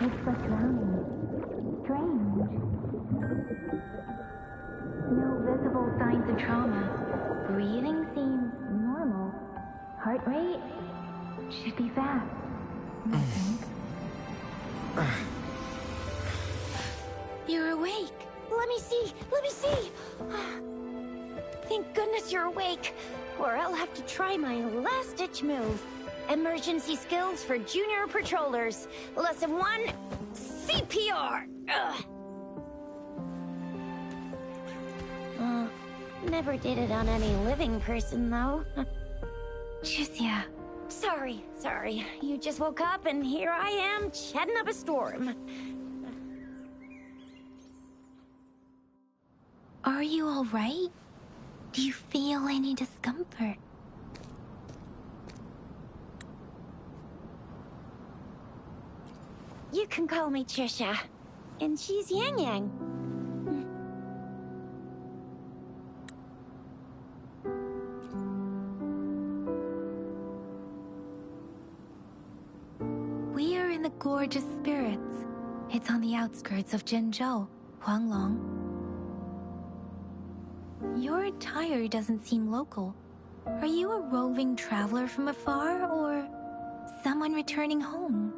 It's what's drowning. Strange. No visible signs of trauma. Breathing seems normal. Heart rate should be fast, I think. You're awake. Let me see. Let me see. Thank goodness you're awake. Or I'll have to try my last-ditch move. Emergency skills for junior patrollers. Lesson 1, CPR. Never did it on any living person, though. Jusia. Sorry. You just woke up and here I am, chatting up a storm. Are you all right? Do you feel any discomfort? You can call me Trisha. And she's Yang Yang. We are in the Gorgeous Spirits. It's on the outskirts of Jinzhou, Huanglong. Your attire doesn't seem local. Are you a roving traveler from afar, or someone returning home?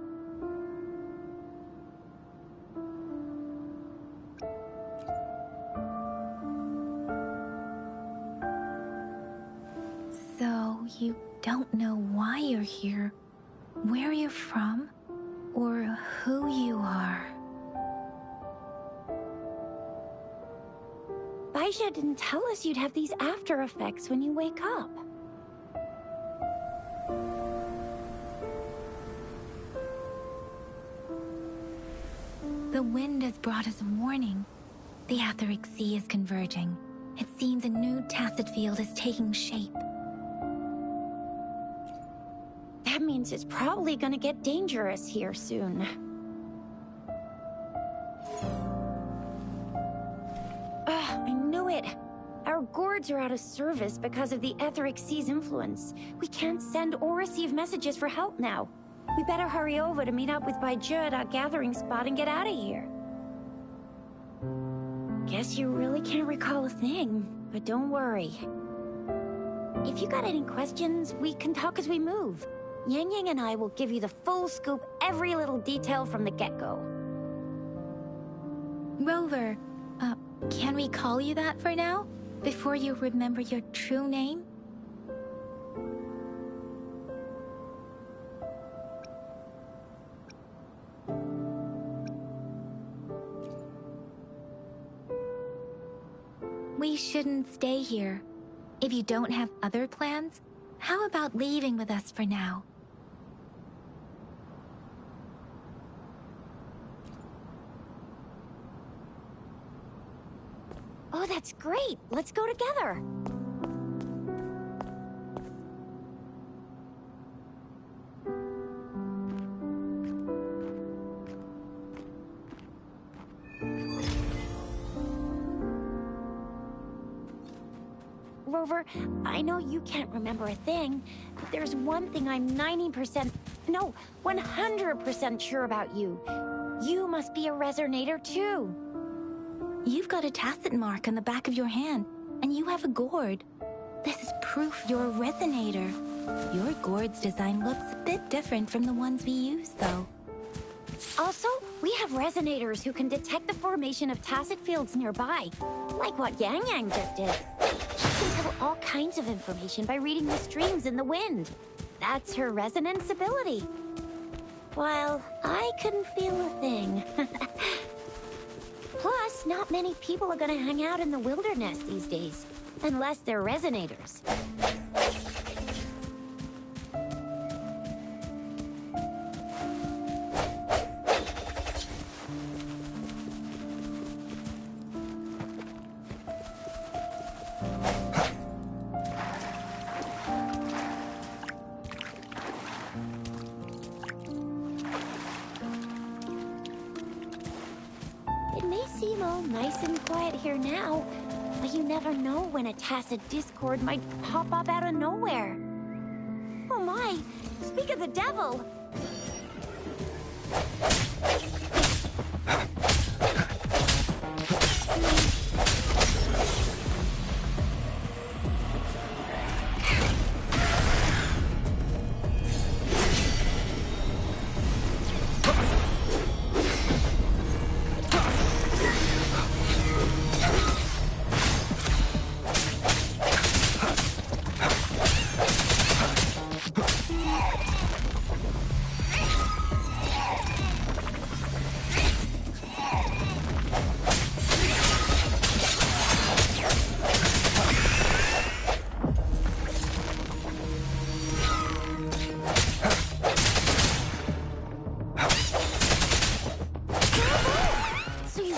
So, you don't know why you're here, where you're from, or who you are. Baisha didn't tell us you'd have these after effects when you wake up. The wind has brought us a warning. The Etheric Sea is converging. It seems a new tacit field is taking shape. That means it's probably gonna get dangerous here soon. I knew it! Our gourds are out of service because of the Etheric Sea's influence. We can't send or receive messages for help now. We better hurry over to meet up with Baiju at our gathering spot and get out of here. Guess you really can't recall a thing, but don't worry. If you got any questions, we can talk as we move. Yang Yang and I will give you the full scoop, every little detail from the get-go. Rover, can we call you that for now? Before you remember your true name? We shouldn't stay here. If you don't have other plans, how about leaving with us for now? Oh, that's great! Let's go together! Rover, I know you can't remember a thing, but there's one thing I'm 100% sure about you. You must be a resonator too. You've got a tacit mark on the back of your hand, and you have a gourd. This is proof you're a resonator. Your gourd's design looks a bit different from the ones we use, though. Also, we have resonators who can detect the formation of tacit fields nearby, like what Yang Yang just did. She can tell all kinds of information by reading the streams in the wind. That's her resonance ability. While I couldn't feel a thing. Plus, not many people are gonna hang out in the wilderness these days, unless they're resonators. Seem all nice and quiet here now, but you never know when a tacit discord might pop up out of nowhere. Oh my! Speak of the devil!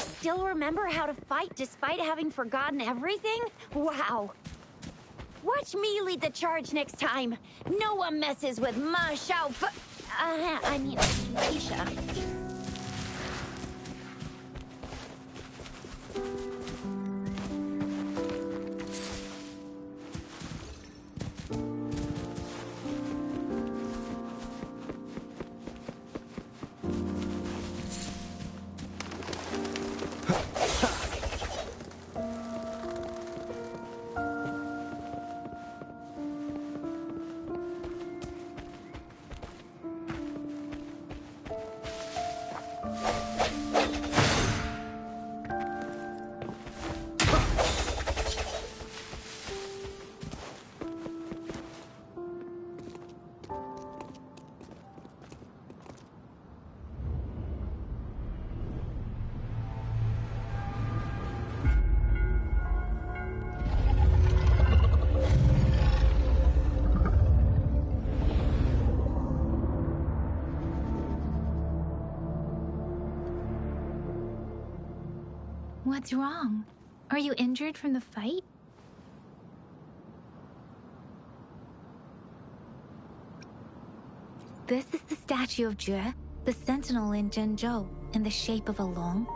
still remember how to fight despite having forgotten everything? Wow. Watch me lead the charge next time. No one messes with Ma Shao Aisha. What's wrong? Are you injured from the fight? This is the statue of Jagd, the sentinel in Zhenzhou, in the shape of a long.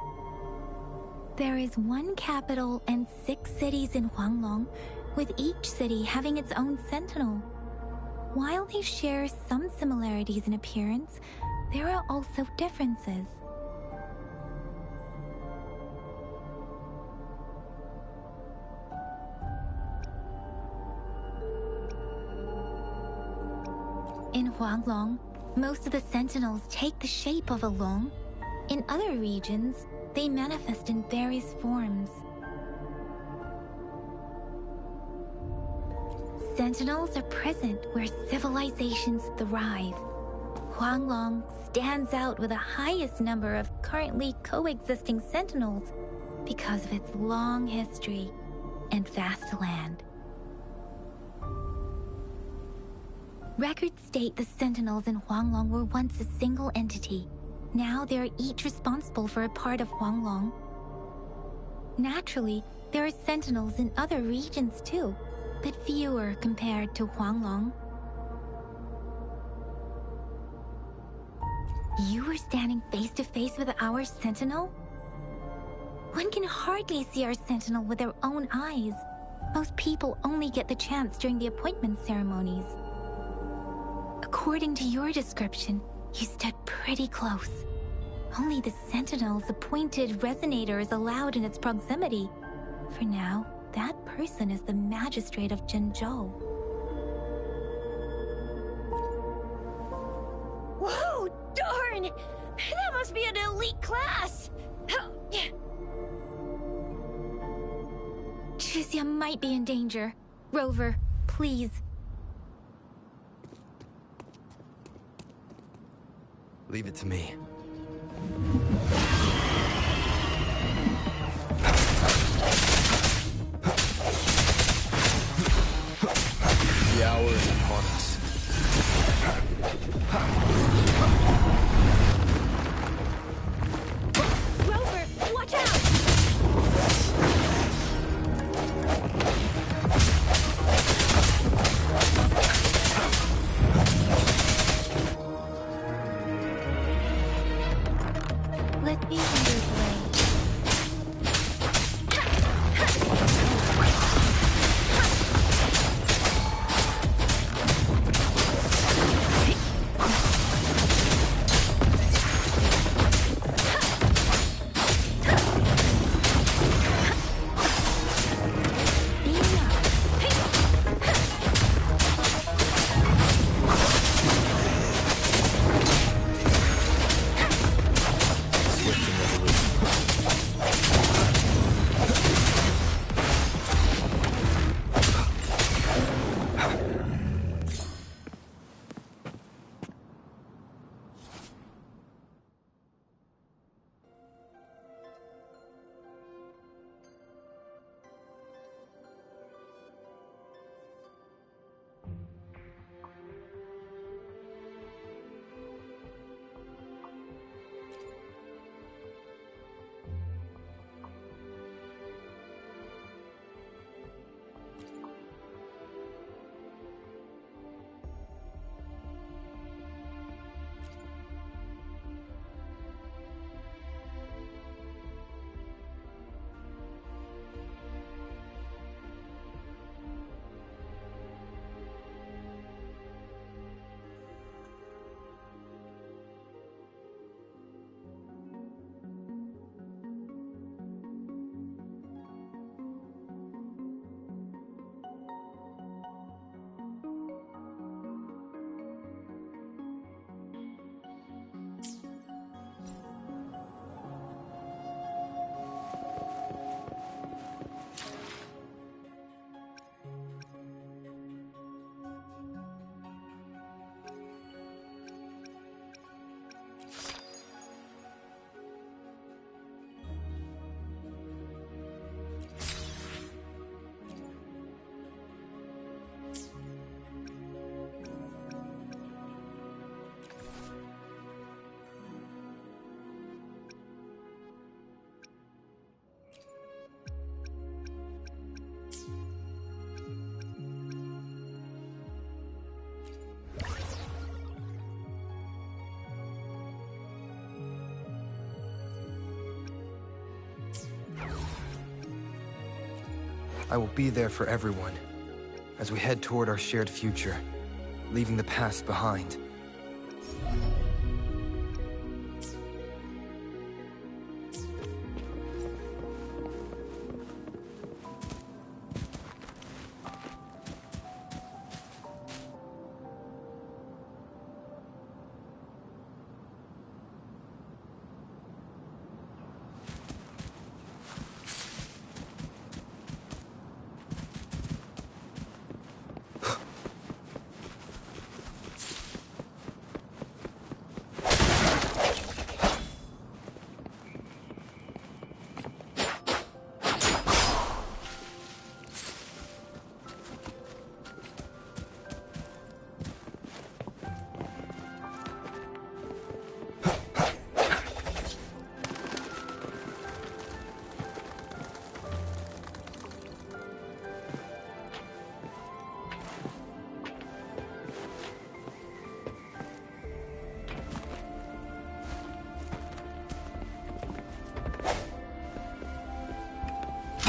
There is one capital and 6 cities in Huanglong, with each city having its own sentinel. While they share some similarities in appearance, there are also differences. In Huanglong, most of the sentinels take the shape of a long. In other regions, they manifest in various forms. Sentinels are present where civilizations thrive. Huanglong stands out with the highest number of currently coexisting sentinels because of its long history and vast land. Records state the sentinels in Huanglong were once a single entity. Now they are each responsible for a part of Huanglong. Naturally, there are sentinels in other regions too, but fewer compared to Huanglong. You were standing face to face with our sentinel? One can hardly see our sentinel with their own eyes. Most people only get the chance during the appointment ceremonies. According to your description, you stood pretty close. Only the Sentinel's appointed resonator is allowed in its proximity. For now, that person is the magistrate of Zhenzhou. Whoa, darn! That must be an elite class! Tricia might be in danger. Rover, please. Leave it to me. The hour is upon us. Rover, watch out! I will be there for everyone as we head toward our shared future, leaving the past behind.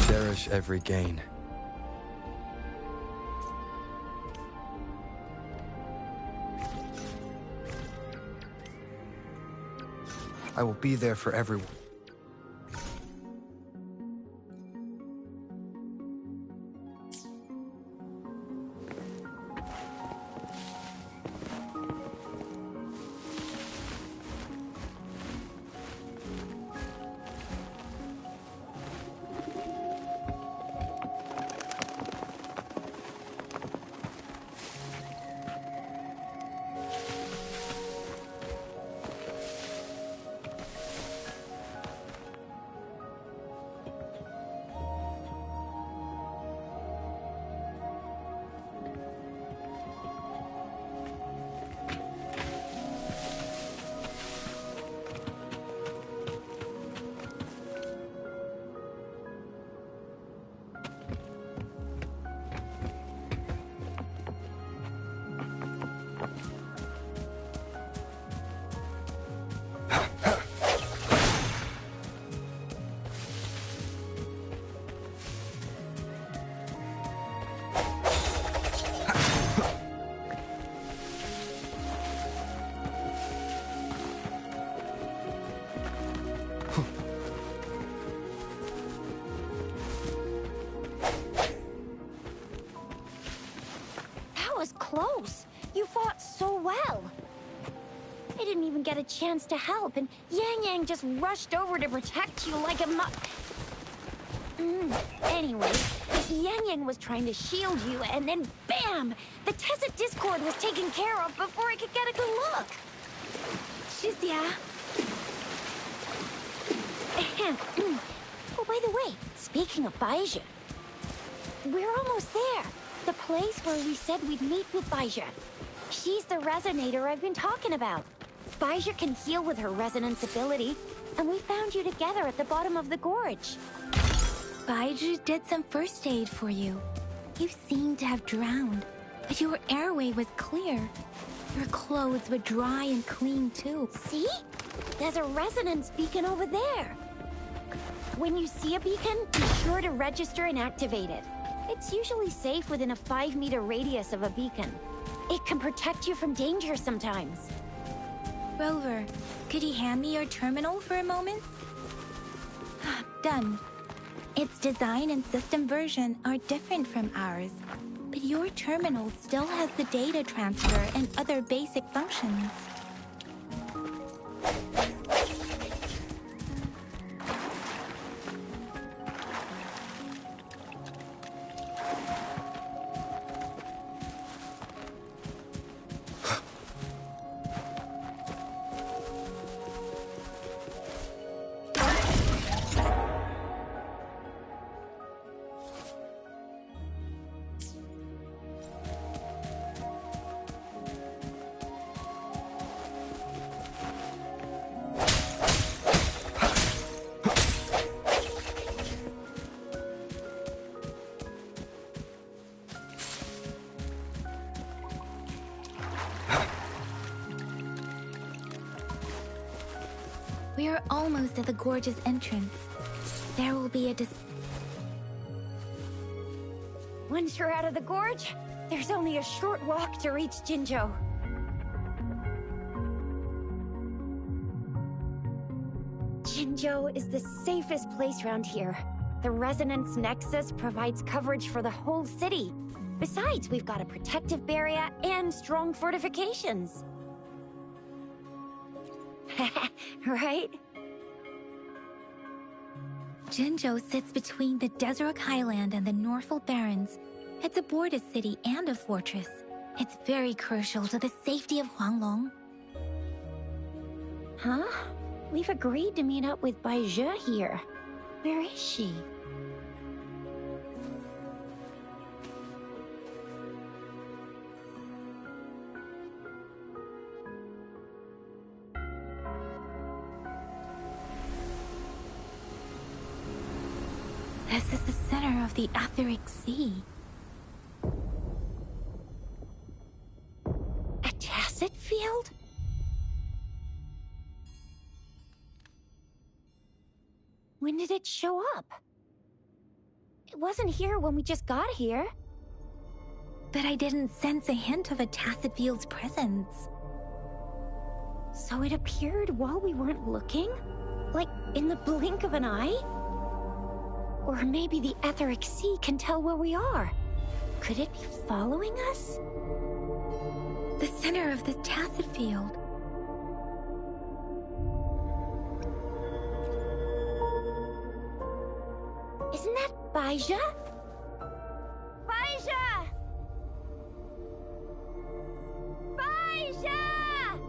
Cherish every gain. I will be there for everyone. Close. You fought so well. I didn't even get a chance to help, and Yang just rushed over to protect you like a Anyway, Yang was trying to shield you, and then bam! The Tacit Discord was taken care of before I could get a good look. Oh, by the way, speaking of Baizhi, we're almost there. The place where we said we'd meet with Baizhi. She's the resonator I've been talking about. Baizhi can heal with her resonance ability, and we found you together at the bottom of the gorge. Baizhi did some first aid for you. You seemed to have drowned, but your airway was clear. Your clothes were dry and clean too. See? There's a resonance beacon over there. When you see a beacon, be sure to register and activate it. It's usually safe within a 5-meter radius of a beacon. It can protect you from danger sometimes. Rover, could you hand me your terminal for a moment? Done. Its design and system version are different from ours, but your terminal still has the data transfer and other basic functions. We are almost at the gorge's entrance. There will be a Once you're out of the gorge, there's only a short walk to reach Jinzhou. Jinzhou is the safest place around here. The Resonance Nexus provides coverage for the whole city. Besides, we've got a protective barrier and strong fortifications. Right? Jinzhou sits between the Desert Highland and the Norfolk Barrens. It's a border city and a fortress. It's very crucial to the safety of Huanglong. Huh? We've agreed to meet up with Bai Zhe here. Where is she? This is the center of the Etheric Sea. A tacit field? When did it show up? It wasn't here when we just got here. But I didn't sense a hint of a tacit field's presence. So it appeared while we weren't looking? Like in the blink of an eye? Or maybe the Etheric Sea can tell where we are. Could it be following us? The center of the tacit field. Isn't that Bai Zhe? Bai Zhe! Bai Zhe!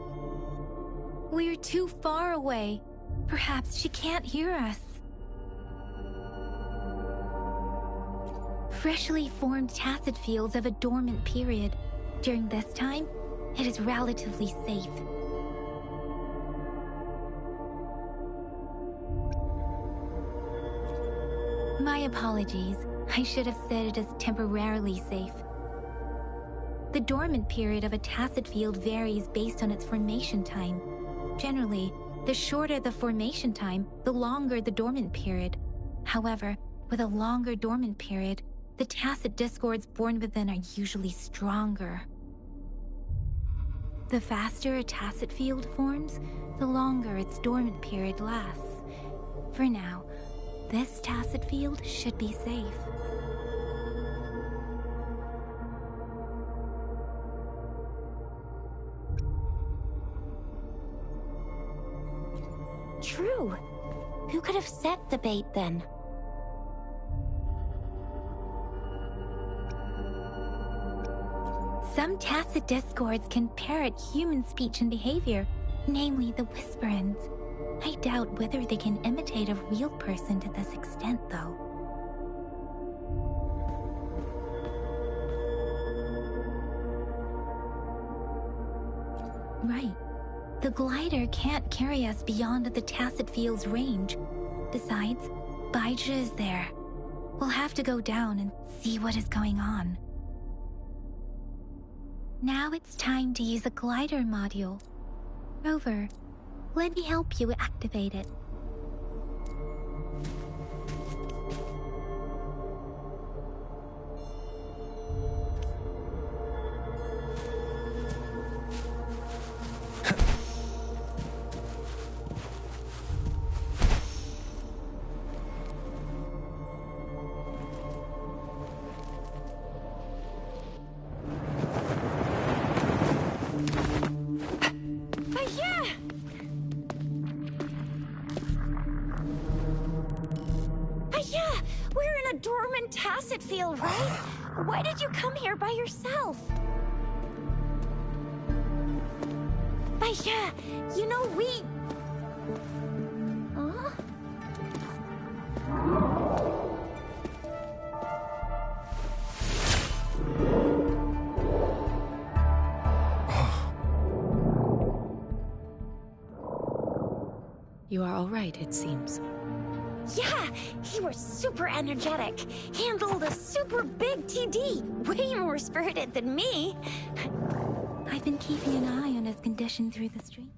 We're too far away. Perhaps she can't hear us. Freshly formed tacit fields have a dormant period. During this time, it is relatively safe. My apologies. I should have said it is temporarily safe. The dormant period of a tacit field varies based on its formation time. Generally, the shorter the formation time, the longer the dormant period. However, with a longer dormant period, the tacit discords born within are usually stronger. The faster a tacit field forms, the longer its dormant period lasts. For now, this tacit field should be safe. True. Who could have set the bait then? Some tacit discords can parrot human speech and behavior, namely the whisperings. I doubt whether they can imitate a real person to this extent, though. Right. The glider can't carry us beyond the tacit field's range. Besides, Bai Zhe is there. We'll have to go down and see what is going on. Now it's time to use a glider module. Rover, let me help you activate it. Tacit field, right? Why did you come here by yourself? Bai Zhe, you know we... Huh? You are all right, it seems. Yeah, he was super energetic. Handled a super big TD. Way more spirited than me. I've been keeping an eye on his condition through the stream.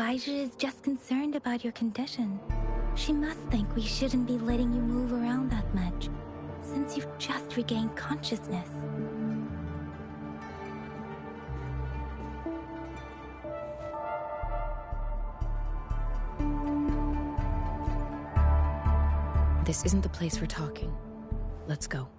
Elijah is just concerned about your condition. She must think we shouldn't be letting you move around that much, since you've just regained consciousness. This isn't the place for talking. Let's go.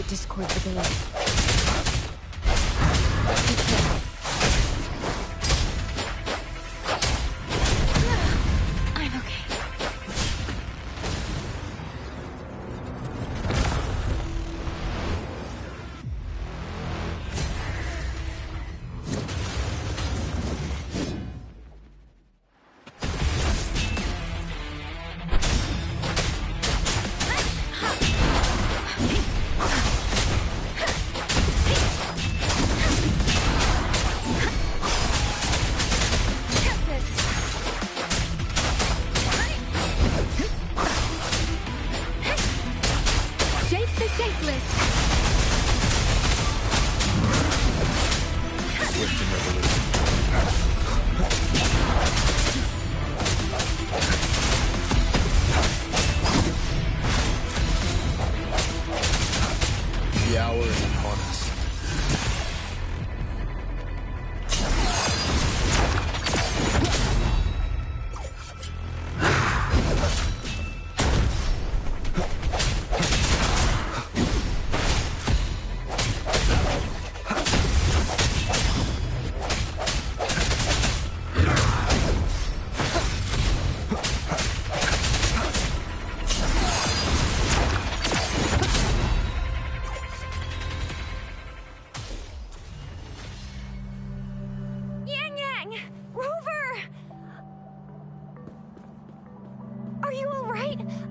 Discord Beginn. I'm okay. The hour is upon us.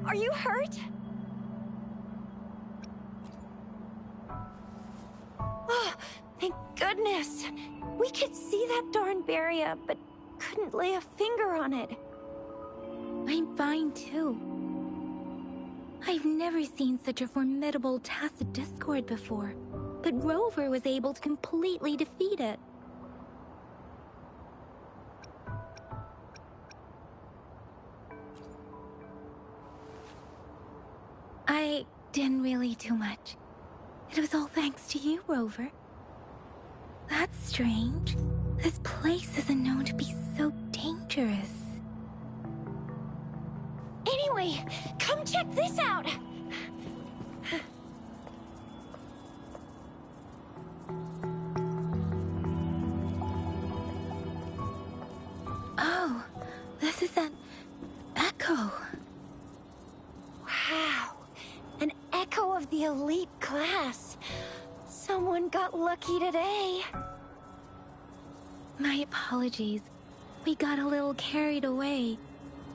Are you hurt? Oh, thank goodness. We could see that darn barrier, but couldn't lay a finger on it. I'm fine too. I've never seen such a formidable tacit discord before, but Rover was able to completely defeat it. I didn't really do much. It was all thanks to you, Rover. That's strange. This place isn't known to be so dangerous. Anyway, come check this out! Oh, this is an echo. Wow, an echo of the elite class. Someone got lucky today. My apologies. We got a little carried away.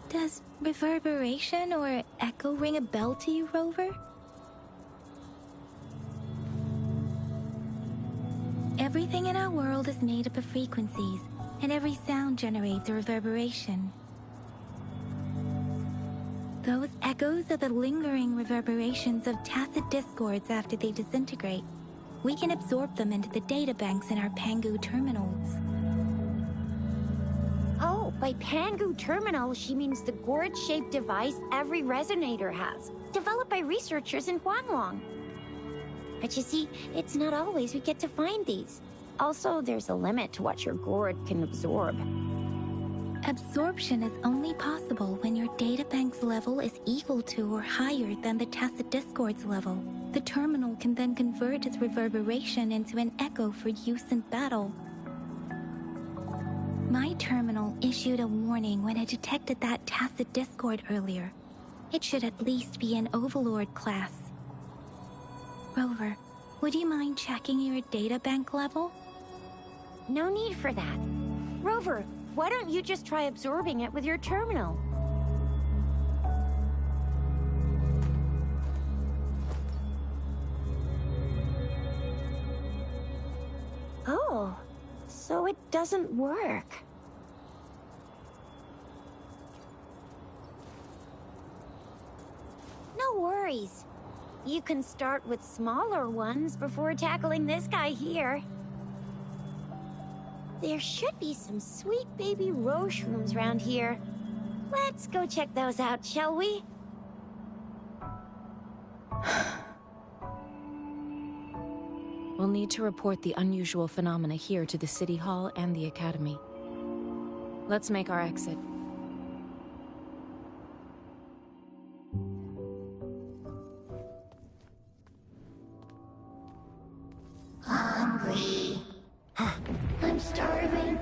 Does reverberation or echo ring a bell to you, Rover? Everything in our world is made up of frequencies, and every sound generates a reverberation. Those echoes are the lingering reverberations of tacit discords after they disintegrate. We can absorb them into the databanks in our Pangu terminals. Oh, by Pangu terminal, she means the gourd-shaped device every resonator has, developed by researchers in Huanglong. But you see, it's not always we get to find these. Also, there's a limit to what your gourd can absorb. Absorption is only possible when your databank's level is equal to or higher than the tacit discord's level. The terminal can then convert its reverberation into an echo for use in battle. My terminal issued a warning when it detected that tacit discord earlier. It should at least be an Overlord class. Rover, would you mind checking your databank level? No need for that. Rover, why don't you just try absorbing it with your terminal? Oh, so it doesn't work. No worries. You can start with smaller ones before tackling this guy here. There should be some sweet baby Roche rooms around here. Let's go check those out, shall we? We'll need to report the unusual phenomena here to the City Hall and the Academy. Let's make our exit. Hungry. I'm starving.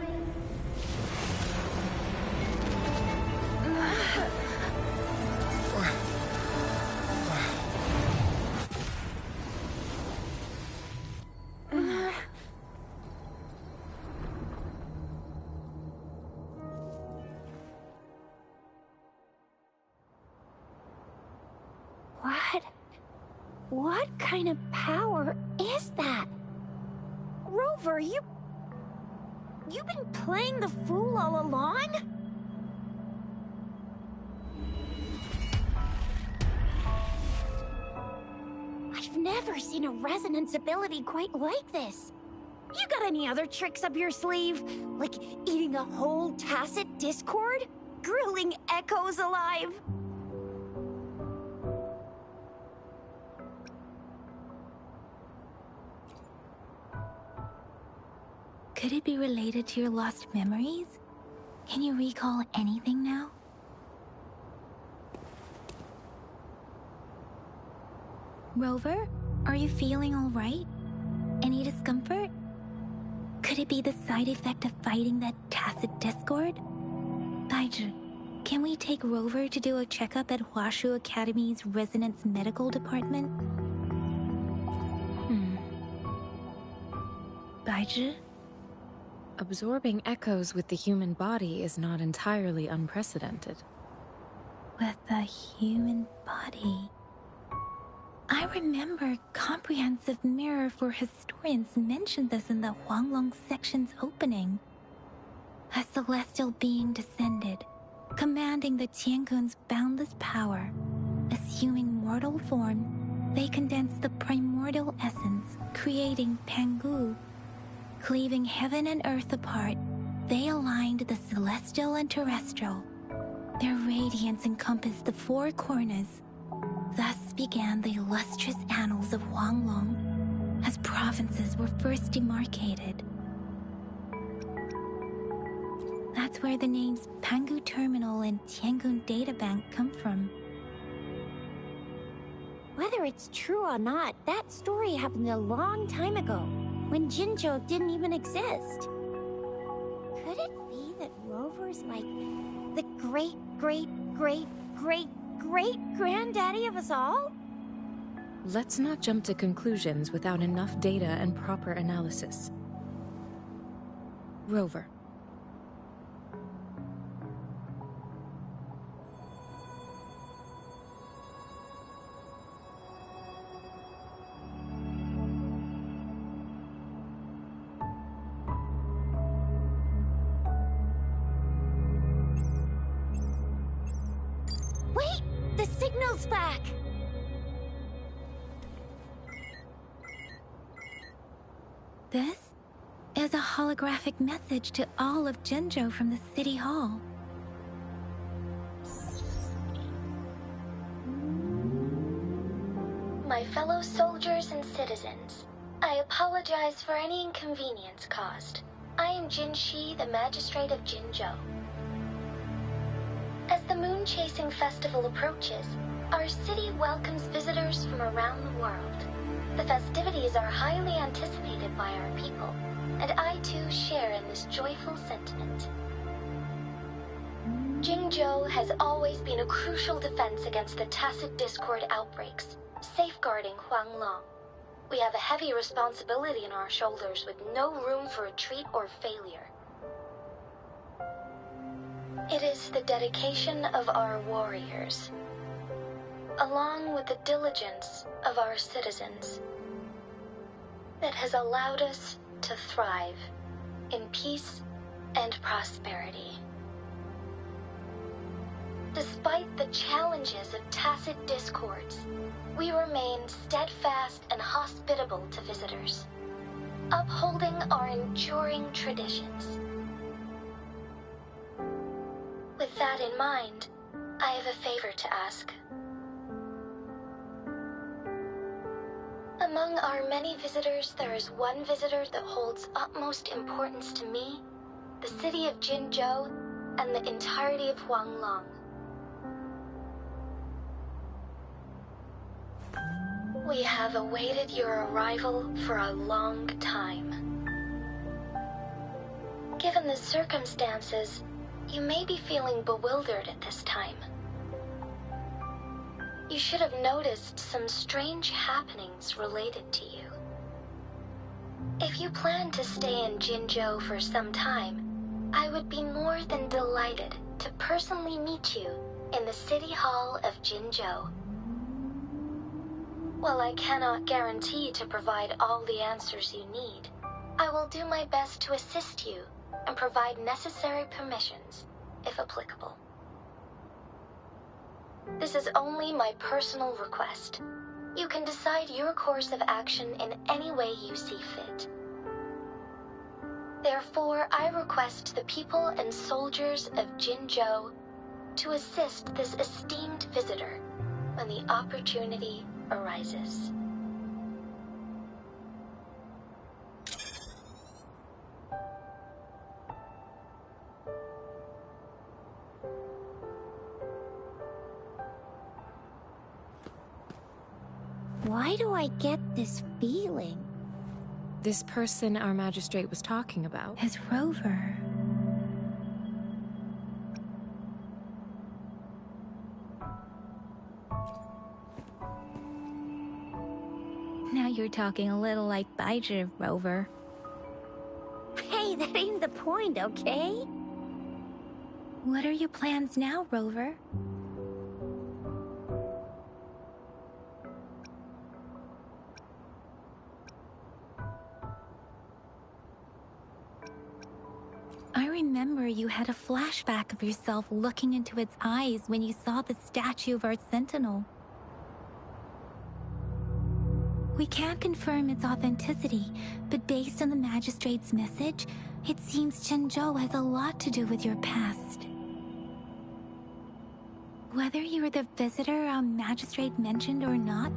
What kind of power is that? Rover, you've been playing the fool all along? I've never seen a resonance ability quite like this. You got any other tricks up your sleeve? Like eating a whole tacit discord? Grilling echoes alive? Could it be related to your lost memories? Can you recall anything now? Rover, are you feeling all right? Any discomfort? Could it be the side effect of fighting that tacit discord? Baizhi, can we take Rover to do a checkup at Huashu Academy's Resonance Medical Department? Baizhi? Absorbing echoes with the human body is not entirely unprecedented. With the human body. I remember Comprehensive Mirror for Historians mentioned this in the Huanglong section's opening. A celestial being descended, commanding the Tiankun's boundless power. Assuming mortal form, they condensed the primordial essence, creating Pangu. Cleaving heaven and earth apart, they aligned the celestial and terrestrial. Their radiance encompassed the four corners. Thus began the illustrious annals of Huanglong, as provinces were first demarcated. That's where the names Pangu Terminal and Tiangun Databank come from. Whether it's true or not, that story happened a long time ago, when Jinzhou didn't even exist. Could it be that Rover's like the great-great-great-great-great-granddaddy of us all? Let's not jump to conclusions without enough data and proper analysis. Rover. Wait! The signal's back! This is a holographic message to all of Jinzhou from the City Hall. My fellow soldiers and citizens, I apologize for any inconvenience caused. I am Jin Shi, the Magistrate of Jinzhou. As the Moon-Chasing Festival approaches, our city welcomes visitors from around the world. The festivities are highly anticipated by our people, and I too share in this joyful sentiment. Jinzhou has always been a crucial defense against the tacit discord outbreaks, safeguarding Huanglong. We have a heavy responsibility on our shoulders with no room for retreat or failure. It is the dedication of our warriors, along with the diligence of our citizens, that has allowed us to thrive in peace and prosperity. Despite the challenges of tacit discords, we remain steadfast and hospitable to visitors, upholding our enduring traditions. With that in mind, I have a favor to ask. Among our many visitors, there is one visitor that holds utmost importance to me, the city of Jinzhou, and the entirety of Huanglong. We have awaited your arrival for a long time. Given the circumstances, you may be feeling bewildered at this time. You should have noticed some strange happenings related to you. If you plan to stay in Jinzhou for some time, I would be more than delighted to personally meet you in the City Hall of Jinzhou. While I cannot guarantee to provide all the answers you need, I will do my best to assist you and provide necessary permissions, if applicable. This is only my personal request. You can decide your course of action in any way you see fit. Therefore, I request the people and soldiers of Jinzhou to assist this esteemed visitor when the opportunity arises. Why do I get this feeling? This person our magistrate was talking about. As Rover. Now you're talking a little like Baizhi, Rover. Hey, that ain't the point, okay? What are your plans now, Rover? I remember you had a flashback of yourself looking into its eyes when you saw the statue of our sentinel. We can't confirm its authenticity, but based on the magistrate's message, it seems Jinzhou has a lot to do with your past. Whether you're the visitor our magistrate mentioned or not,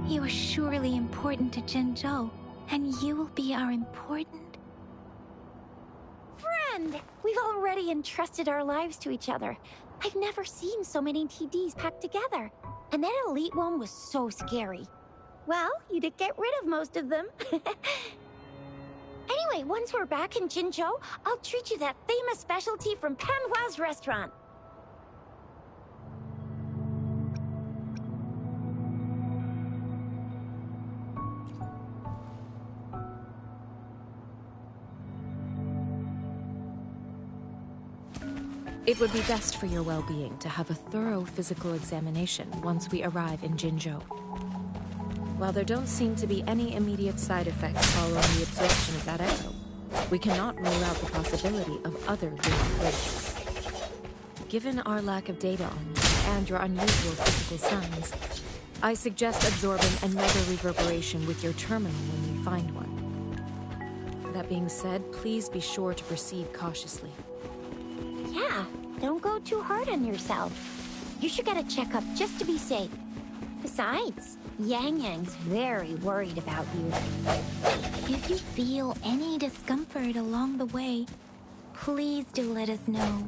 you are surely important to Jinzhou, and you will be our important... Friend! We've already entrusted our lives to each other. I've never seen so many TDs packed together. And that elite one was so scary. Well, you did get rid of most of them. Anyway, once we're back in Jinzhou, I'll treat you that famous specialty from Panhua's restaurant. It would be best for your well-being to have a thorough physical examination once we arrive in Jinzhou. While there don't seem to be any immediate side effects following the absorption of that echo, we cannot rule out the possibility of other living risks. Given our lack of data on you, and your unusual physical signs, I suggest absorbing another reverberation with your terminal when you find one. That being said, please be sure to proceed cautiously. Yeah, don't go too hard on yourself. You should get a checkup just to be safe. Besides, Yang-Yang's very worried about you. If you feel any discomfort along the way, please do let us know.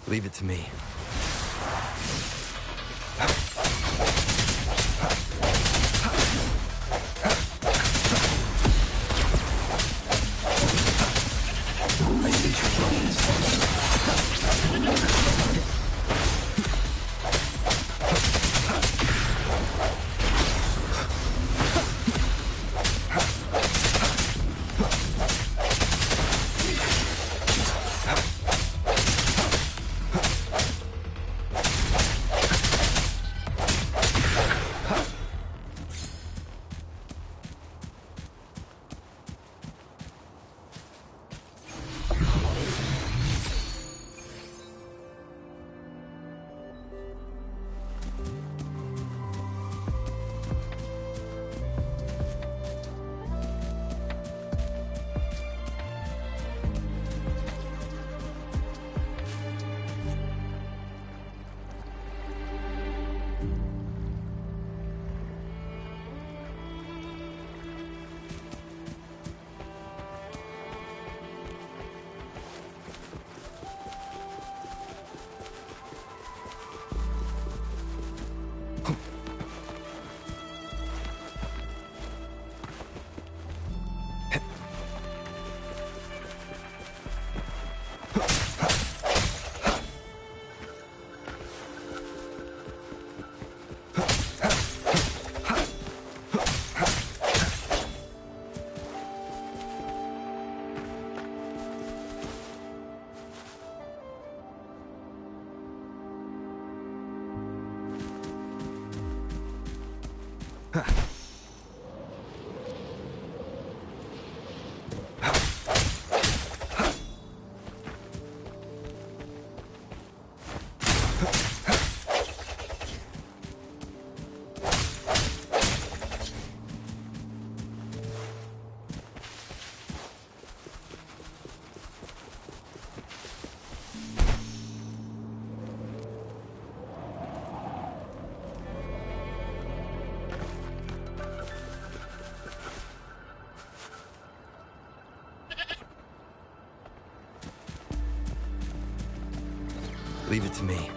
Leave it to me. I see your bones. Leave it to me.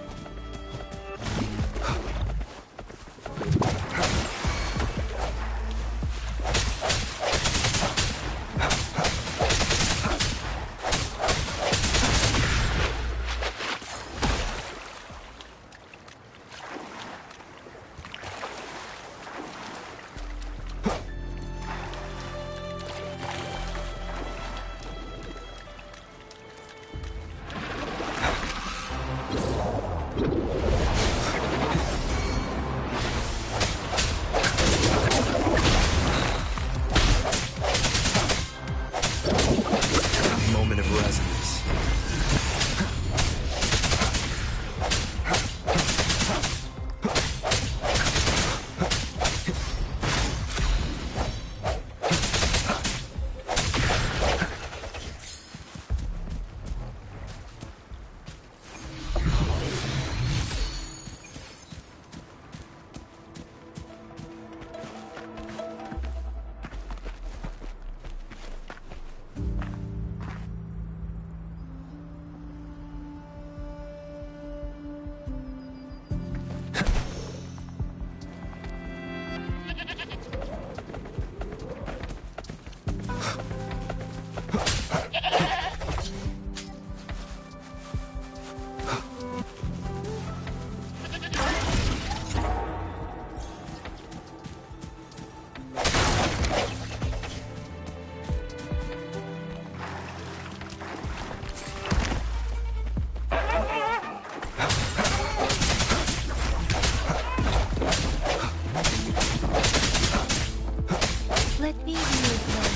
Let me be your friend.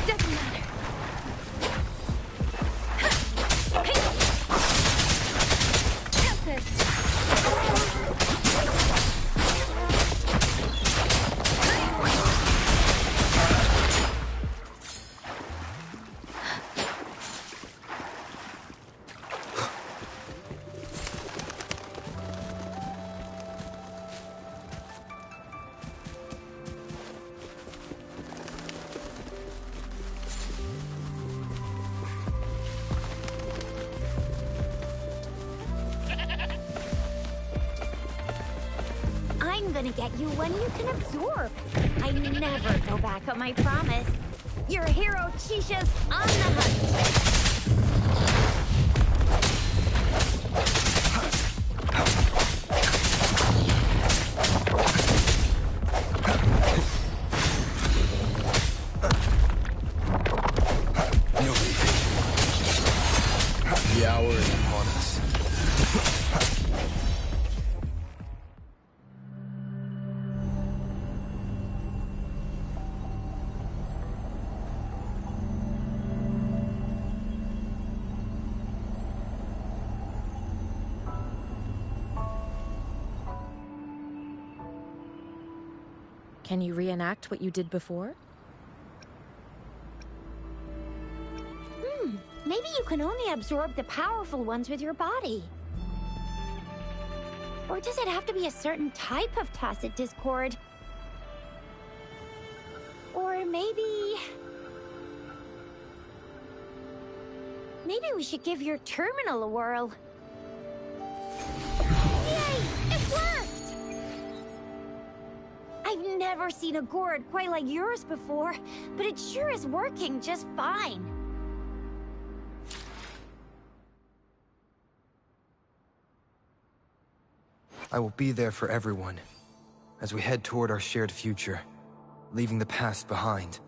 Doesn't matter. Tempest. I'm gonna get you one you can absorb. I never go back on my promise. Your hero Chisha's on the hunt. The hour is upon us. Can you reenact what you did before? Maybe you can only absorb the powerful ones with your body. Or does it have to be a certain type of tacit discord? Or maybe we should give your terminal a whirl. Yay! It worked! I've never seen a gourd quite like yours before, but it sure is working just fine. I will be there for everyone, as we head toward our shared future, leaving the past behind.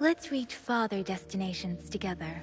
Let's reach farther destinations together.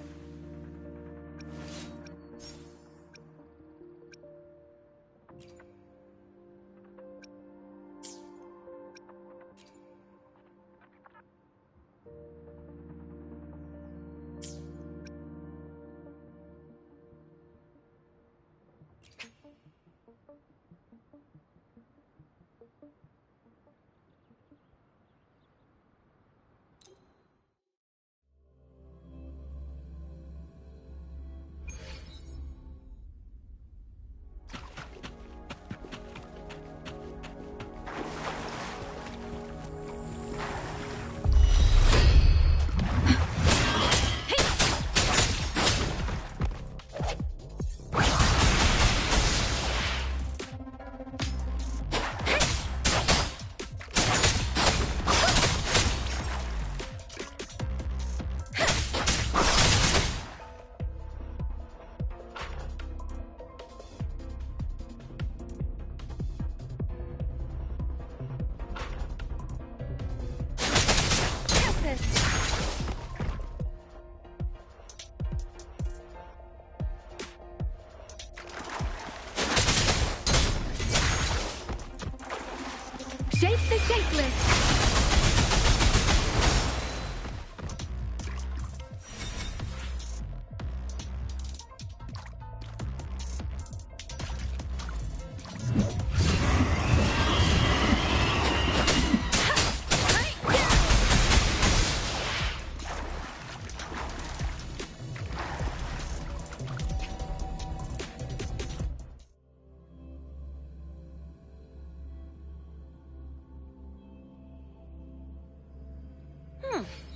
Shape the shapeless!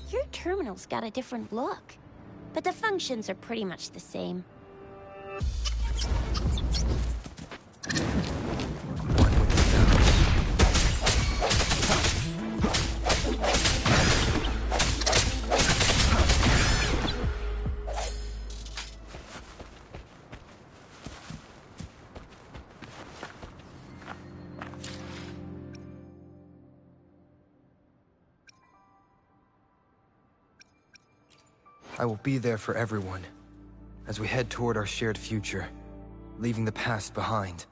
Your terminal's got a different look, but the functions are pretty much the same. One with the sound. I will be there for everyone, as we head toward our shared future, leaving the past behind.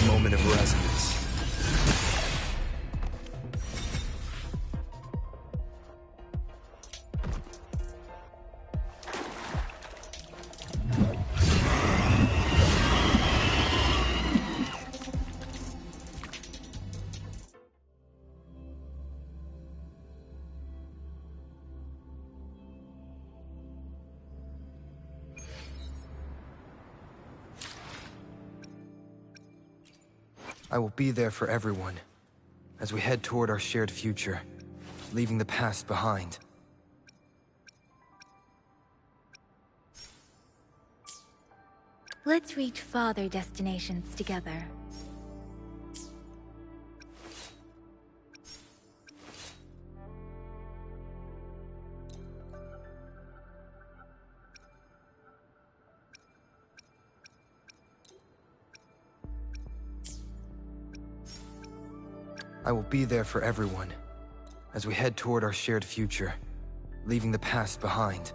Moment of resonance. I will be there for everyone, as we head toward our shared future, leaving the past behind. Let's reach farther destinations together. I will be there for everyone, as we head toward our shared future, leaving the past behind.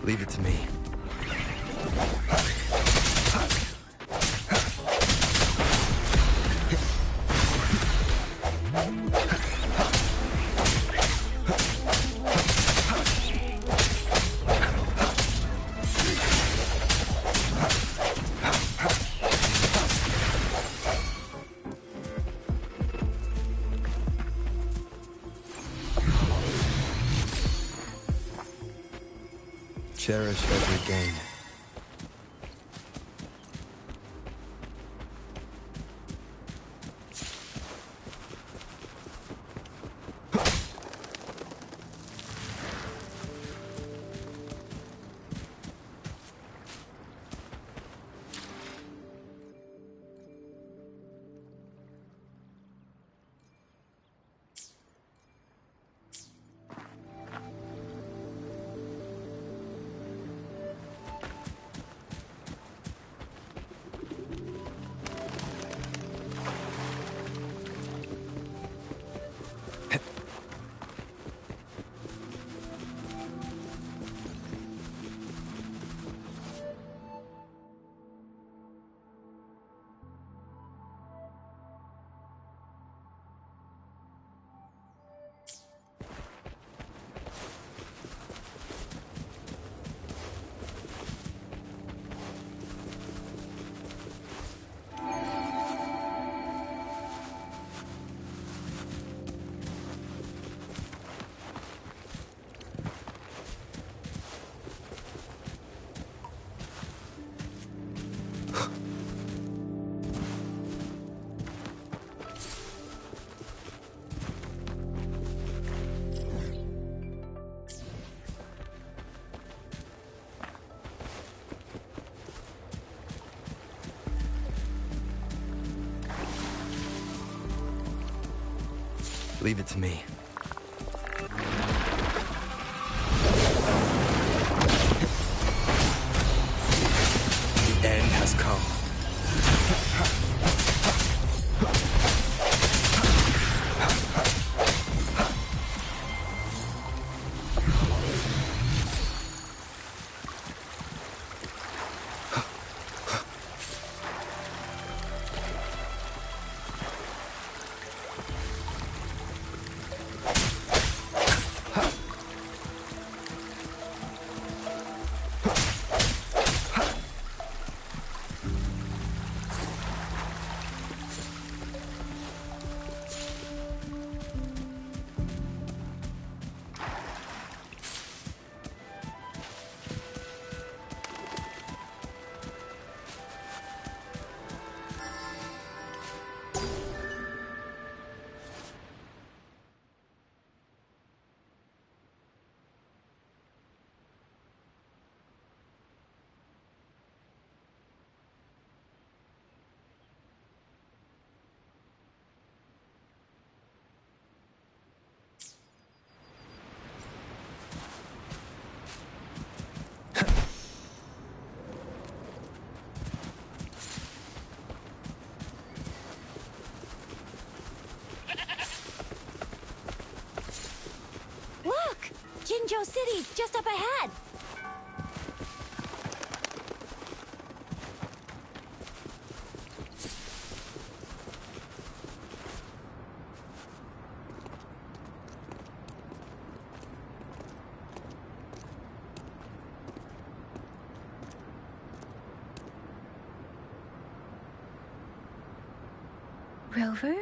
Leave it to me. Cherish every gain. Leave it to me. The end has come. Jinzhou City's just up ahead! Rover?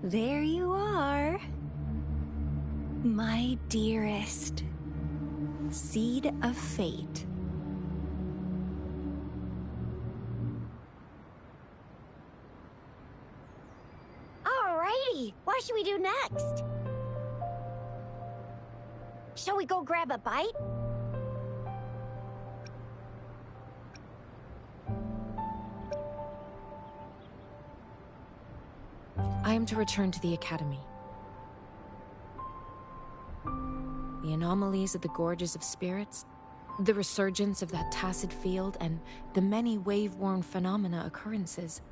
There you are. My dearest. Seed of fate. Alrighty, what should we do next? Shall we go grab a bite? I am to return to the Academy. The anomalies of the Gorges of Spirits The resurgence of that tacit field and the many wave-worn phenomena occurrences.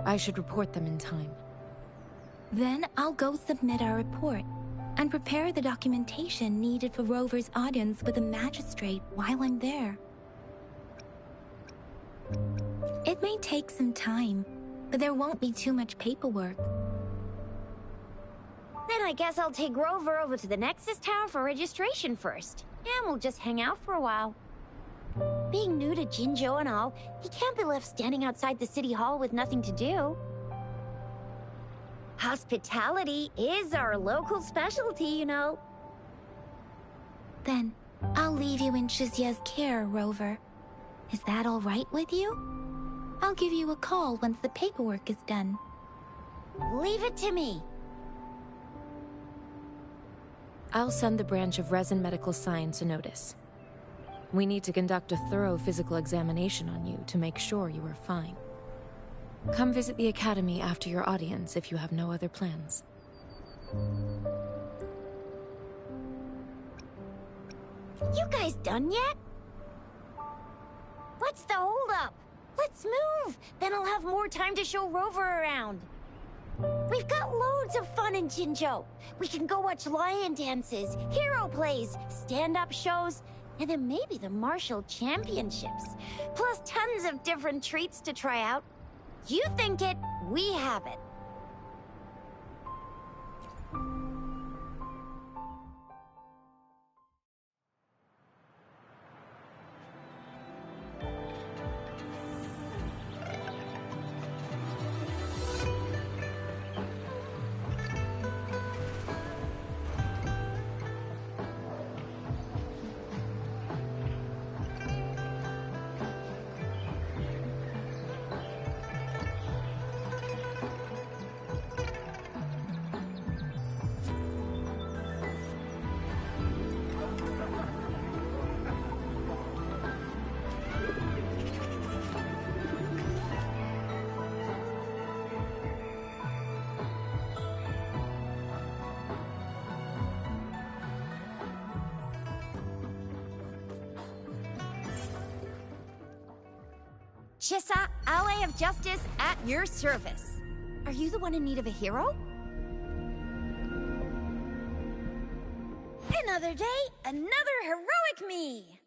I should report them in time. Then I'll go submit our report and prepare the documentation needed for Rover's audience with the magistrate while I'm there. It may take some time, but there won't be too much paperwork. Then I guess I'll take Rover over to the Nexus Tower for registration first. And we'll just hang out for a while. Being new to Jinzhou and all, he can't be left standing outside the city hall with nothing to do. Hospitality is our local specialty, you know. Then I'll leave you in Shizia's care, Rover. Is that all right with you? I'll give you a call once the paperwork is done. Leave it to me. I'll send the branch of Resin Medical Science a notice. We need to conduct a thorough physical examination on you to make sure you are fine. Come visit the Academy after your audience if you have no other plans. You guys done yet? What's the holdup? Let's move! Then I'll have more time to show Rover around. We've got loads of fun in Jinzhou. We can go watch lion dances, hero plays, stand-up shows, and then maybe the martial championships. Plus tons of different treats to try out. You think it, we have it. Chissa, Ally of Justice, at your service. Are you the one in need of a hero? Another day, another heroic me!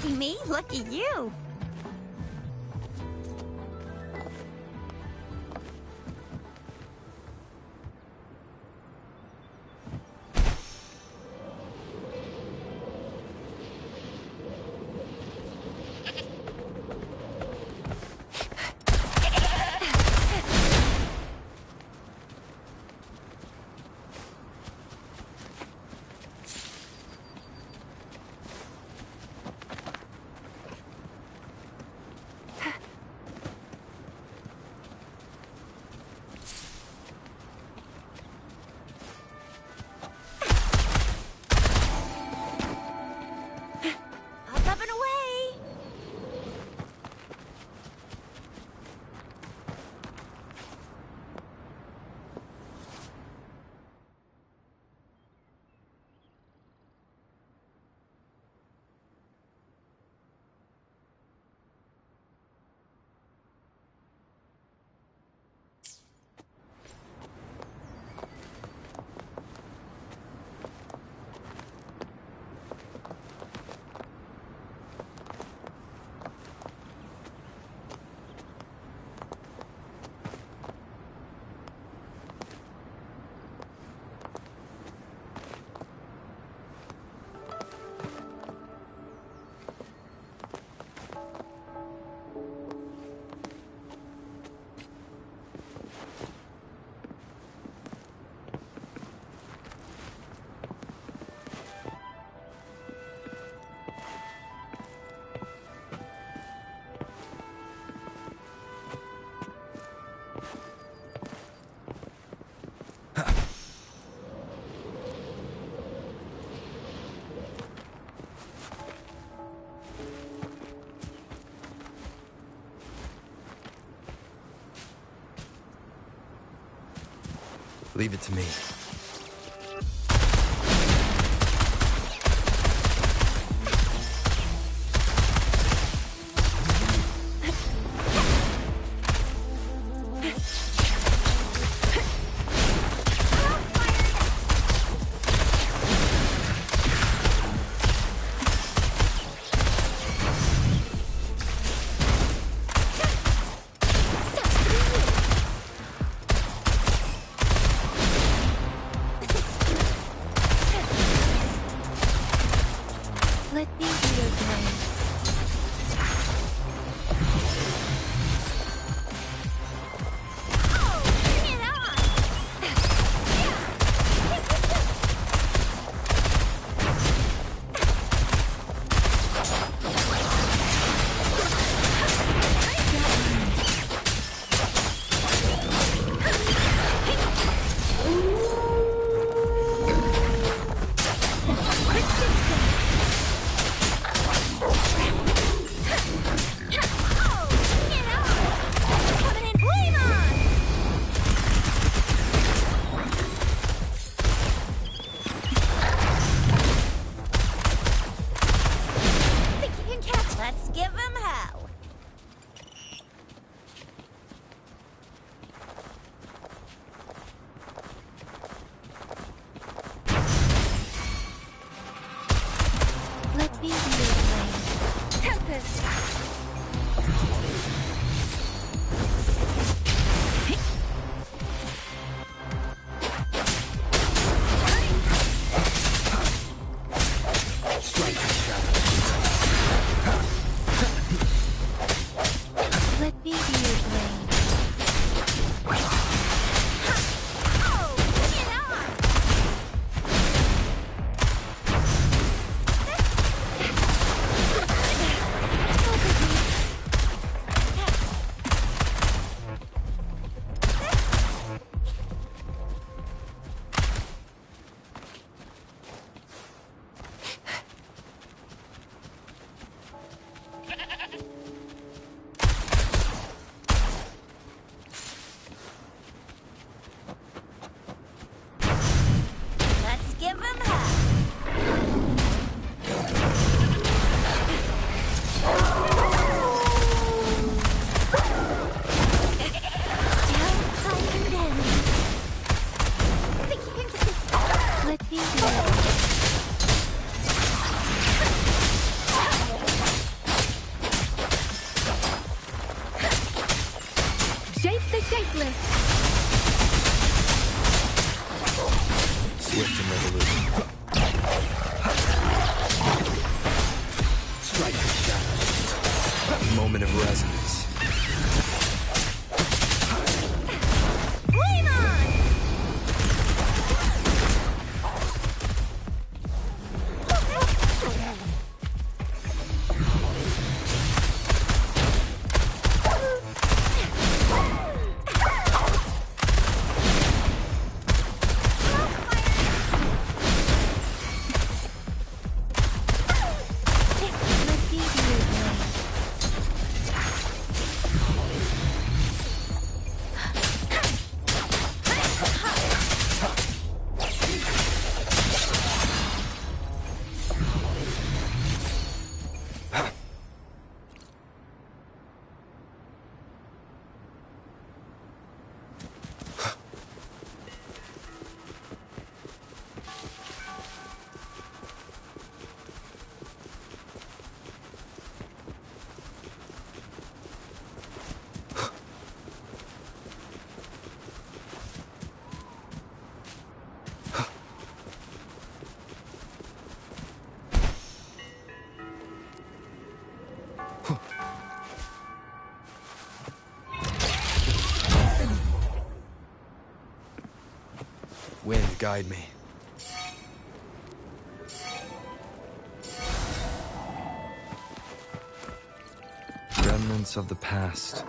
Lucky me, lucky you. Leave it to me. shapeless. Swift and resolute. Strike the shadows. Moment of resonance. Flame on! Wind, guide me. Remnants of the past.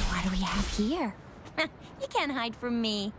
What do we have here? You can't hide from me.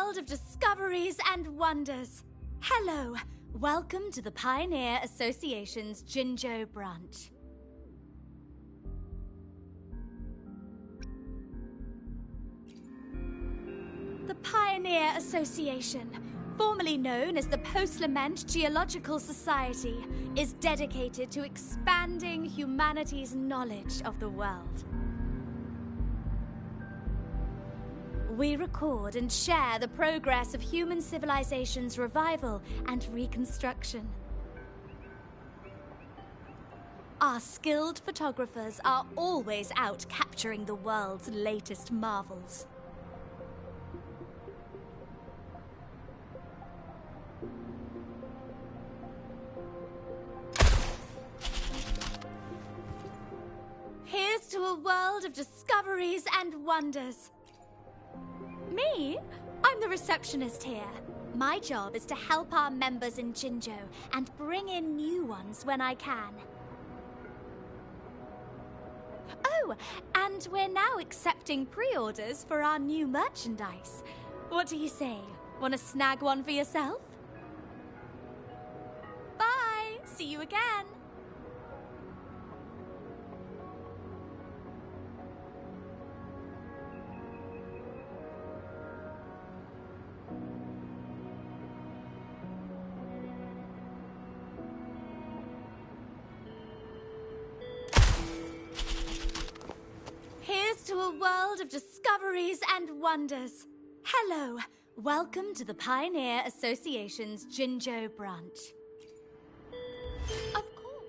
world of discoveries and wonders. Hello, welcome to the Pioneer Association's Jinzhou branch. The Pioneer Association, formerly known as the Post-Lament Geological Society, is dedicated to expanding humanity's knowledge of the world. We record and share the progress of human civilization's revival and reconstruction. Our skilled photographers are always out capturing the world's latest marvels. Here's to a world of discoveries and wonders. Me? I'm the receptionist here. My job is to help our members in Jinzhou and bring in new ones when I can. Oh, and we're now accepting pre-orders for our new merchandise. What do you say? Want to snag one for yourself? Bye! See you again! Here's to a world of discoveries and wonders. Hello, welcome to the Pioneer Association's Jinzhou branch. Of course.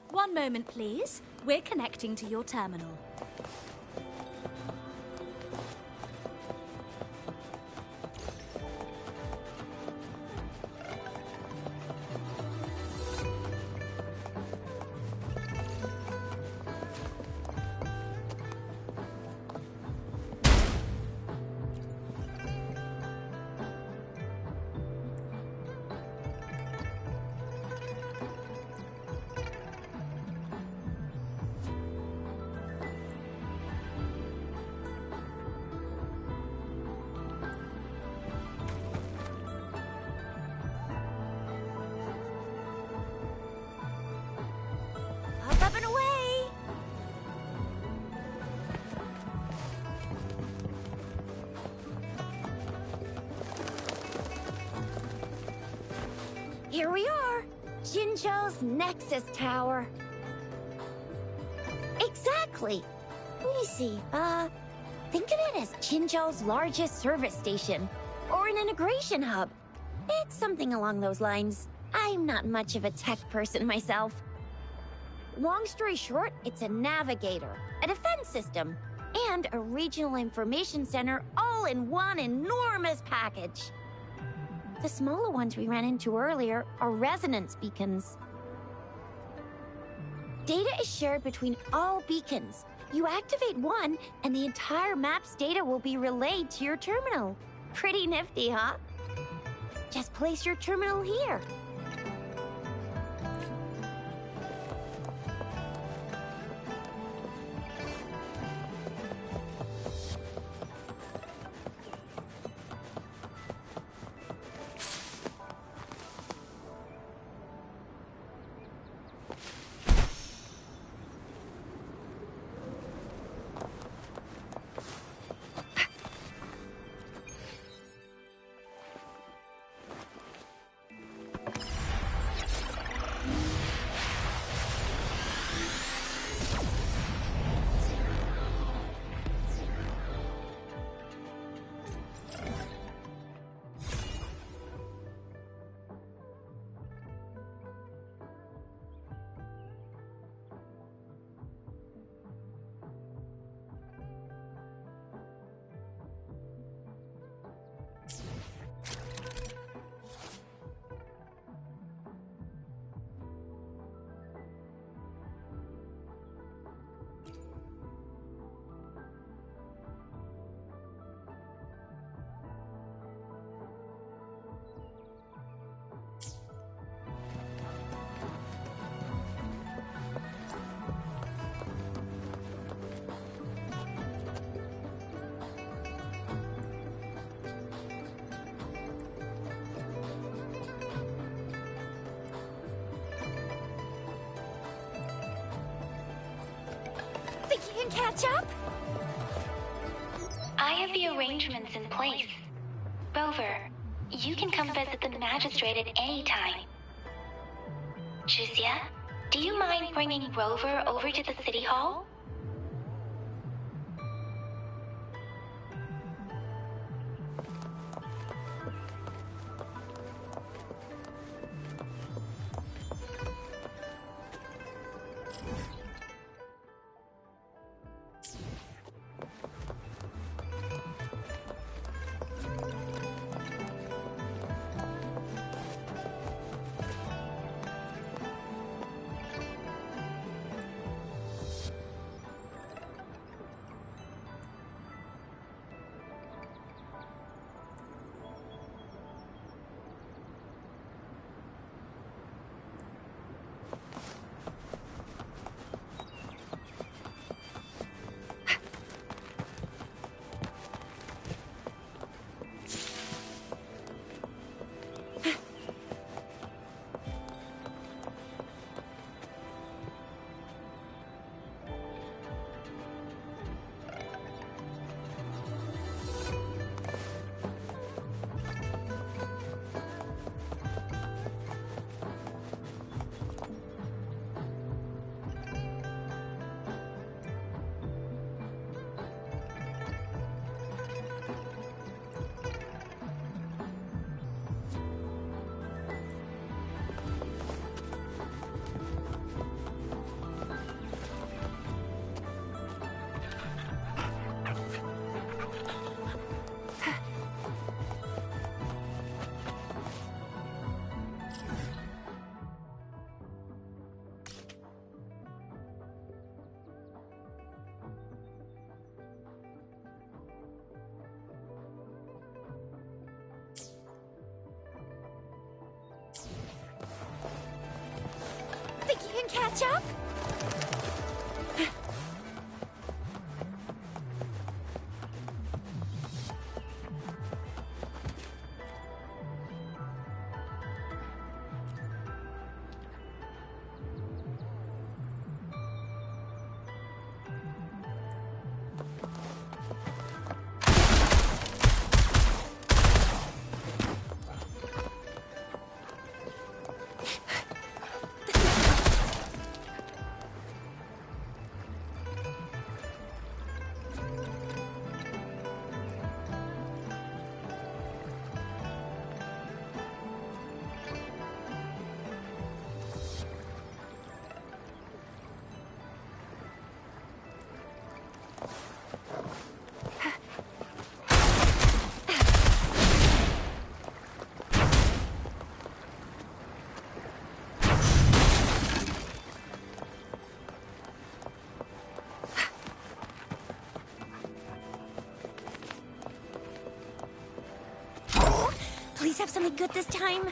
One moment, please. We're connecting to your terminal. Up and away! Here we are, Jinzhou's Nexus Tower. Exactly. Let me see, think of it as Jinzhou's largest service station, or an integration hub. It's something along those lines. I'm not much of a tech person myself. Long story short, it's a navigator, a defense system, and a regional information center all in one enormous package. The smaller ones we ran into earlier are resonance beacons. Data is shared between all beacons. You activate one, and the entire map's data will be relayed to your terminal. Pretty nifty, huh? Just place your terminal here. can catch up? I have the arrangements in place. Rover, you can come visit the magistrate at any time. Juzia, do you mind bringing Rover over to the city hall? Think you can catch up? Please have something good this time.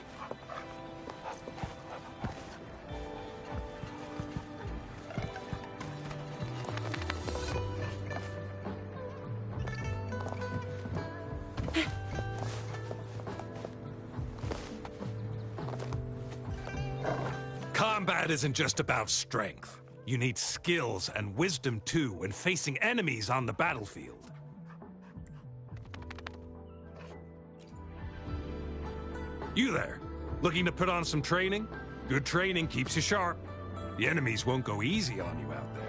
Combat isn't just about strength. You need skills and wisdom too when facing enemies on the battlefield. You there, looking to put on some training? Good training keeps you sharp. The enemies won't go easy on you out there.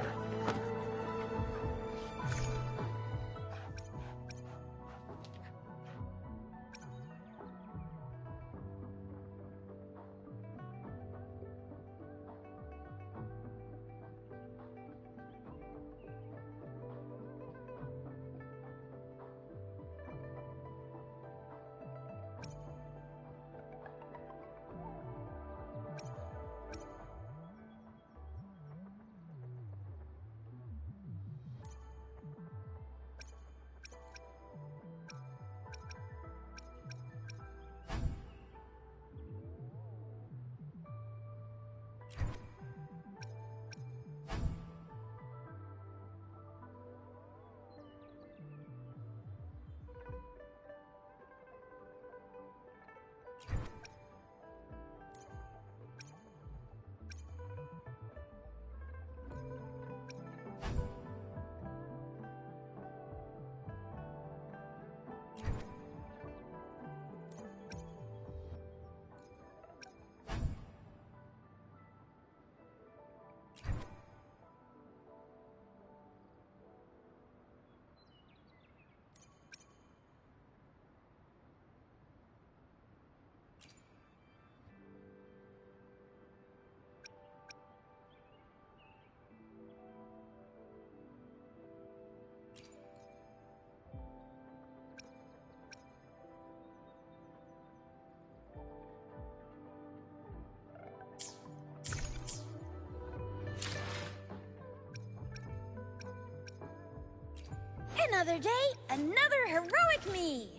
Another day, another heroic me!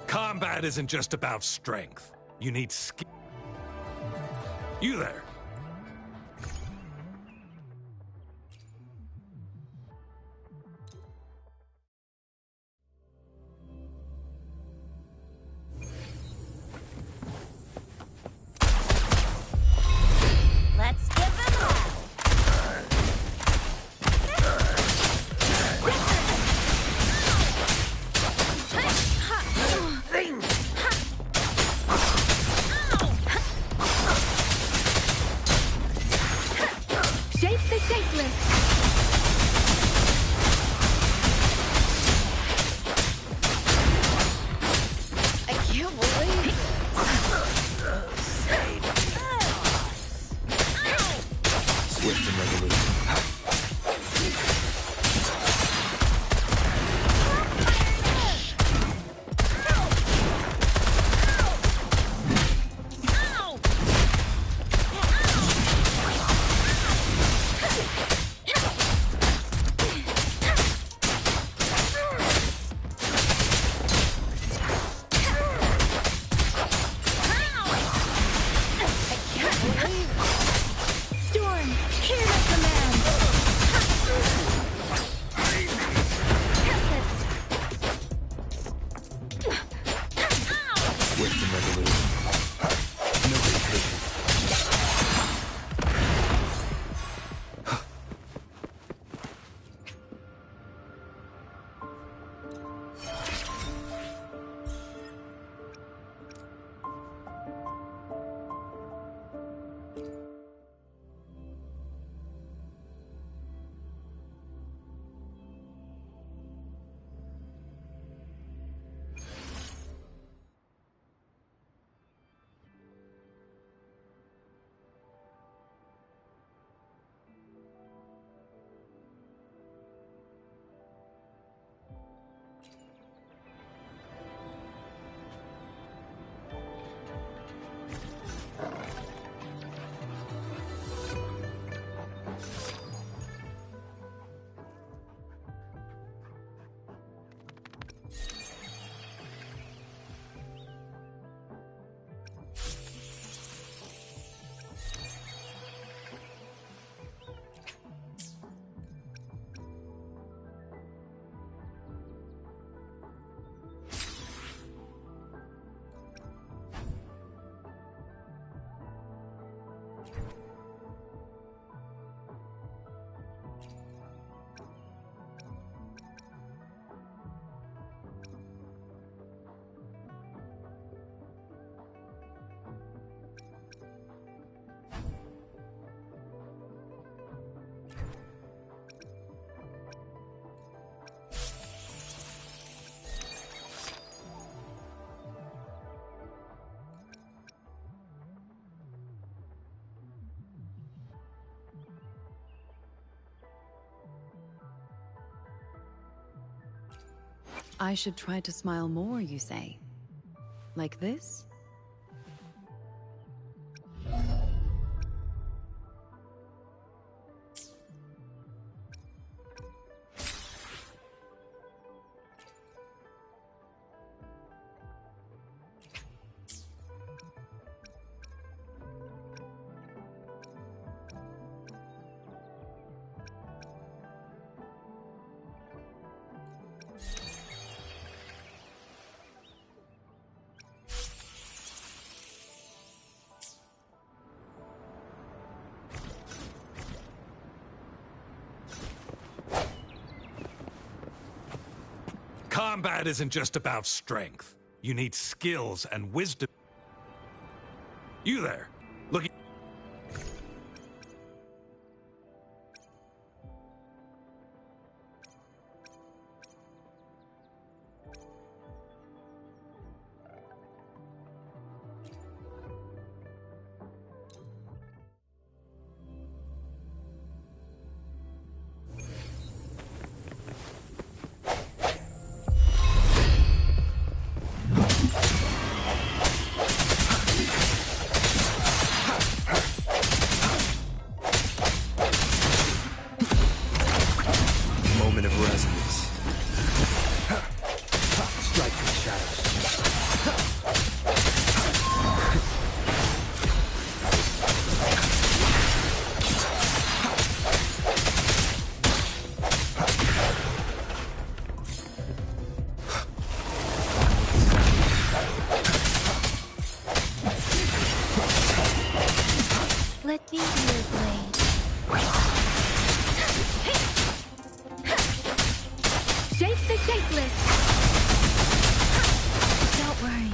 Combat isn't just about strength. You need skill. You there. Let's give them hell! Shape the shapeless! I can't believe it! Swift and resolute. Storm, hear the command! Swift and resolute. No hesitation. I should try to smile more, you say? Like this? Combat isn't just about strength. You need skills and wisdom. You there, looking... Moment of resonance. Strike from the shadows. Let me be your blade. Shape the shapeless! Don't worry.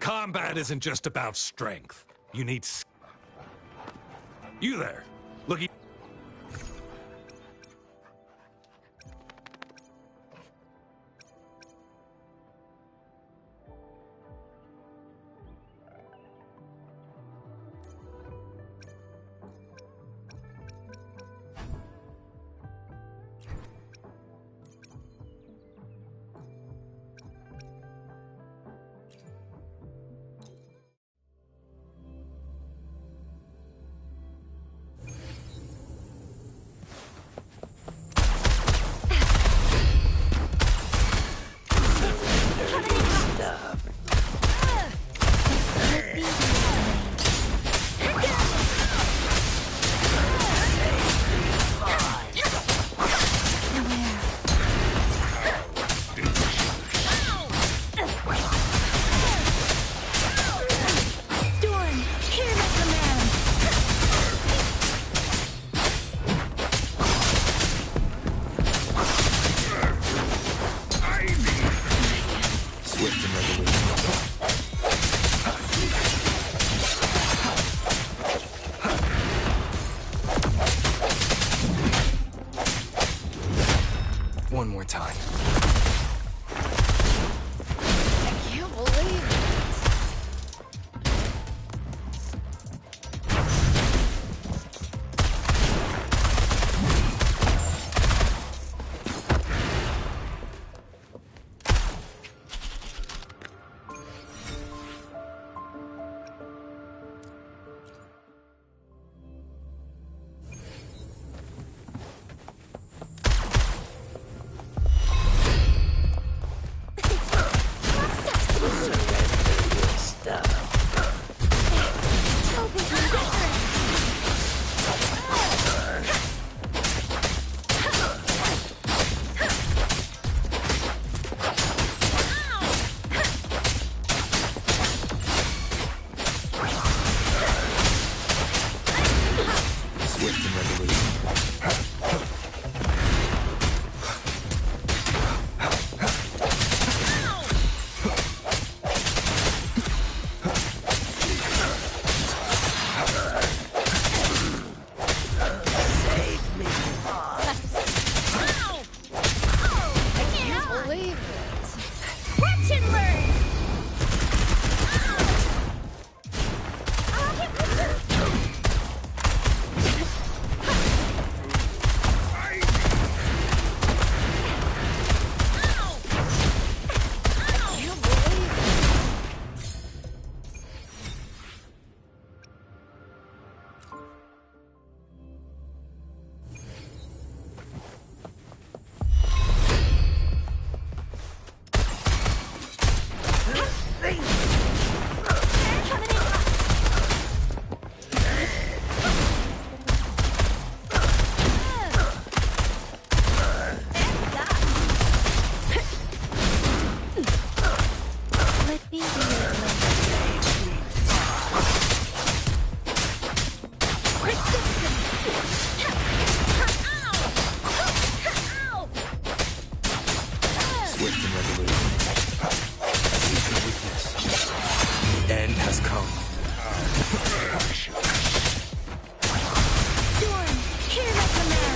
Combat isn't just about strength. You need... You there, looking... come. Storm, hear my command!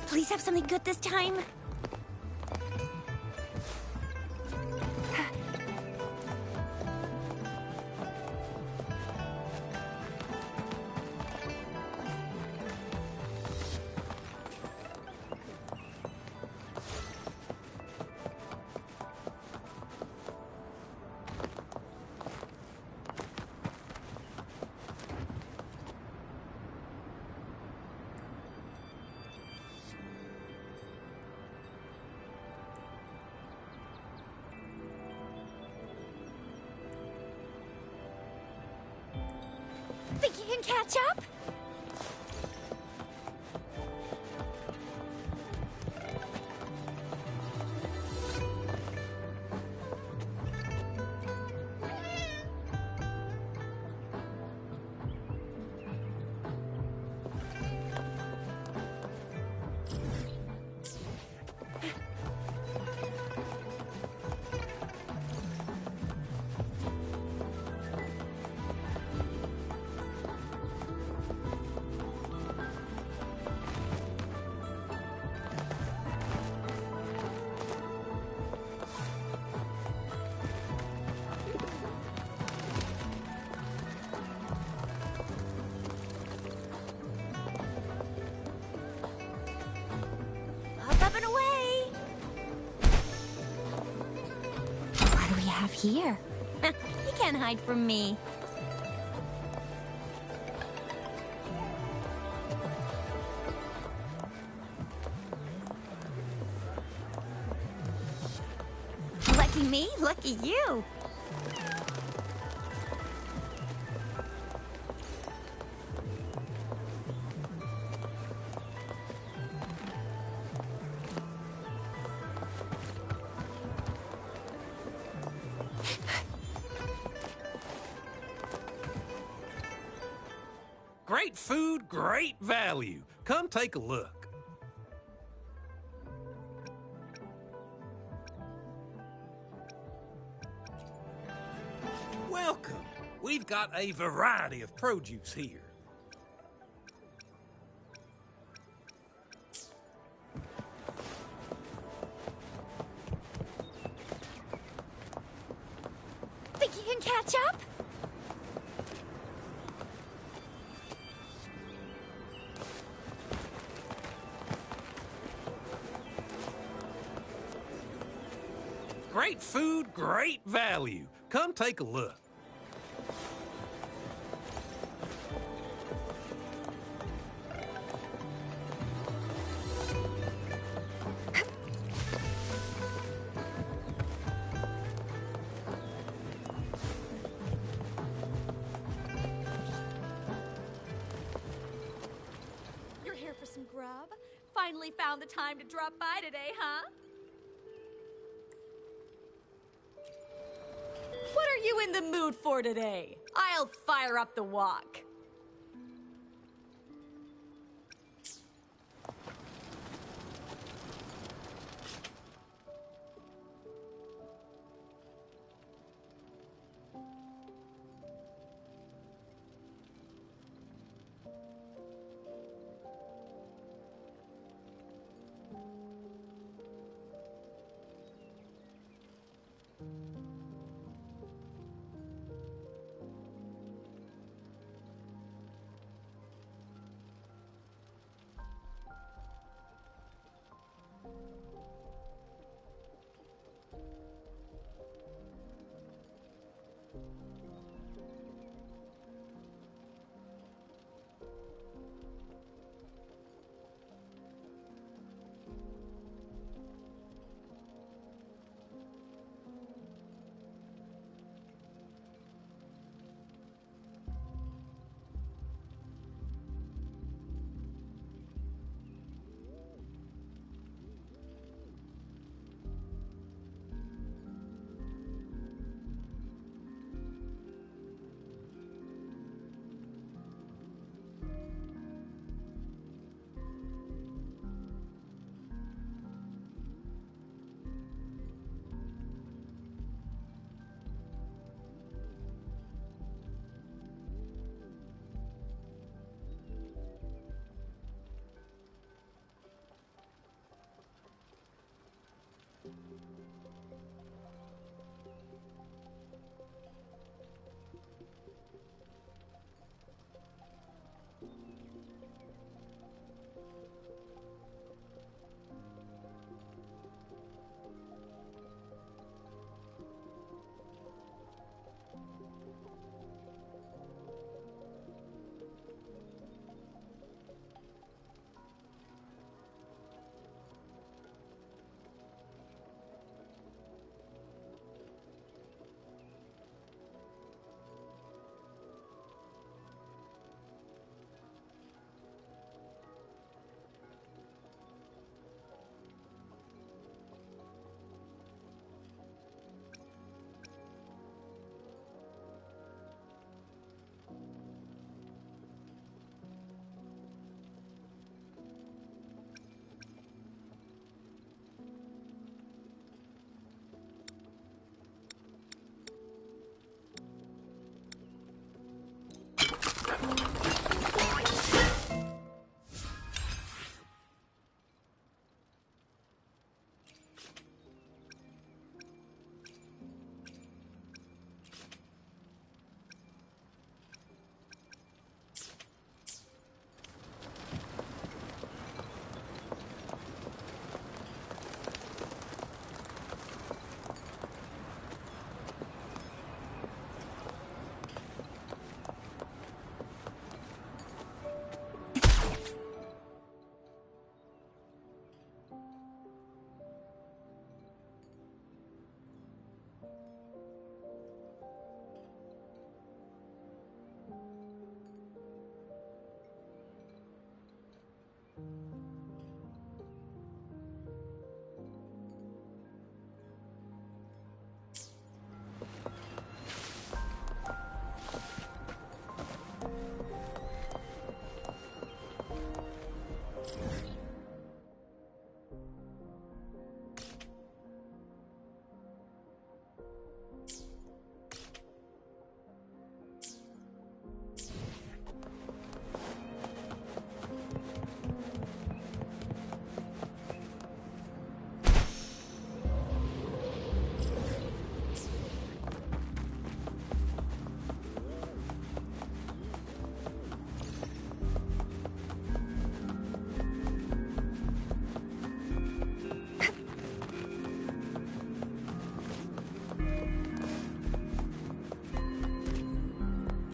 Please have something good this time. Think you can catch up? Up and away! What do we have here? You can't hide from me. Lucky me, lucky you. Great food, great value. Come take a look. Welcome. We've got a variety of produce here. can catch up? Great food, great value. Come take a look. You're here for some grub? Finally found the time to drop by today, huh? What are you in the mood for today? I'll fire up the wok.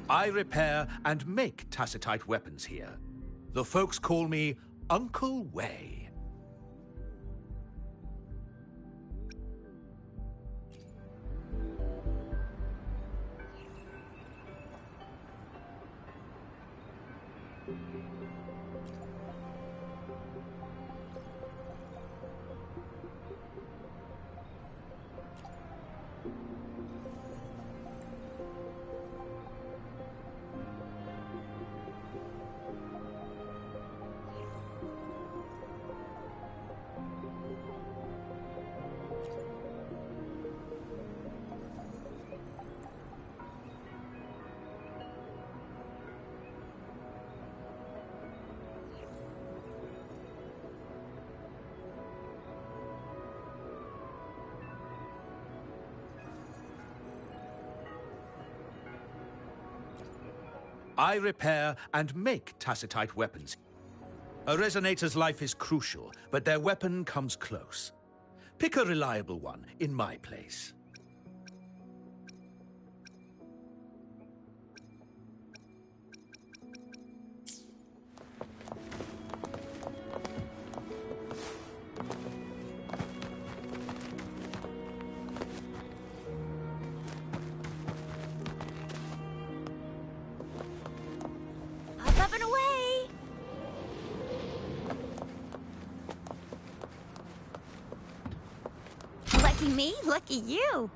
I repair and make tacitite weapons here. The folks call me Uncle Way. I repair and make tacitite weapons. A resonator's life is crucial, but their weapon comes close. Pick a reliable one in my place. Up and away! Lucky me, lucky you.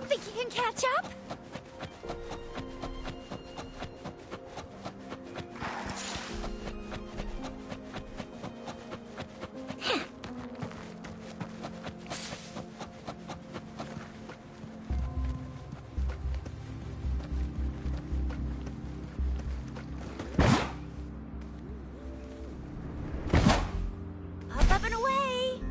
Think you can catch up? Up and away!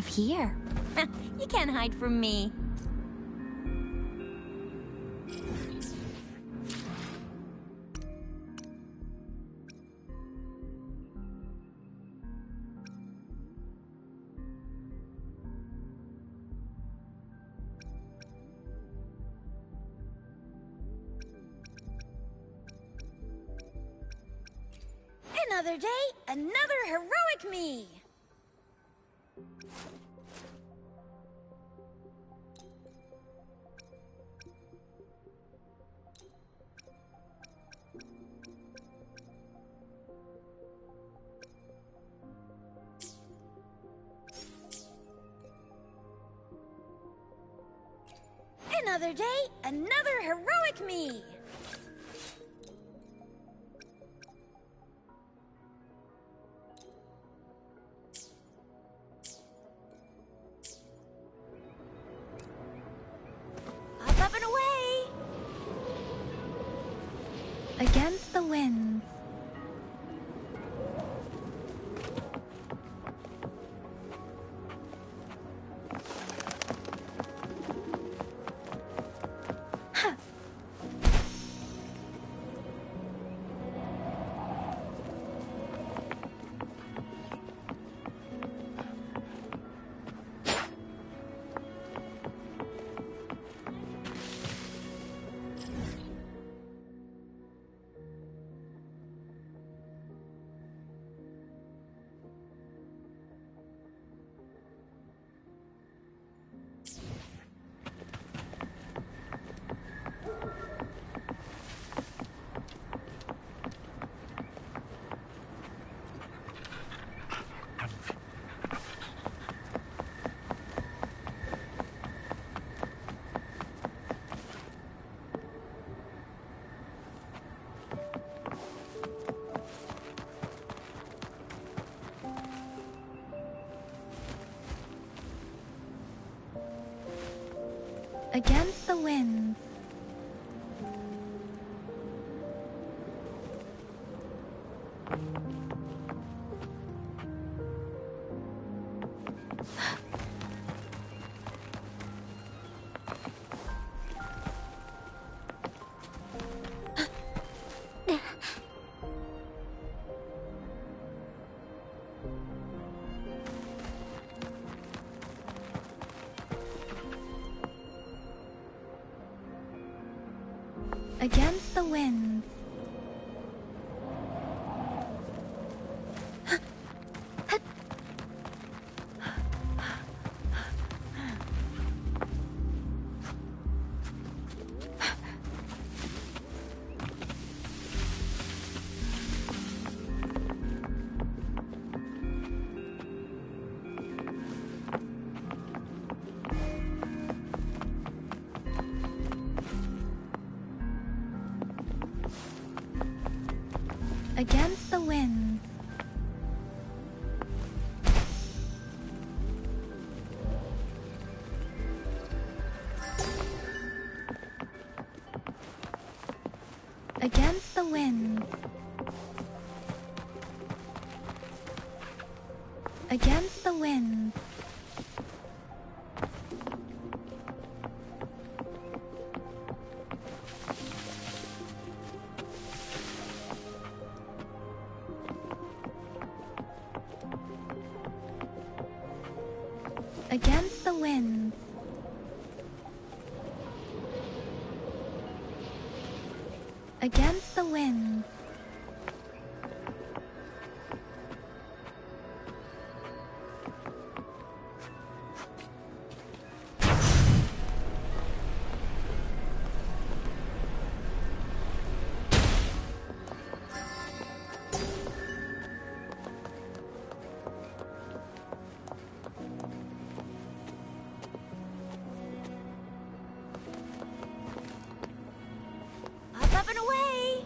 have here? You can't hide from me. Another day, another heroic me! Another day, another heroic me! Up and away! Against the winds. Against the winds. Against the winds. Against the winds. Against the winds. Against the winds. Against the winds. Against the winds. Up and away!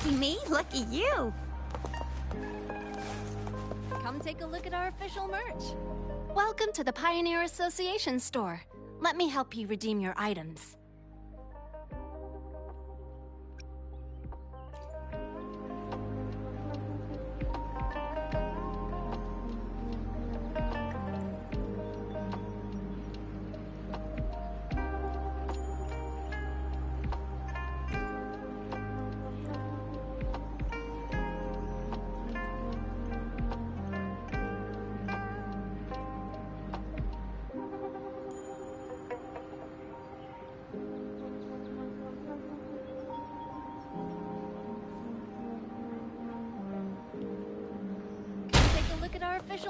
Lucky me, lucky you. Come take a look at our official merch. Welcome to the Pioneer Association store. Let me help you redeem your items.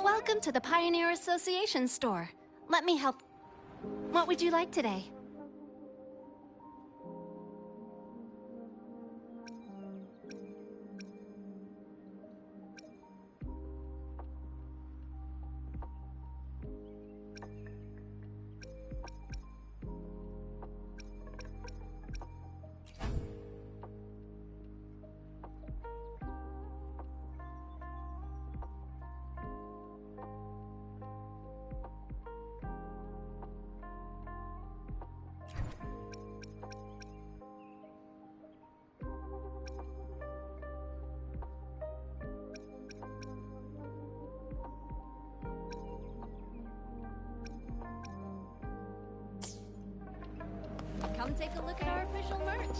Welcome to the Pioneer Association store. Let me help. What would you like today? Come take a look at our official merch.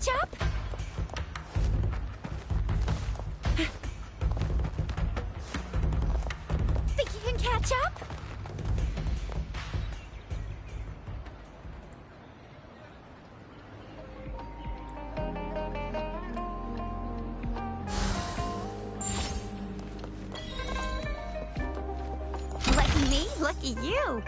catch up? Think you can catch up? Lucky me, lucky you.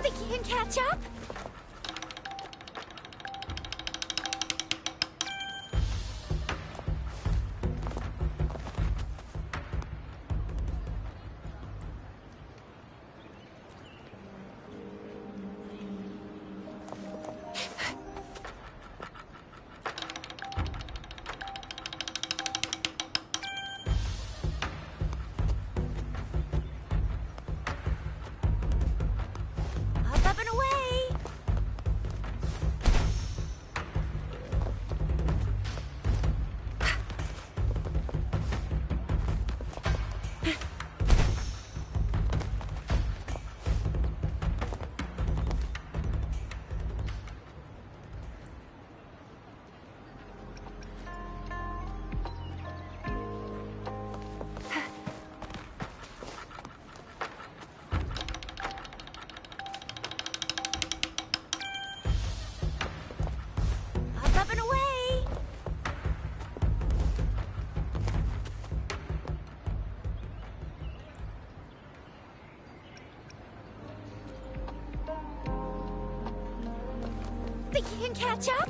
Think you can catch up? Up and away! Up and away! Think you can catch up?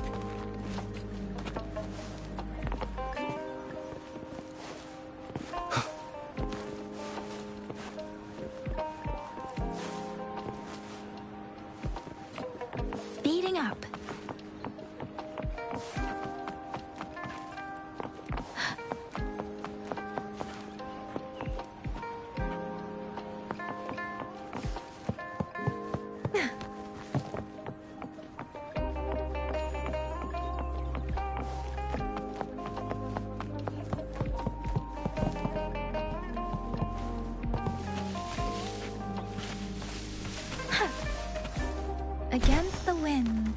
Speeding up. Against the wind.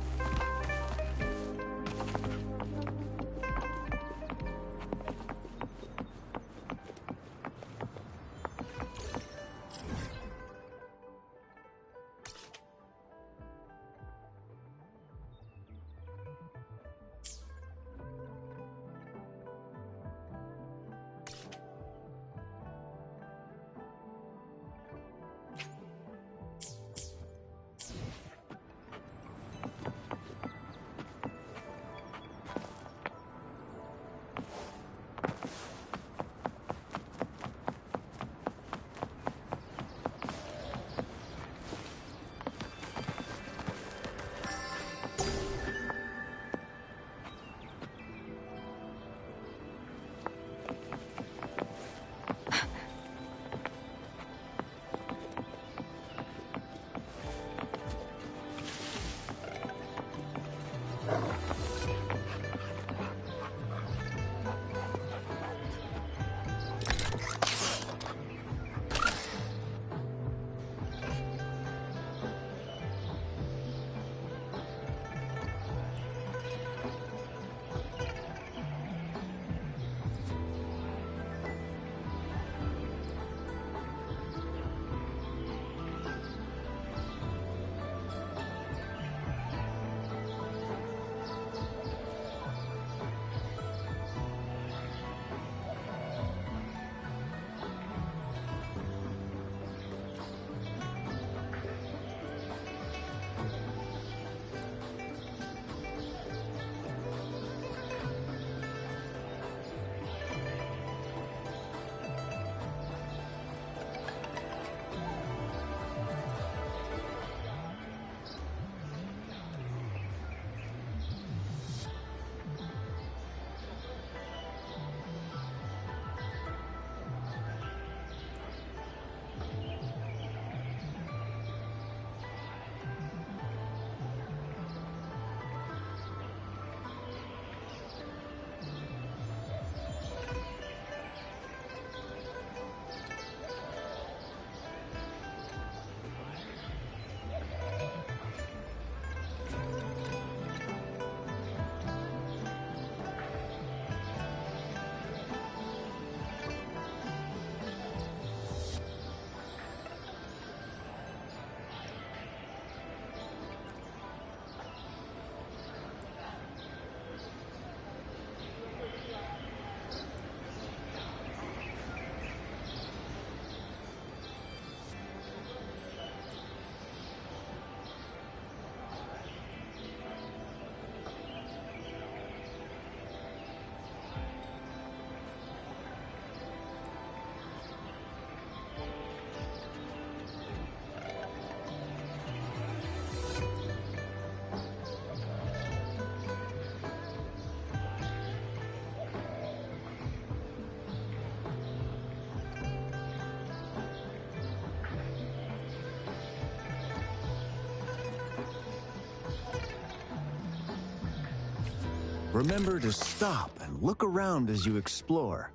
Remember to stop and look around as you explore.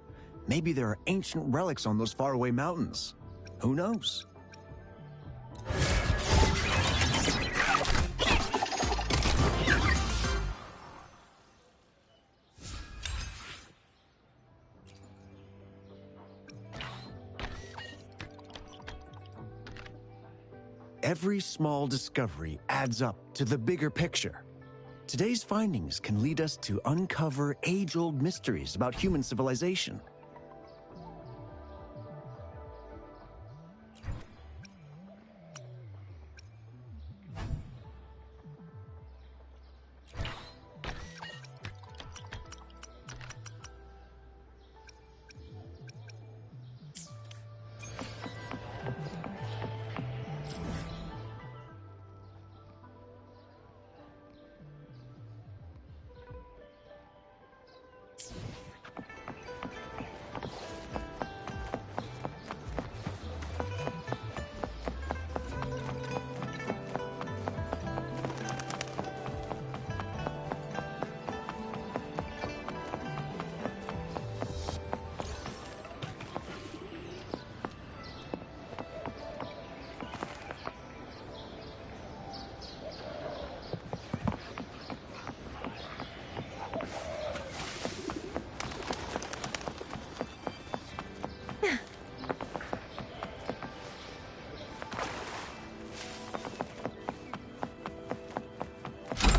Maybe there are ancient relics on those faraway mountains. Who knows? Every small discovery adds up to the bigger picture. Today's findings can lead us to uncover age-old mysteries about human civilization.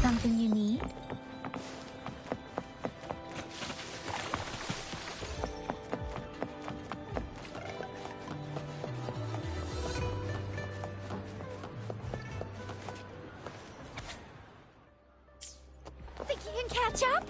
Something you need? Think you can catch up?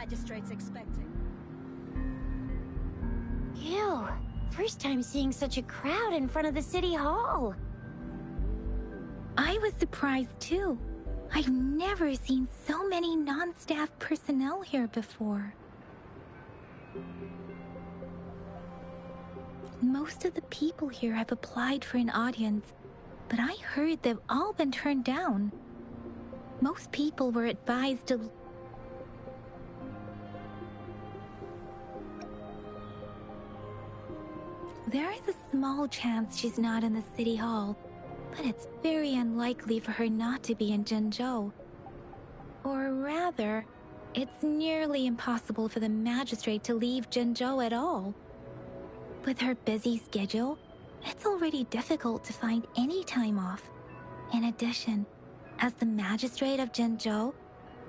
magistrate's expecting. Ew. First time seeing such a crowd in front of the city hall. I was surprised too. I've never seen so many non-staff personnel here before. Most of the people here have applied for an audience, but I heard they've all been turned down. Most people were advised to... There is a small chance she's not in the city hall, but it's very unlikely for her not to be in Jinzhou. Or rather, it's nearly impossible for the magistrate to leave Jinzhou at all. With her busy schedule, it's already difficult to find any time off. In addition, as the magistrate of Jinzhou,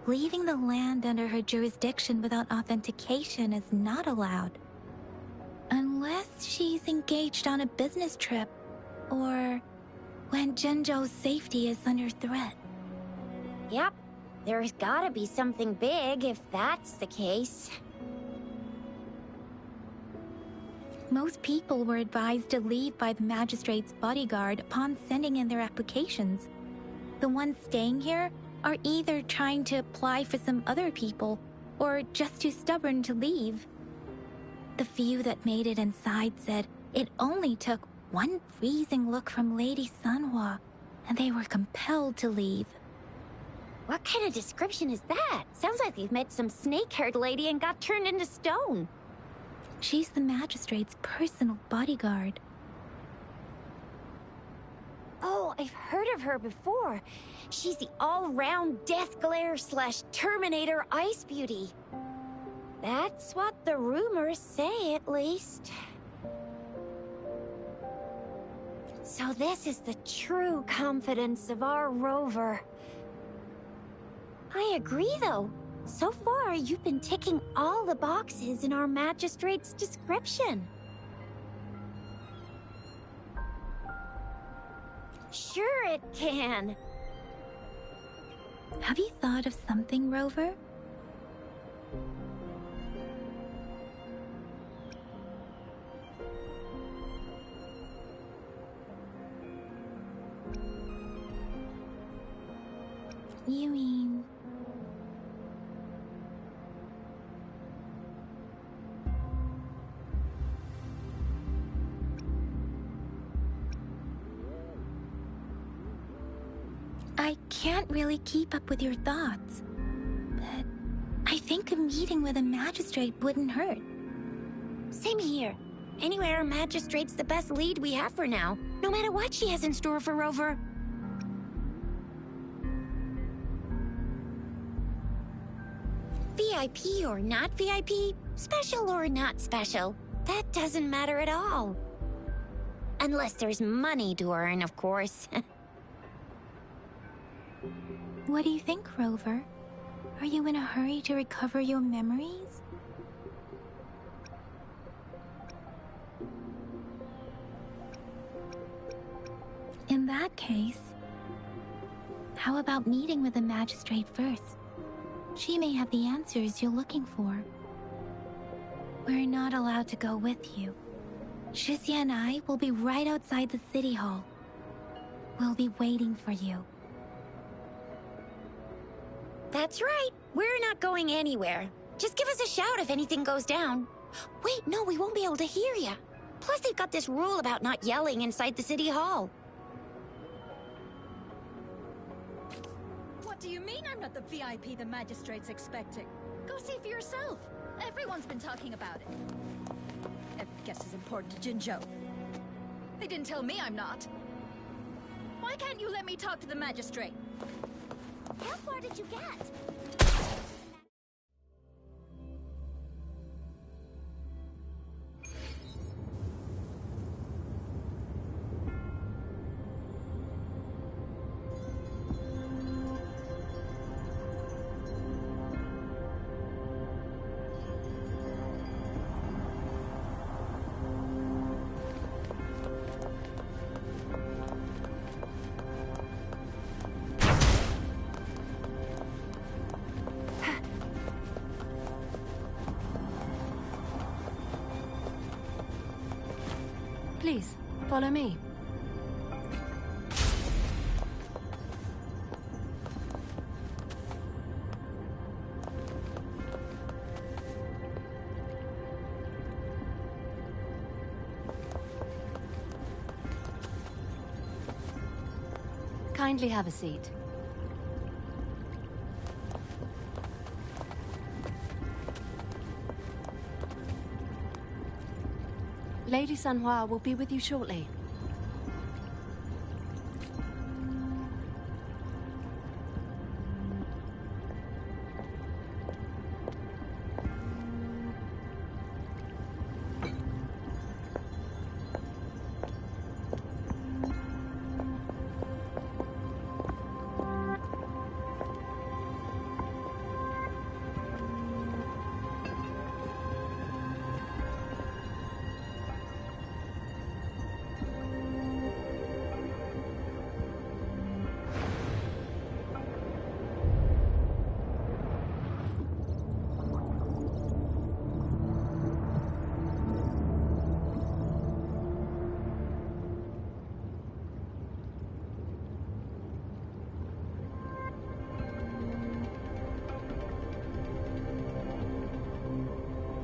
leaving the land under her jurisdiction without authentication is not allowed. Unless she's engaged on a business trip, or when Jinzhou's safety is under threat. Yep, there's gotta be something big if that's the case. Most people were advised to leave by the magistrate's bodyguard upon sending in their applications. The ones staying here are either trying to apply for some other people, or just too stubborn to leave. The few that made it inside said it only took one freezing look from Lady Sanhua, and they were compelled to leave. What kind of description is that? Sounds like they've met some snake-haired lady and got turned into stone. She's the magistrate's personal bodyguard. Oh, I've heard of her before. She's the all-round Deathglare / Terminator Ice Beauty. That's what the rumors say, at least. So this is the true confidence of our rover. I agree, though. So far, you've been ticking all the boxes in our magistrate's description. Sure it can. Have you thought of something, Rover? You mean... I can't really keep up with your thoughts, but I think a meeting with a magistrate wouldn't hurt. Same here. Anywhere a magistrate's the best lead we have for now, no matter what she has in store for Rover. VIP or not VIP, special or not special, that doesn't matter at all. Unless there's money to earn, of course. What do you think, Rover? Are you in a hurry to recover your memories? In that case, how about meeting with the magistrate first? She may have the answers you're looking for. We're not allowed to go with you. Shizia and I will be right outside the city hall. We'll be waiting for you. That's right. We're not going anywhere. Just give us a shout if anything goes down. Wait, no, we won't be able to hear ya. Plus, they've got this rule about not yelling inside the city hall. What do you mean I'm not the VIP the magistrate's expecting? Go see for yourself. Everyone's been talking about it. Every guest is important to Jinzhou. They didn't tell me I'm not. Why can't you let me talk to the magistrate? How far did you get? Please, follow me. Kindly have a seat. Lady Sanhua will be with you shortly.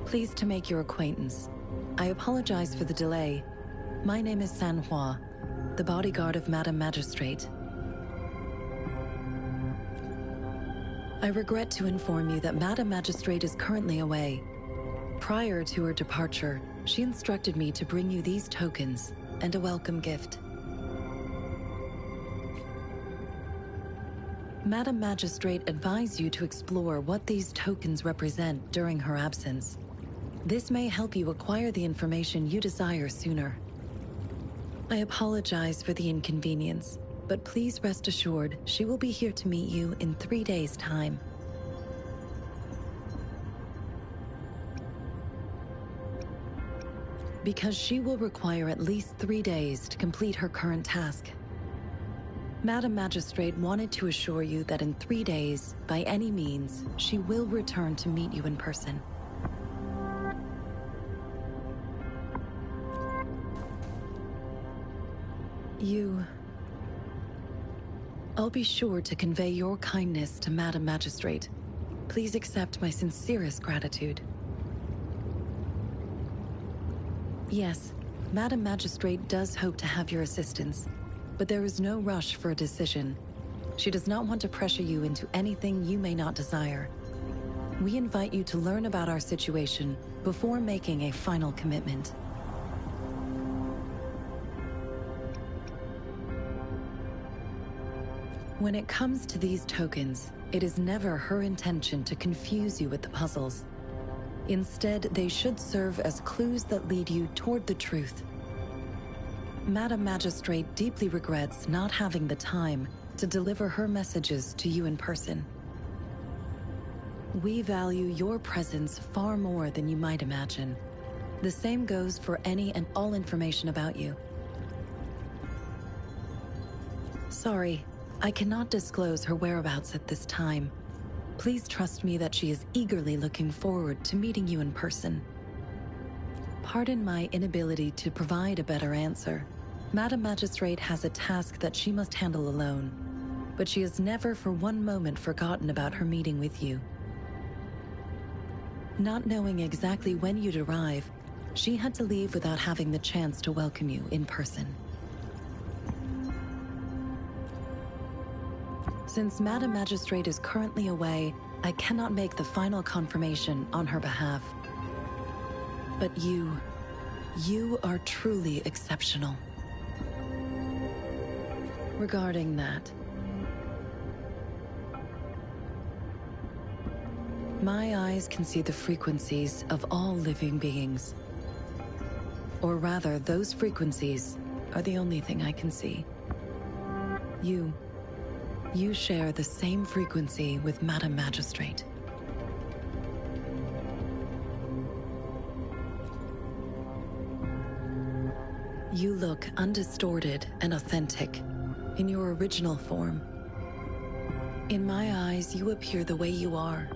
Pleased to make your acquaintance. I apologize for the delay. My name is Sanhua, the bodyguard of Madam Magistrate. I regret to inform you that Madam Magistrate is currently away. Prior to her departure, she instructed me to bring you these tokens and a welcome gift. Madam Magistrate advised you to explore what these tokens represent during her absence. This may help you acquire the information you desire sooner. I apologize for the inconvenience, but please rest assured she will be here to meet you in 3 days' time. Because she will require at least 3 days to complete her current task. Madam Magistrate wanted to assure you that in 3 days, by any means, she will return to meet you in person. I'll be sure to convey your kindness to Madam Magistrate. Please accept my sincerest gratitude. Yes, Madam Magistrate does hope to have your assistance, but there is no rush for a decision. She does not want to pressure you into anything you may not desire. We invite you to learn about our situation before making a final commitment. When it comes to these tokens, it is never her intention to confuse you with the puzzles. Instead, they should serve as clues that lead you toward the truth. Madam Magistrate deeply regrets not having the time to deliver her messages to you in person. We value your presence far more than you might imagine. The same goes for any and all information about you. Sorry, I cannot disclose her whereabouts at this time. Please trust me that she is eagerly looking forward to meeting you in person. Pardon my inability to provide a better answer. Madam Magistrate has a task that she must handle alone, but she has never for one moment forgotten about her meeting with you. Not knowing exactly when you'd arrive, she had to leave without having the chance to welcome you in person. Since Madam Magistrate is currently away, I cannot make the final confirmation on her behalf. But you are truly exceptional. Regarding that, my eyes can see the frequencies of all living beings. Or rather, those frequencies are the only thing I can see. You share the same frequency with Madam Magistrate. You look undistorted and authentic in your original form. In my eyes, you appear the way you are.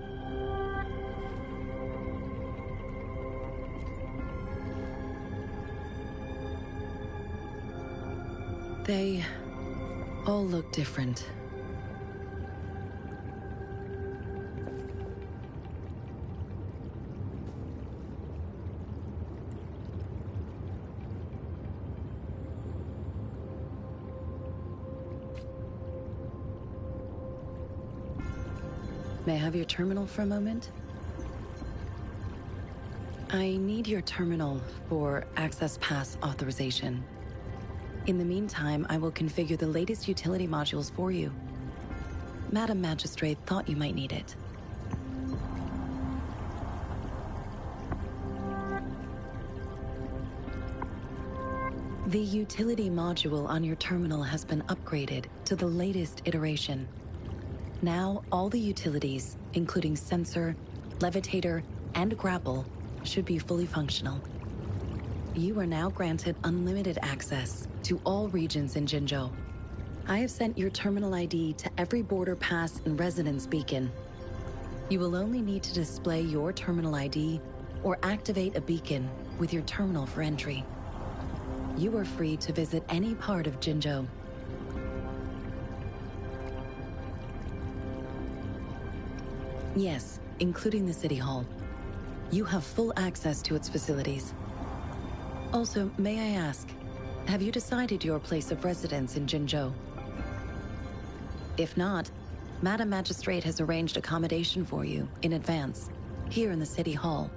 They all look different. May I have your terminal for a moment? I need your terminal for Access Pass authorization. In the meantime, I will configure the latest utility modules for you. Madam Magistrate thought you might need it. The utility module on your terminal has been upgraded to the latest iteration. Now, all the utilities, including sensor, levitator, and grapple, should be fully functional. You are now granted unlimited access to all regions in Jinzhou. I have sent your terminal ID to every border pass and residence beacon. You will only need to display your terminal ID or activate a beacon with your terminal for entry. You are free to visit any part of Jinzhou. Yes, including the City Hall. You have full access to its facilities. Also, may I ask, have you decided your place of residence in Jinzhou? If not, Madam Magistrate has arranged accommodation for you in advance, here in the City Hall.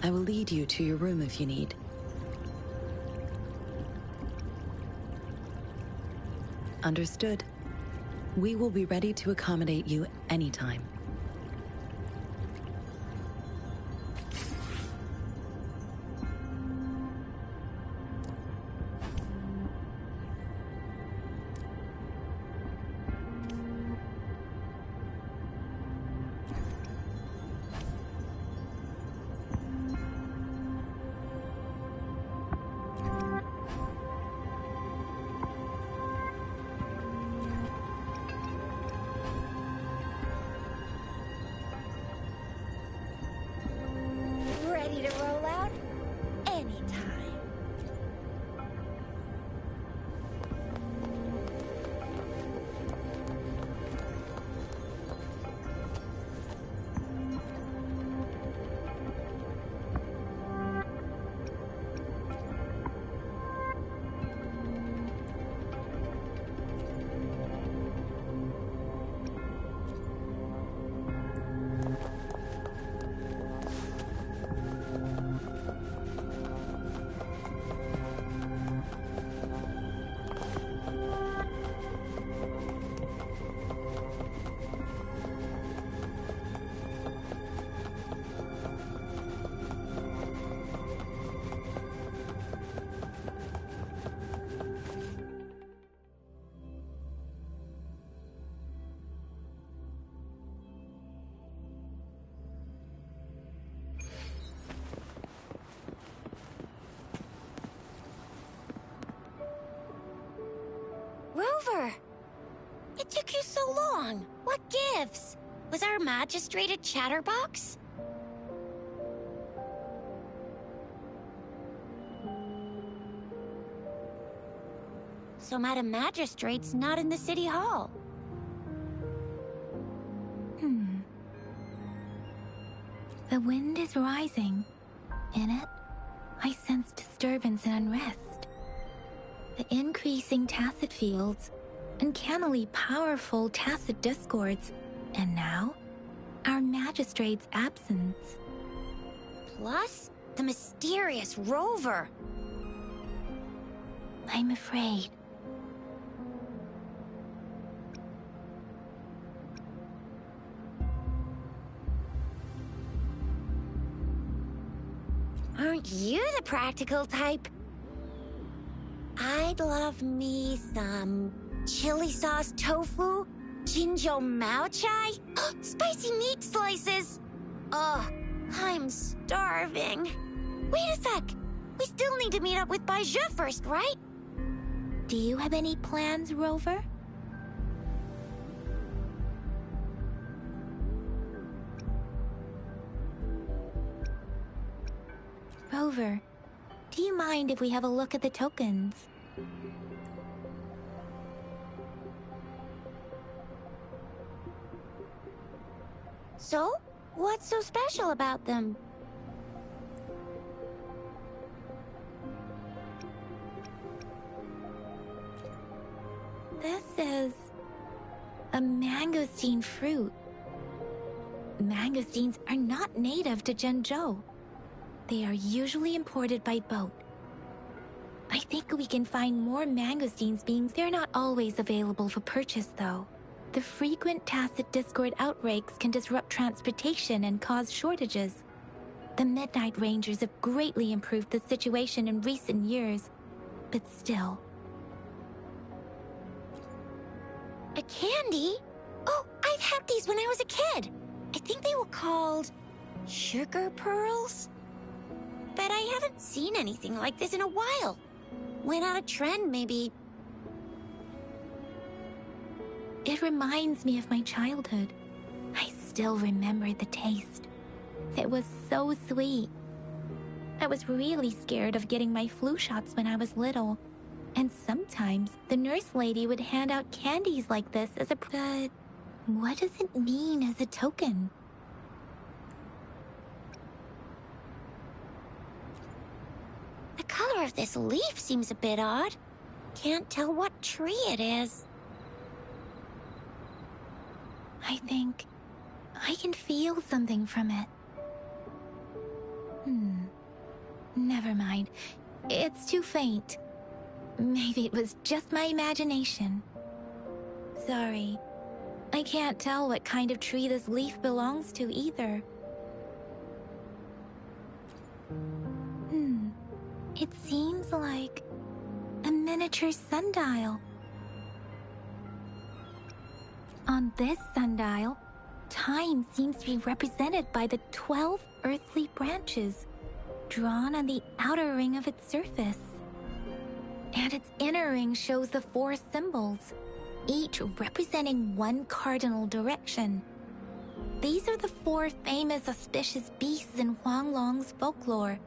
I will lead you to your room if you need. Understood. We will be ready to accommodate you anytime. Ready to roll out? Anytime. Rover! It took you so long. What gives? Was our magistrate a chatterbox? So Madam Magistrate's not in the City Hall. The wind is rising. In it, I sense disturbance and unrest. The increasing tacit fields, uncannily powerful tacit discords, and now, our magistrate's absence. Plus, the mysterious Rover. I'm afraid. Aren't you the practical type? I'd love me some chili sauce tofu, Jinzhou Mao Chai, spicy meat slices. Ugh, I'm starving. Wait a sec. We still need to meet up with Baizhe first, right? Do you have any plans, Rover? Rover, do you mind if we have a look at the tokens? So, what's so special about them? This is a mangosteen fruit. Mangosteens are not native to Jinzhou. They are usually imported by boat. I think we can find more mangosteens being... They're not always available for purchase, though. The frequent tacit discord outbreaks can disrupt transportation and cause shortages. The Midnight Rangers have greatly improved the situation in recent years, but still. A candy? Oh, I've had these when I was a kid. I think they were called sugar pearls? But I haven't seen anything like this in a while. Went out of trend, maybe. It reminds me of my childhood. I still remember the taste. It was so sweet. I was really scared of getting my flu shots when I was little. And sometimes the nurse lady would hand out candies like this as a... But what does it mean as a token? The color of this leaf seems a bit odd. Can't tell what tree it is. I think I can feel something from it. Never mind. It's too faint. Maybe it was just my imagination. Sorry. I can't tell what kind of tree this leaf belongs to either. It seems like a miniature sundial. On this sundial, time seems to be represented by the 12 earthly branches drawn on the outer ring of its surface. And its inner ring shows the 4 symbols, each representing one cardinal direction. These are the 4 famous auspicious beasts in Huanglong's folklore.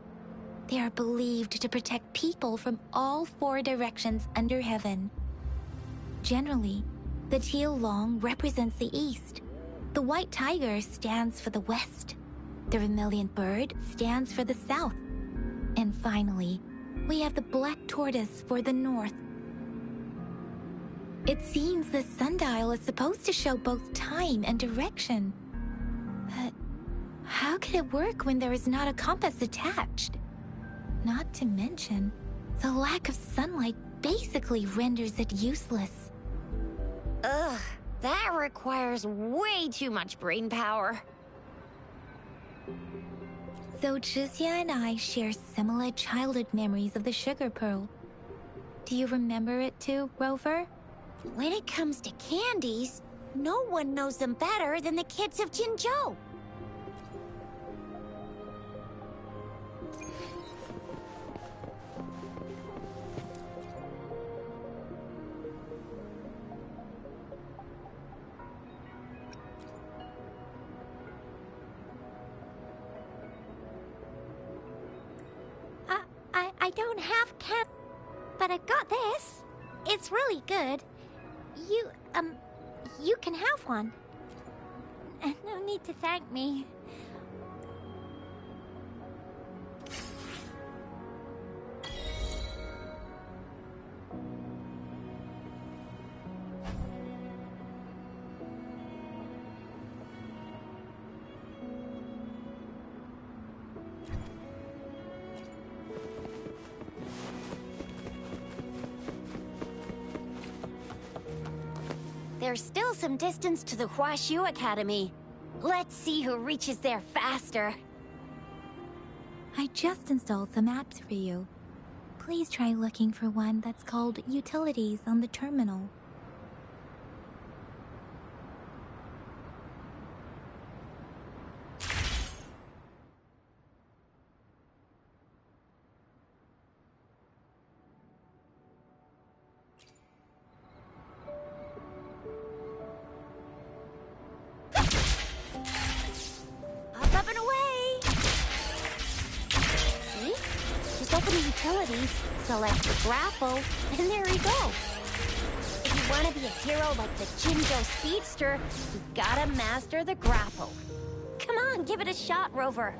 They are believed to protect people from all 4 directions under heaven. Generally, the teal long represents the east. The white tiger stands for the west. The vermilion bird stands for the south. And finally, we have the black tortoise for the north. It seems the sundial is supposed to show both time and direction. But how could it work when there is not a compass attached? Not to mention, the lack of sunlight basically renders it useless. Ugh, that requires way too much brain power. So Zhixia and I share similar childhood memories of the sugar pearl. Do you remember it too, Rover? When it comes to candies, no one knows them better than the kids of Jinzhou. I don't have but I've got this. It's really good. You can have one. No need to thank me. There's still some distance to the Huaxiu Academy. Let's see who reaches there faster. I just installed some apps for you. Please try looking for one that's called Utilities on the terminal. Up and away! See? open the utilities, select the grapple, and there you go. If you want to be a hero like the Jinjo Speedster, you gotta master the grapple. Come on, give it a shot, Rover.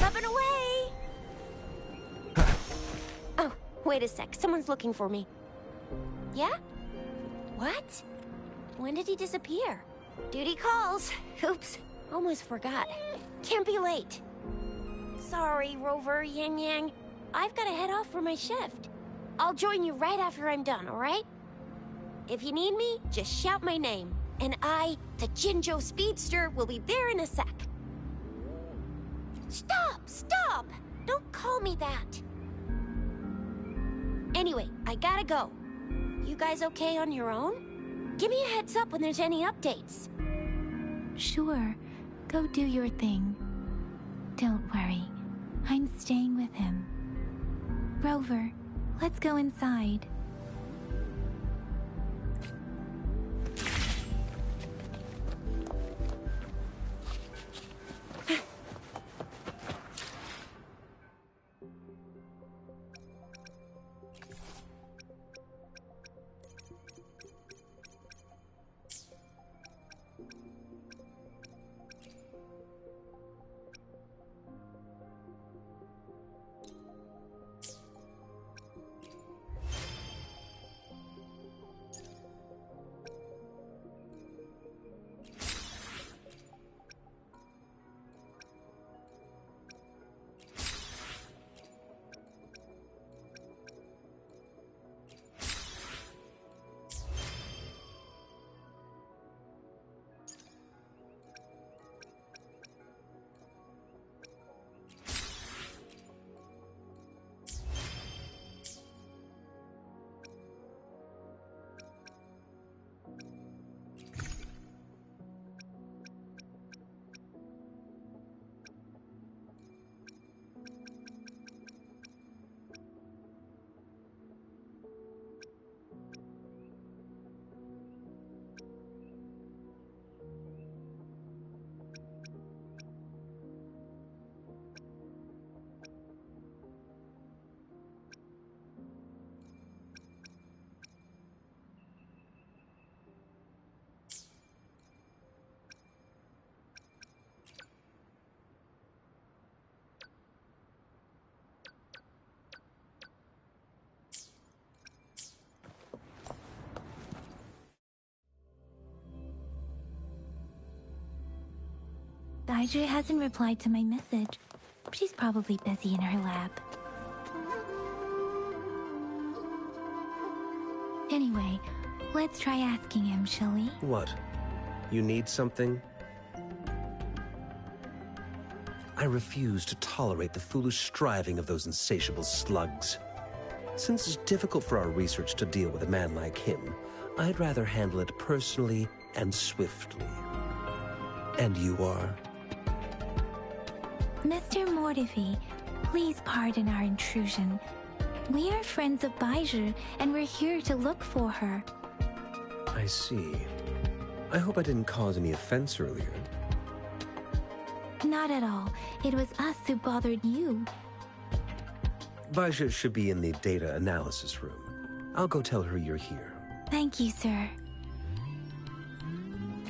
Up and away! Oh, wait a sec. Someone's looking for me. Yeah? What? When did he disappear? Duty calls. Oops. Almost forgot. Can't be late. Sorry, Rover, Yang Yang. I've got to head off for my shift. I'll join you right after I'm done, all right? If you need me, just shout my name. And I, the Jinjo Speedster, will be there in a sec. Stop! Stop! Don't call me that. Anyway, I gotta go. You guys okay on your own? Give me a heads up when there's any updates. Sure. Go do your thing. Don't worry. I'm staying with him. Rover, let's go inside. Daijue hasn't replied to my message. She's probably busy in her lab. Anyway, let's try asking him, shall we? What? You need something? I refuse to tolerate the foolish striving of those insatiable slugs. Since it's difficult for our research to deal with a man like him, I'd rather handle it personally and swiftly. And you are? Mr. Mortifi, please pardon our intrusion. We are friends of Baizhi, and we're here to look for her. I see. I hope I didn't cause any offense earlier. Not at all. It was us who bothered you. Baizhi should be in the data analysis room. I'll go tell her you're here. Thank you, sir.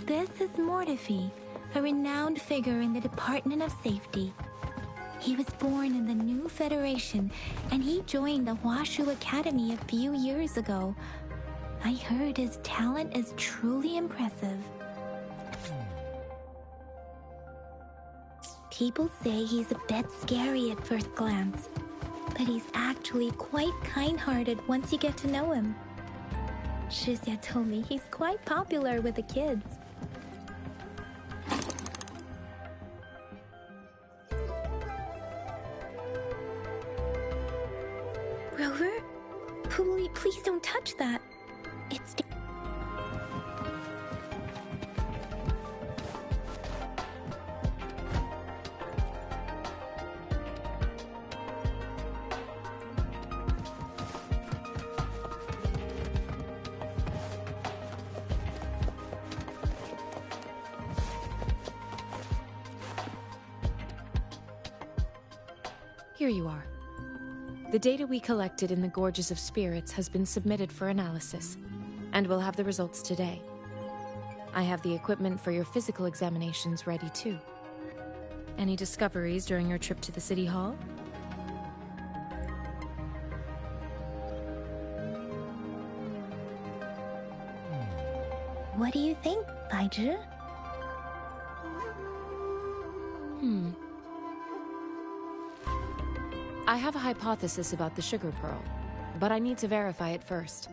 This is Mortifi, a renowned figure in the Department of Safety. He was born in the new Federation, and he joined the Huashu Academy a few years ago. I heard his talent is truly impressive. People say he's a bit scary at first glance, but he's actually quite kind-hearted once you get to know him. Shizia told me he's quite popular with the kids. Rover? Please don't touch that. It's... Here you are. The data we collected in the Gorges of Spirits has been submitted for analysis, and we'll have the results today. I have the equipment for your physical examinations ready too. Any discoveries during your trip to the City Hall? What do you think, Baizhi? I have a hypothesis about the sugar pearl, but I need to verify it first.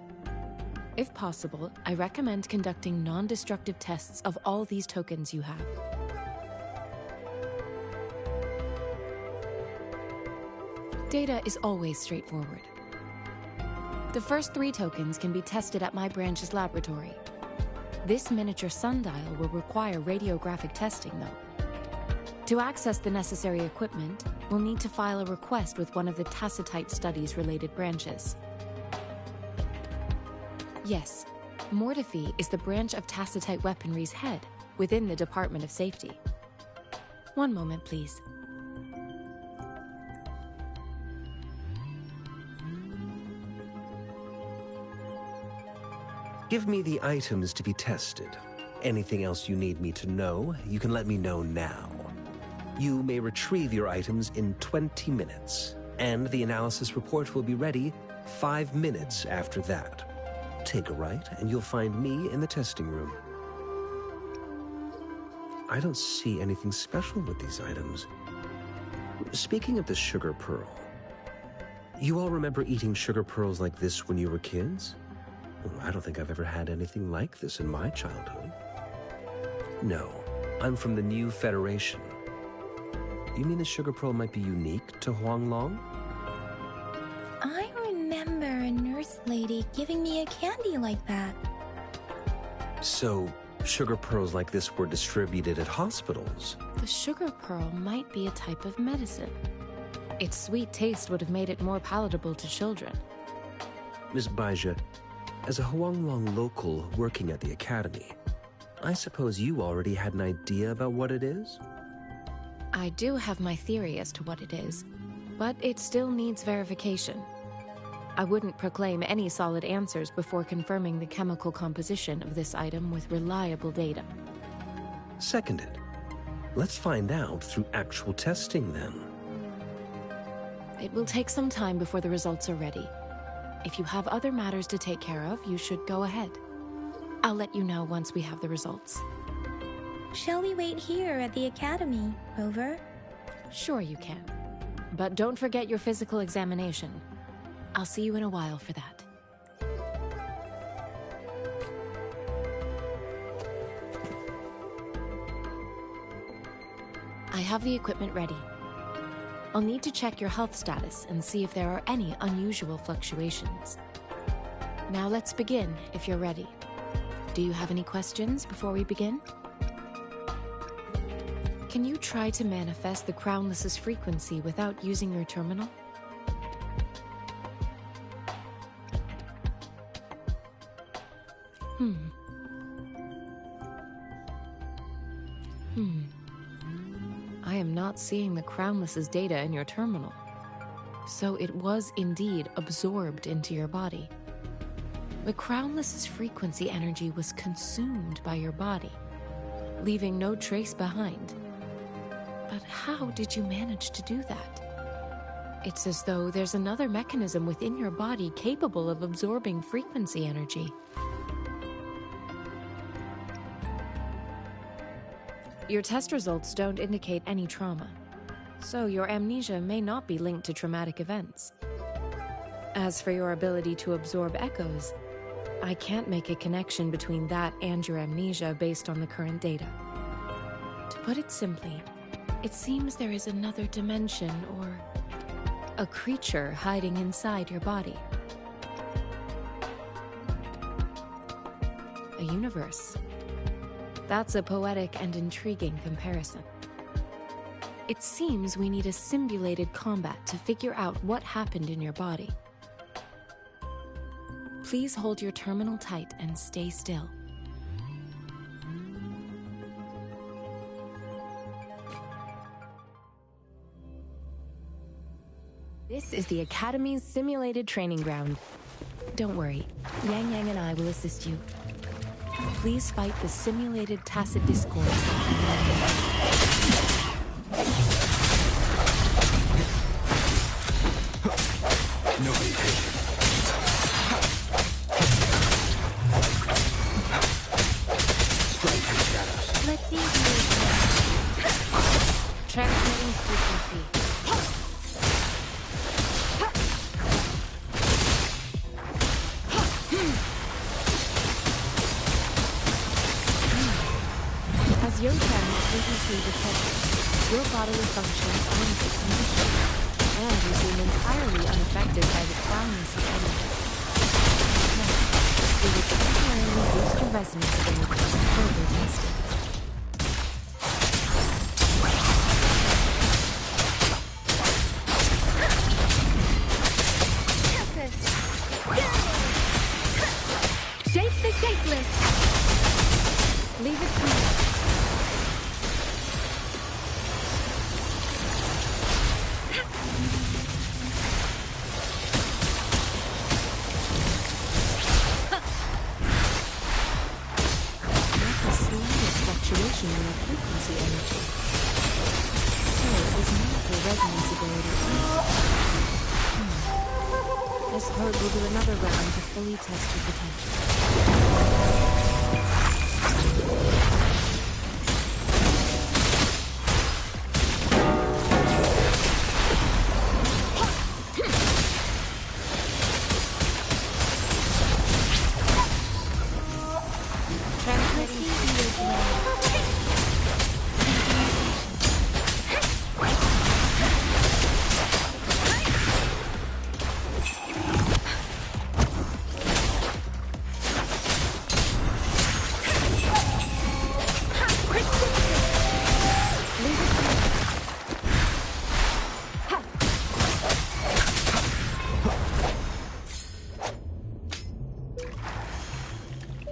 If possible, I recommend conducting non-destructive tests of all these tokens you have. Data is always straightforward. The first 3 tokens can be tested at my branch's laboratory. This miniature sundial will require radiographic testing, though. To access the necessary equipment, we'll need to file a request with one of the Tacitite Studies-related branches. Yes, Mortefi is the branch of Tacitite Weaponry's head within the Department of Safety. One moment, please. Give me the items to be tested. Anything else you need me to know, you can let me know now. You may retrieve your items in 20 minutes, and the analysis report will be ready 5 minutes after that. Take a right, and you'll find me in the testing room. I don't see anything special with these items. Speaking of the sugar pearl, you all remember eating sugar pearls like this when you were kids? I don't think I've ever had anything like this in my childhood. No, I'm from the New Federation. You mean the sugar pearl might be unique to Huanglong? I remember a nurse lady giving me a candy like that. So, sugar pearls like this were distributed at hospitals? The sugar pearl might be a type of medicine. Its sweet taste would have made it more palatable to children. Miss Baizhi, as a Huanglong local working at the academy, I suppose you already had an idea about what it is? I do have my theory as to what it is, but it still needs verification. I wouldn't proclaim any solid answers before confirming the chemical composition of this item with reliable data. Seconded. Let's find out through actual testing then. It will take some time before the results are ready. If you have other matters to take care of, you should go ahead. I'll let you know once we have the results. Shall we wait here at the academy, Rover? Sure you can. But don't forget your physical examination. I'll see you in a while for that. I have the equipment ready. I'll need to check your health status and see if there are any unusual fluctuations. Now let's begin, if you're ready. Do you have any questions before we begin? Can you try to manifest the Crownless's frequency without using your terminal? I am not seeing the Crownless's data in your terminal. So it was indeed absorbed into your body. The Crownless's frequency energy was consumed by your body, leaving no trace behind. But how did you manage to do that? It's as though there's another mechanism within your body capable of absorbing frequency energy. Your test results don't indicate any trauma, so your amnesia may not be linked to traumatic events. As for your ability to absorb echoes, I can't make a connection between that and your amnesia based on the current data. To put it simply, it seems there is another dimension or a creature hiding inside your body. A universe. That's a poetic and intriguing comparison. It seems we need a simulated combat to figure out what happened in your body. Please hold your terminal tight and stay still. This is the Academy's simulated training ground. Don't worry, Yang Yang and I will assist you. Please fight the simulated tacit discords. No hesitation. Strike through shadows. Let these moves transmitting frequency. As your channel previously detected, your bodily functions are in good condition, and you seem entirely unaffected by the clownness of anything. Now, we will temporarily boost your resonance ability for further testing. Shape the shapeless! Leave it to me. Fluctuation in your frequency energy. So it is not your resonance ability. I suppose we'll do another round to fully test your potential.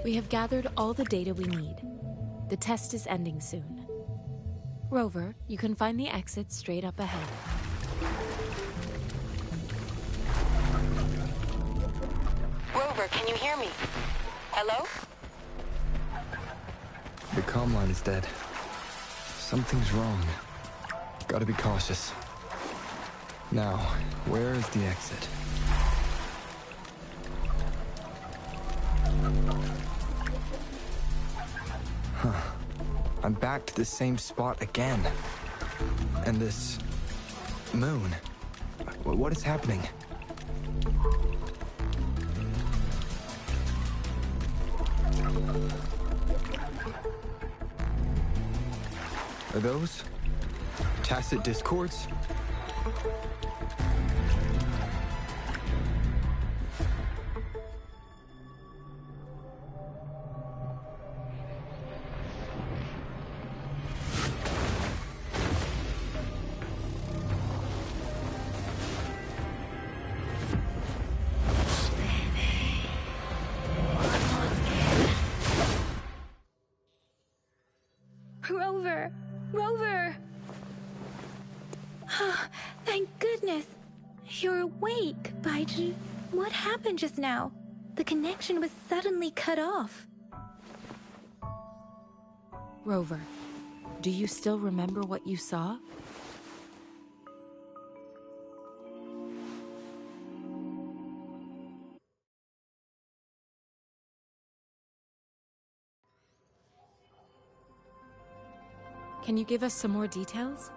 We have gathered all the data we need. The test is ending soon. Rover, you can find the exit straight up ahead. Rover, can you hear me? Hello? The comm line is dead. Something's wrong. Gotta be cautious. Now, where is the exit? Huh. I'm back to the same spot again. And this moon. What is happening? Are those tacit discords? Rover! Rover! Thank goodness! You're awake, Baiji. What happened just now? The connection was suddenly cut off. Rover, do you still remember what you saw? Can you give us some more details?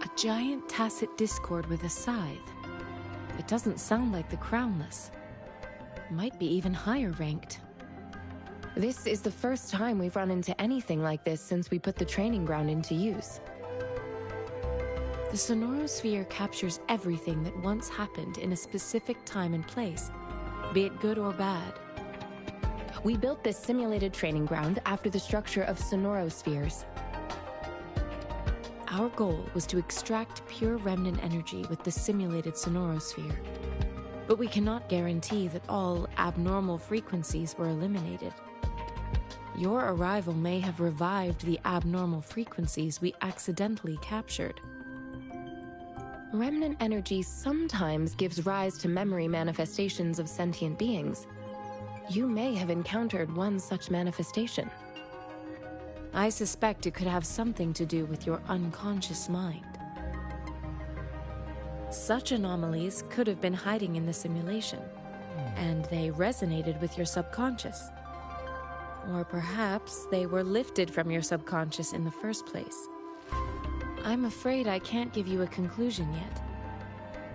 A giant tacit discord with a scythe. It doesn't sound like the Crownless. Might be even higher ranked. This is the first time we've run into anything like this since we put the training ground into use. The sonorosphere captures everything that once happened in a specific time and place, be it good or bad. We built this simulated training ground after the structure of sonorospheres. Our goal was to extract pure remnant energy with the simulated sonorosphere. But we cannot guarantee that all abnormal frequencies were eliminated. Your arrival may have revived the abnormal frequencies we accidentally captured. Remnant energy sometimes gives rise to memory manifestations of sentient beings. You may have encountered one such manifestation. I suspect it could have something to do with your unconscious mind. Such anomalies could have been hiding in the simulation, and they resonated with your subconscious. Or perhaps they were lifted from your subconscious in the first place. I'm afraid I can't give you a conclusion yet.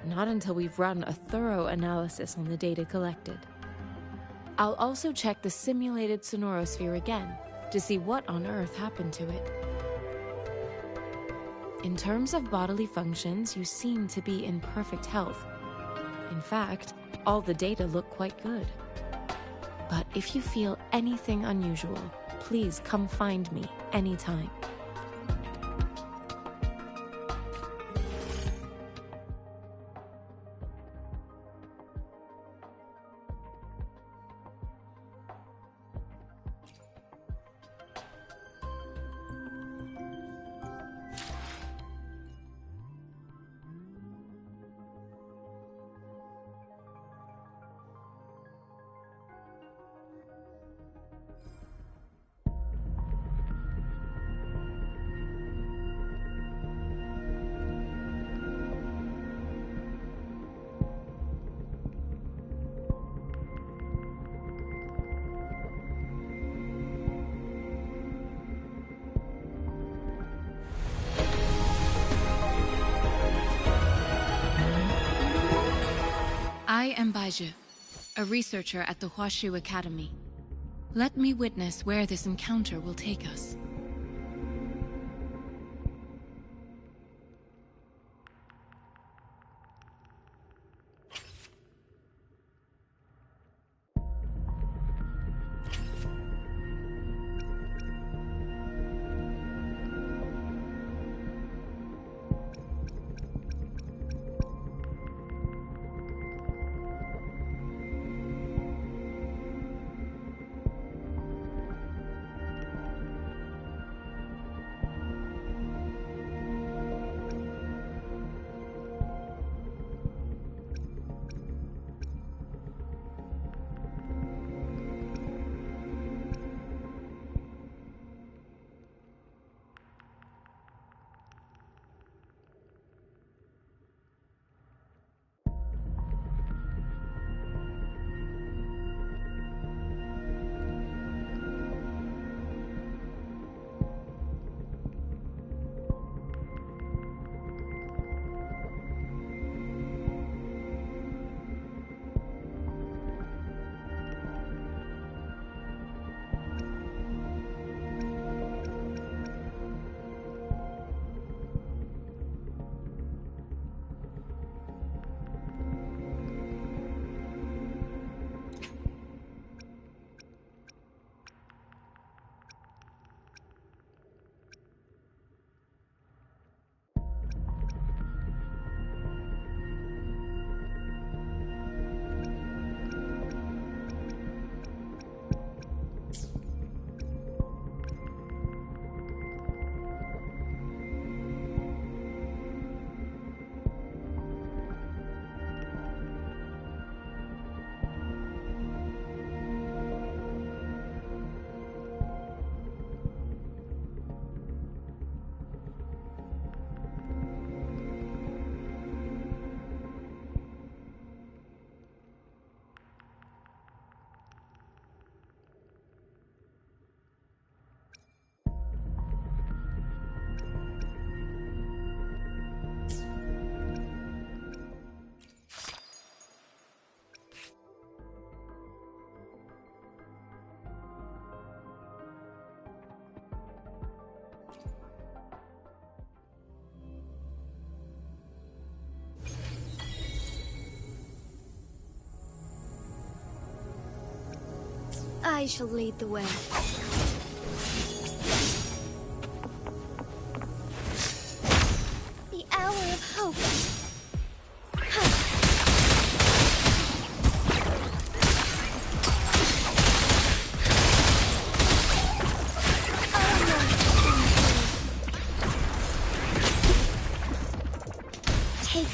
Not until we've run a thorough analysis on the data collected. I'll also check the simulated sonorosphere again to see what on earth happened to it. In terms of bodily functions, you seem to be in perfect health. In fact, all the data look quite good. But if you feel anything unusual, please come find me anytime. I am Baiju, a researcher at the Huashu Academy. Let me witness where this encounter will take us. I shall lead the way. The hour of hope. Take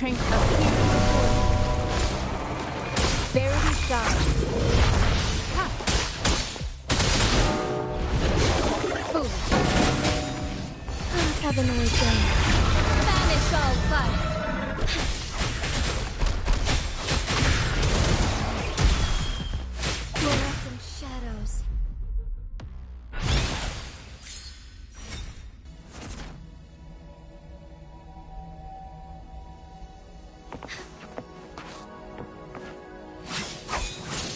strength appears before you. Verity shines. Ha! Foolish. Heavenly flame. Banish all vice. Fluorescent shadows.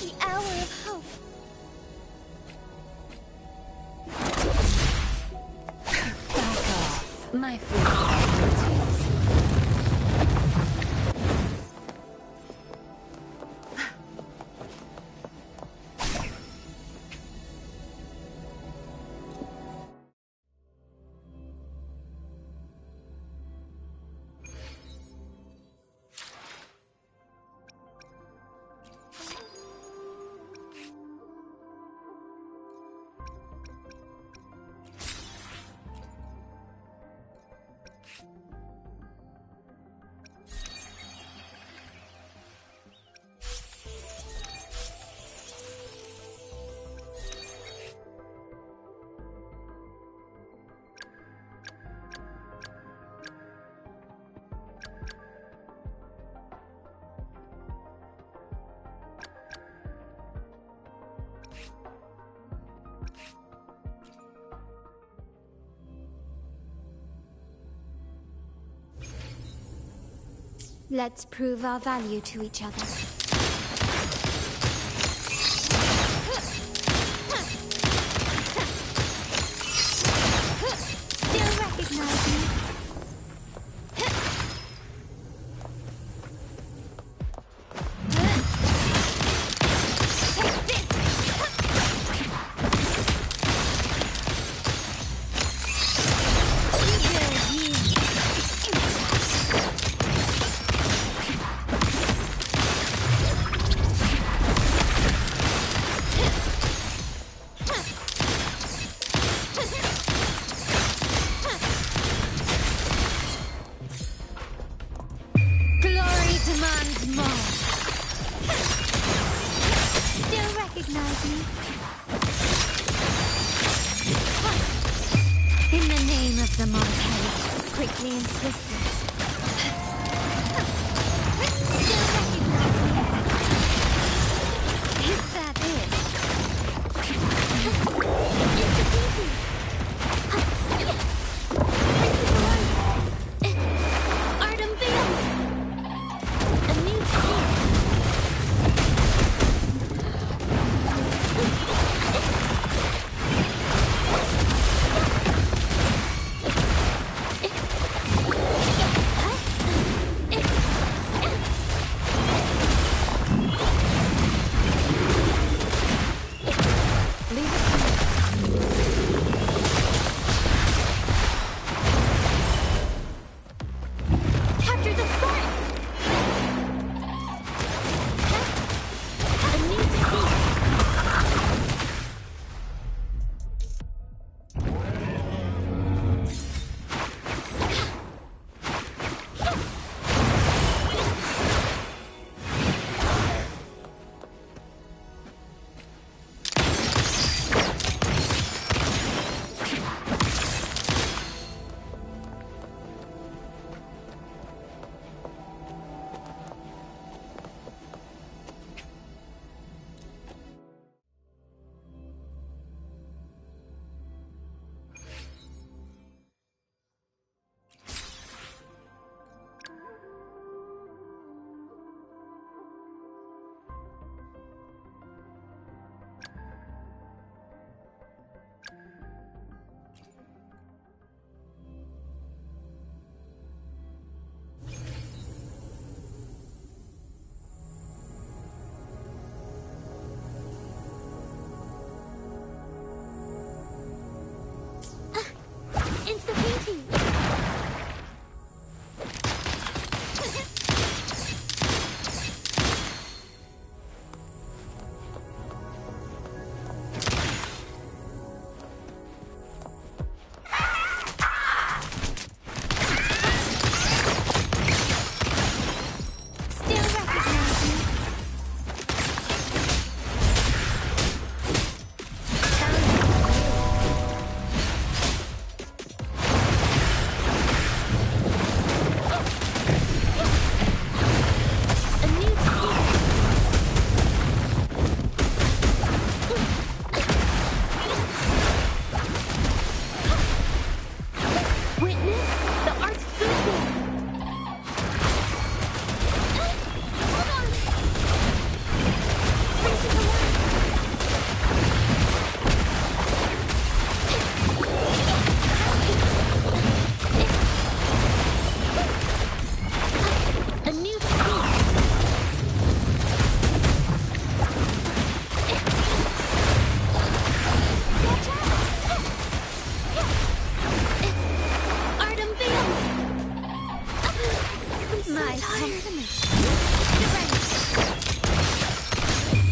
The hour of hope. Back off. My food expertise. Let's prove our value to each other. Still recognize me? Take this! You will yield. Glory demands more. Still recognize me? In the name of the Montaigne, quickly and swiftly. Still recognize me? Is that it? Art unveiled! A new scene. Capture the spark! A new scene. I've come to make.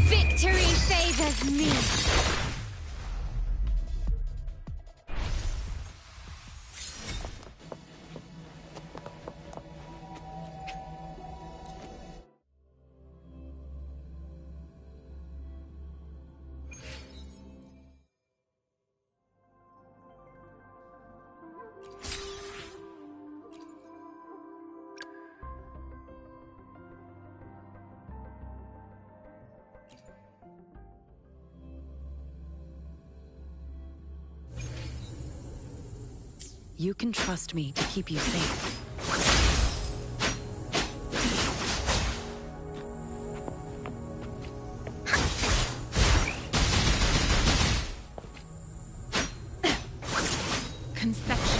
Victory favors me. You can trust me to keep you safe. Conception.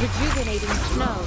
Rejuvenating snow.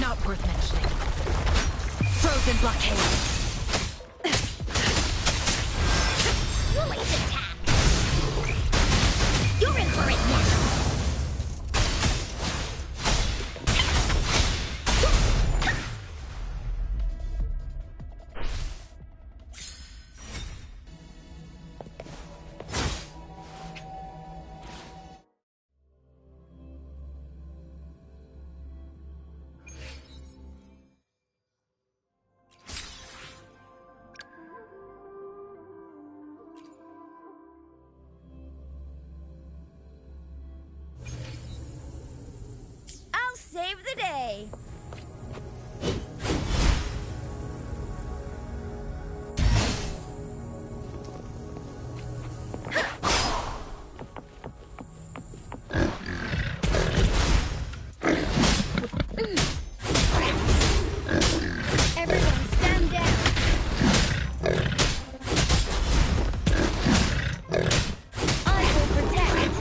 Not worth mentioning. Frozen blockade. Release attack. You're in for it now. Save the day. Everyone stand down. I will protect.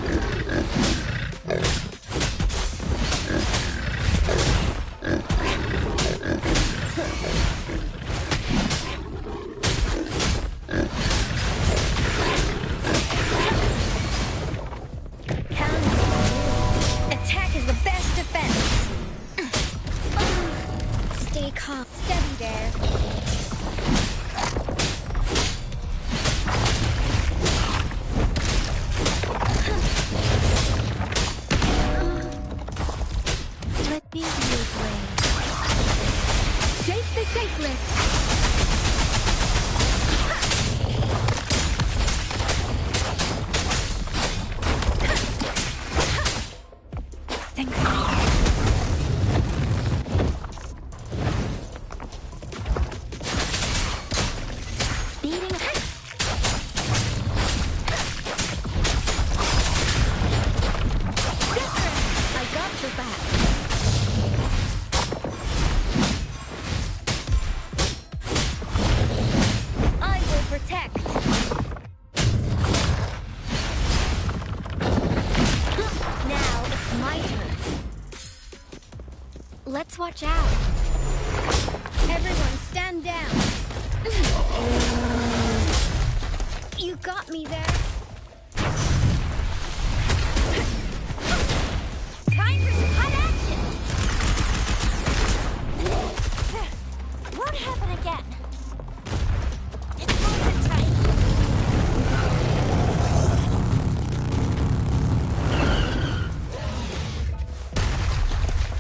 beating. I got your back. I will protect. Now it's my turn. Let's watch out. Everyone stand down. You got me there. Time for some hot action. Won't happen again. It's moving tight.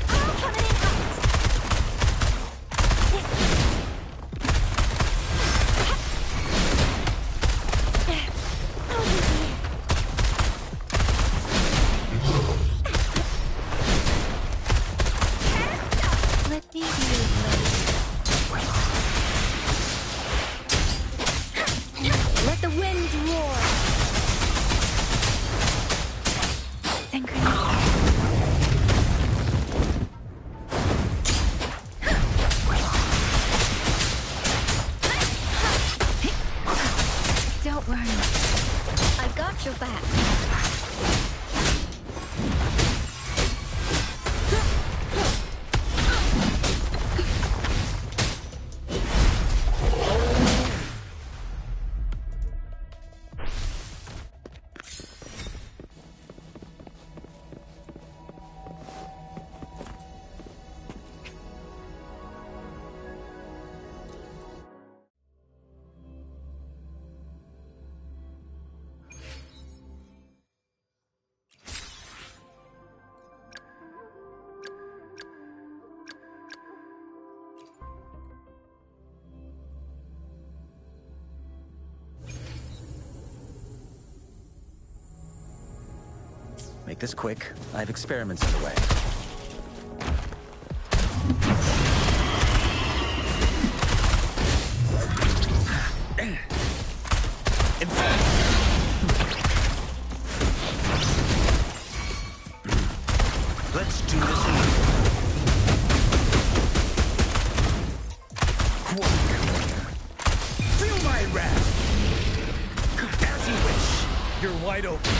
I'm coming in hot. Let me be Let the winds roar. Don't worry. I got your back. Make this quick. I have experiments underway. In fact, let's do this in one corner. Feel my wrath. As you wish. You're wide open.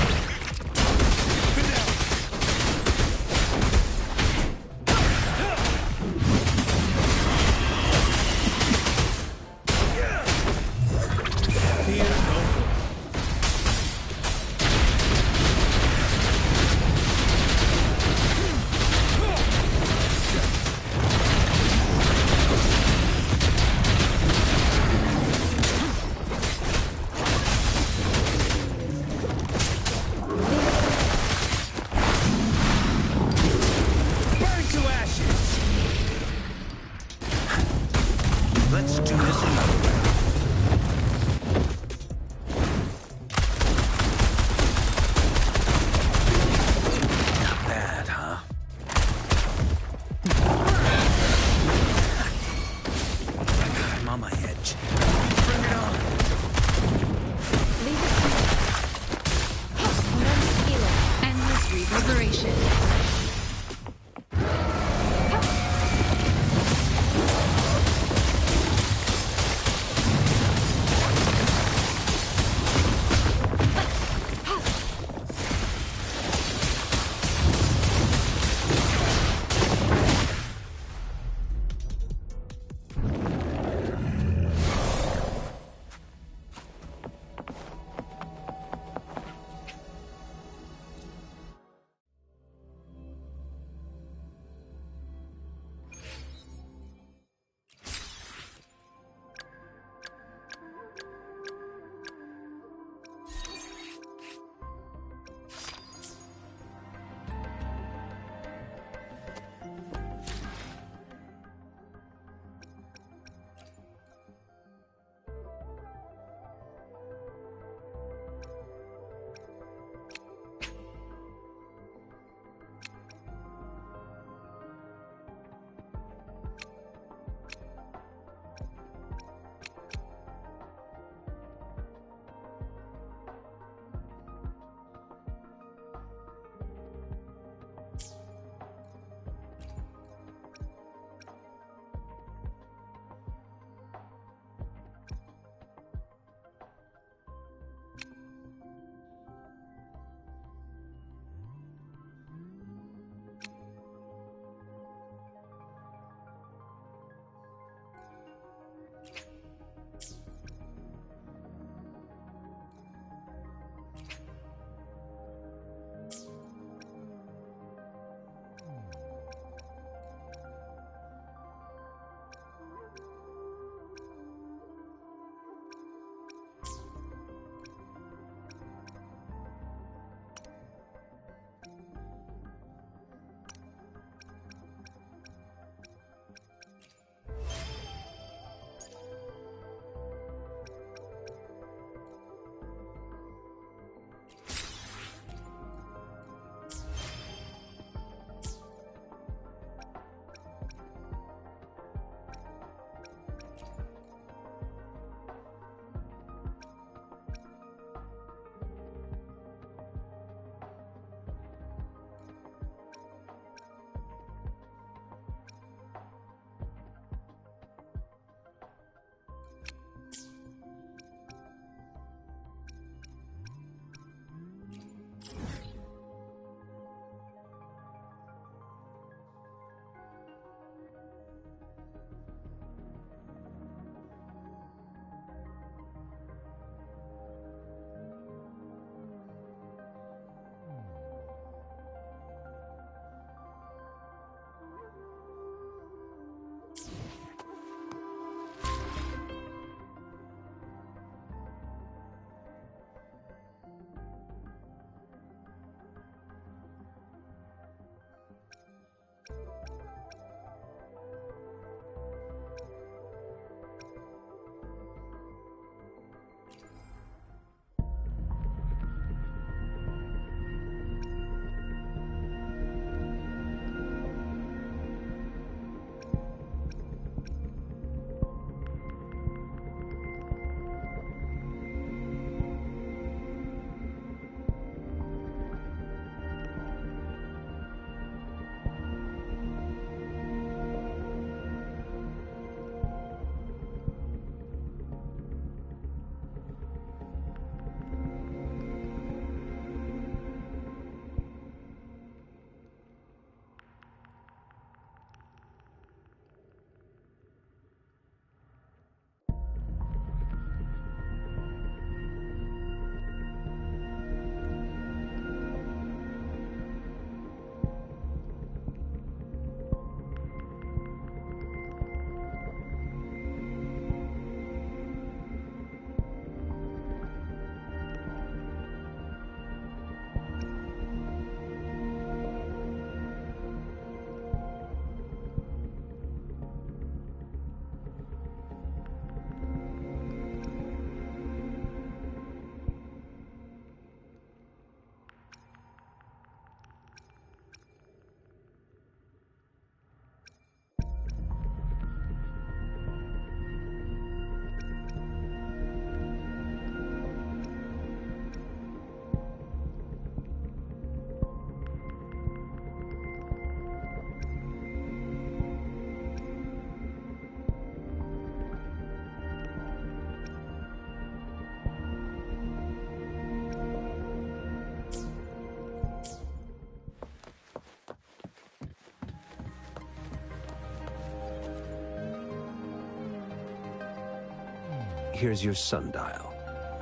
Here's your sundial,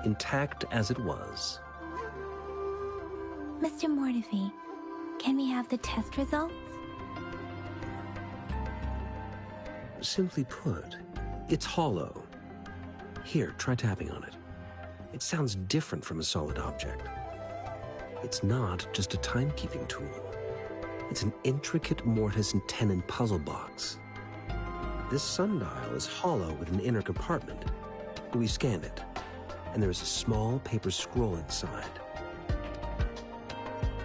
intact as it was. Mr. Mortefi, can we have the test results? Simply put, it's hollow. Here, try tapping on it. It sounds different from a solid object. It's not just a timekeeping tool. It's an intricate mortise and tenon puzzle box. This sundial is hollow with an inner compartment. We scanned it, and there is a small paper scroll inside.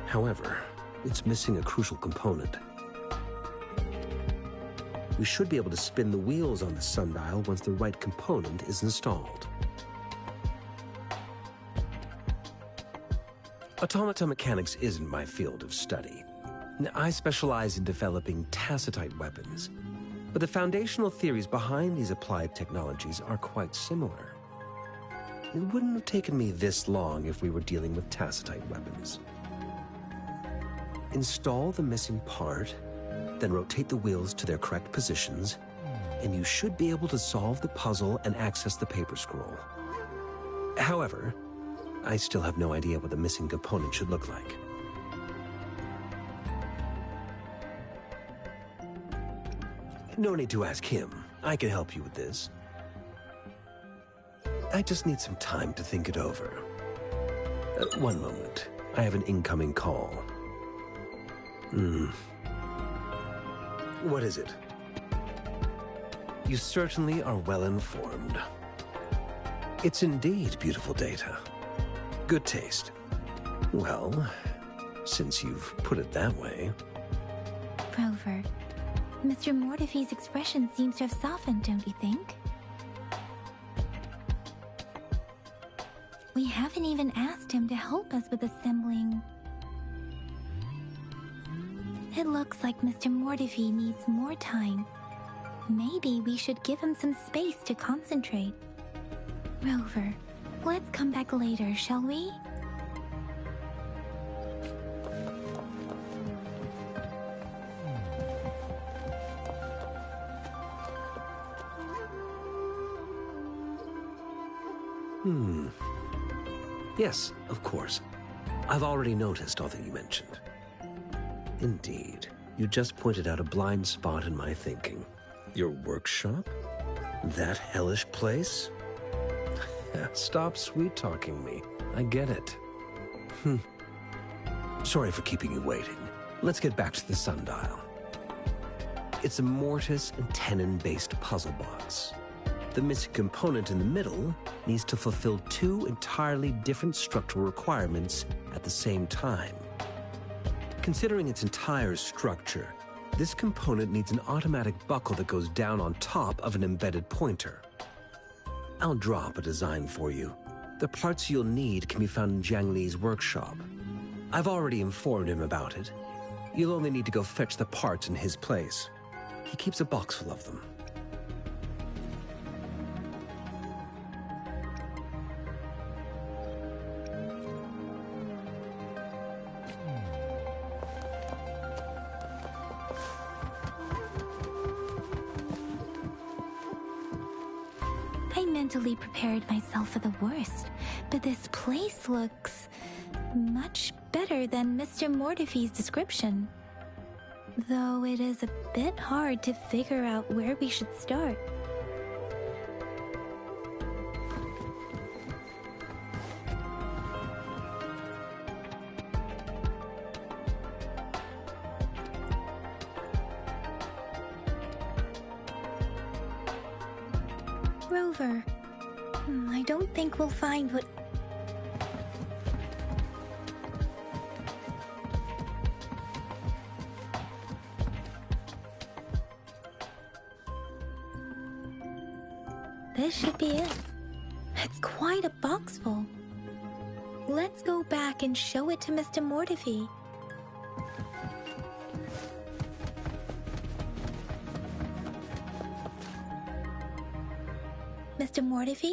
However, it's missing a crucial component. We should be able to spin the wheels on the sundial once the right component is installed. Automata mechanics isn't my field of study. I specialize in developing tacitite weapons, but the foundational theories behind these applied technologies are quite similar. It wouldn't have taken me this long if we were dealing with tacitite weapons. Install the missing part, then rotate the wheels to their correct positions, and you should be able to solve the puzzle and access the paper scroll. However, I still have no idea what the missing component should look like. No need to ask him. I can help you with this. I just need some time to think it over. One moment. I have an incoming call. What is it? You certainly are well informed. It's indeed beautiful data. Good taste. Well, since you've put it that way. Rover, Mr. Mortefi's expression seems to have softened, don't you think? We haven't even asked him to help us with assembling. It looks like Mr. Mortefi needs more time. Maybe we should give him some space to concentrate. Rover, let's come back later, shall we? Yes, of course. I've already noticed all that you mentioned. Indeed, you just pointed out a blind spot in my thinking. Your workshop? That hellish place? Stop sweet-talking me. I get it. Sorry for keeping you waiting. Let's get back to the sundial. It's a mortise and tenon-based puzzle box. The missing component in the middle needs to fulfill two entirely different structural requirements at the same time. Considering its entire structure, this component needs an automatic buckle that goes down on top of an embedded pointer. I'll drop a design for you. The parts you'll need can be found in Jiang Li's workshop. I've already informed him about it. You'll only need to go fetch the parts in his place. He keeps a box full of them. I mentally prepared myself for the worst, but this place looks much better than Mr. Mortefi's description. Though it is a bit hard to figure out where we should start. Rover, I don't think we'll find what... This should be it. It's quite a box full. Let's go back and show it to Mr. Mortefi. Mr. Mortefi,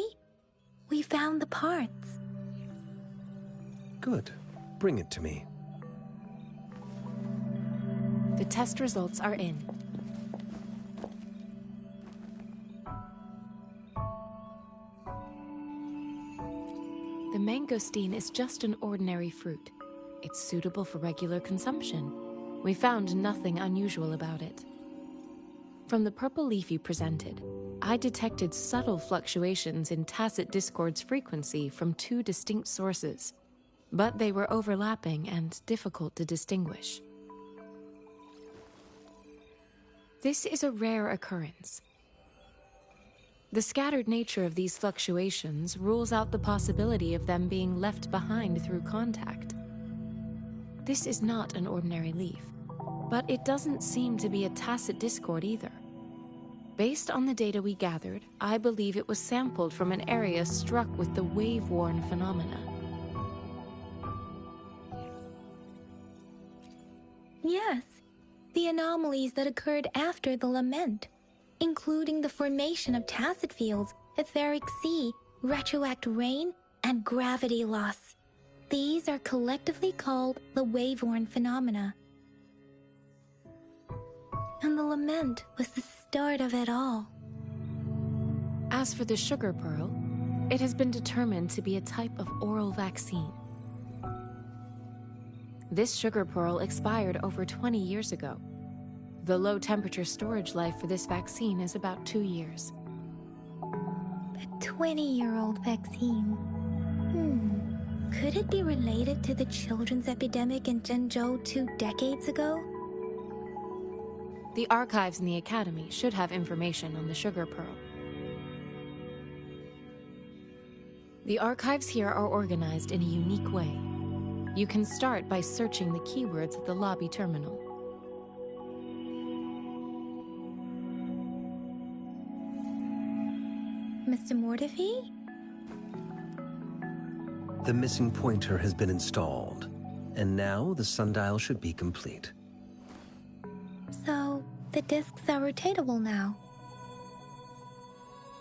we found the parts. Good. Bring it to me. The test results are in. The mangosteen is just an ordinary fruit. It's suitable for regular consumption. We found nothing unusual about it. From the purple leaf you presented, I detected subtle fluctuations in tacit discord's frequency from two distinct sources, but they were overlapping and difficult to distinguish. This is a rare occurrence. The scattered nature of these fluctuations rules out the possibility of them being left behind through contact. This is not an ordinary leaf, but it doesn't seem to be a tacit discord either. Based on the data we gathered, I believe it was sampled from an area struck with the wave-worn phenomena. Yes, the anomalies that occurred after the lament, including the formation of tacit fields, etheric sea, retroact rain, and gravity loss. These are collectively called the wave-worn phenomena. And the lament was the start of it all. As for the sugar pearl, it has been determined to be a type of oral vaccine. This sugar pearl expired over 20 years ago. The low-temperature storage life for this vaccine is about 2 years. A 20-year-old vaccine. Could it be related to the children's epidemic in Jinzhou 2 decades ago? The archives in the Academy should have information on the sugar pearl. The archives here are organized in a unique way. You can start by searching the keywords at the lobby terminal. Mr. Mortefi? The missing pointer has been installed, and now the sundial should be complete. So, the discs are rotatable now?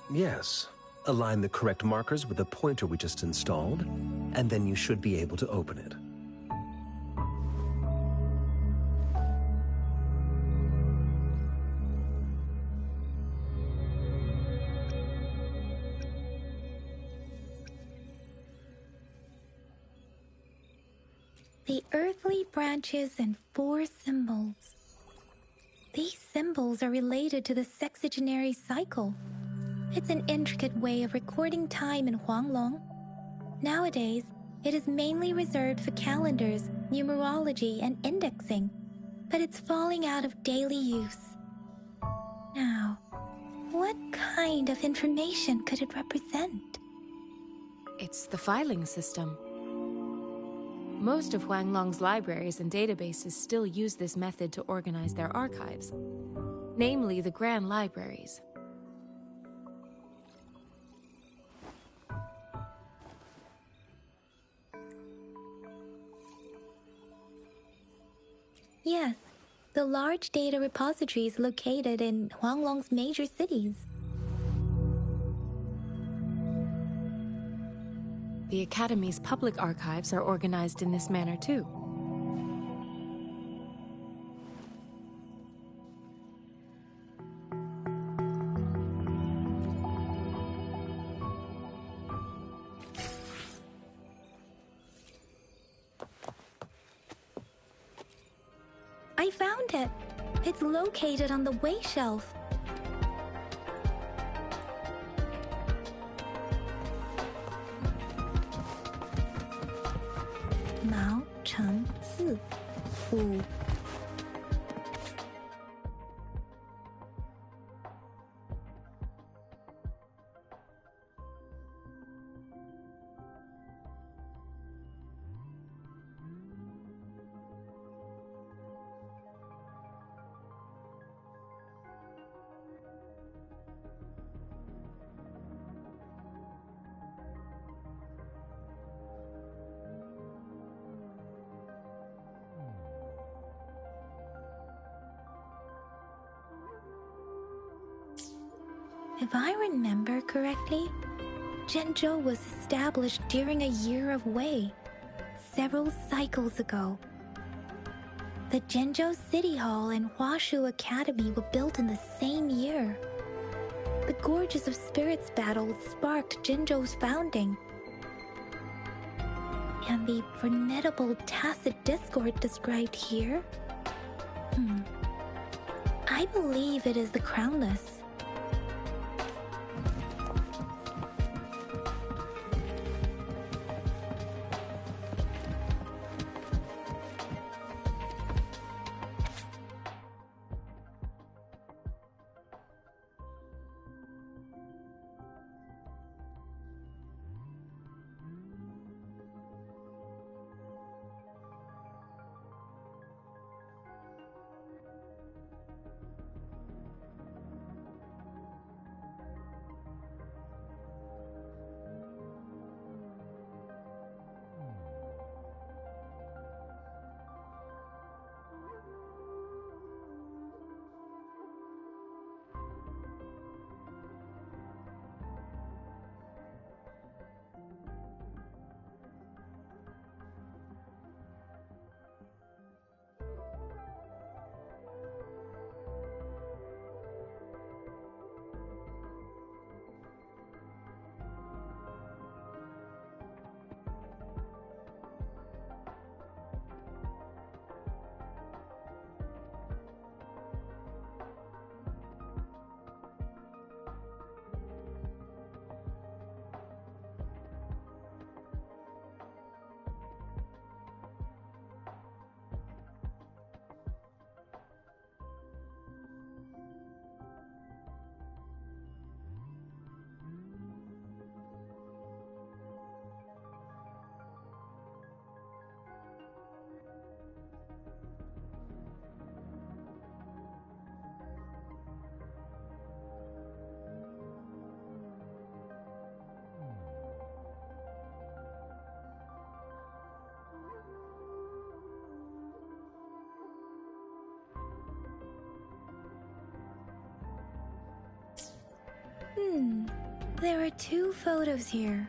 Yes. Align the correct markers with the pointer we just installed, and then you should be able to open it. The earthly branches and 4 symbols. These symbols are related to the sexagenary cycle. It's an intricate way of recording time in Huanglong. Nowadays, it is mainly reserved for calendars, numerology, and indexing, but it's falling out of daily use. Now, what kind of information could it represent? It's the filing system. Most of Huanglong's libraries and databases still use this method to organize their archives, namely the Grand Libraries. Yes, the large data repositories located in Huanglong's major cities. The Academy's public archives are organized in this manner too. I found it. It's located on the way shelf. Mao Cheng Si Wu. If I remember correctly, Jinzhou was established during a year of Wei, several cycles ago. The Jinzhou City Hall and Huashu Academy were built in the same year. The Gorges of Spirits battle sparked Jinzhou's founding. and the formidable tacit discord described here? I believe it is the Crownless. There are 2 photos here.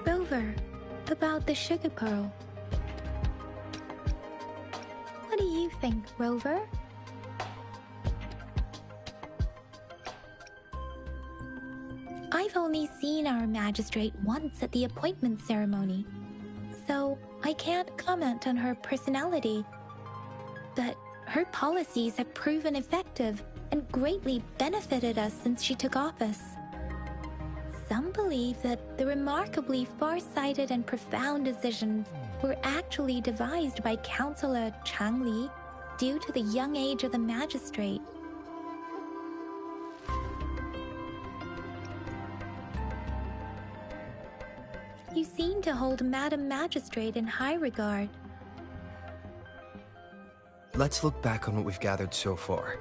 Rover, about the sugar pearl. What do you think, Rover? I've only seen our magistrate once at the appointment ceremony, so I can't comment on her personality. But her policies have proven effective and greatly benefited us since she took office. Some believe that the remarkably far-sighted and profound decisions were actually devised by Councillor Changli due to the young age of the magistrate. You seem to hold Madam Magistrate in high regard. Let's look back on what we've gathered so far.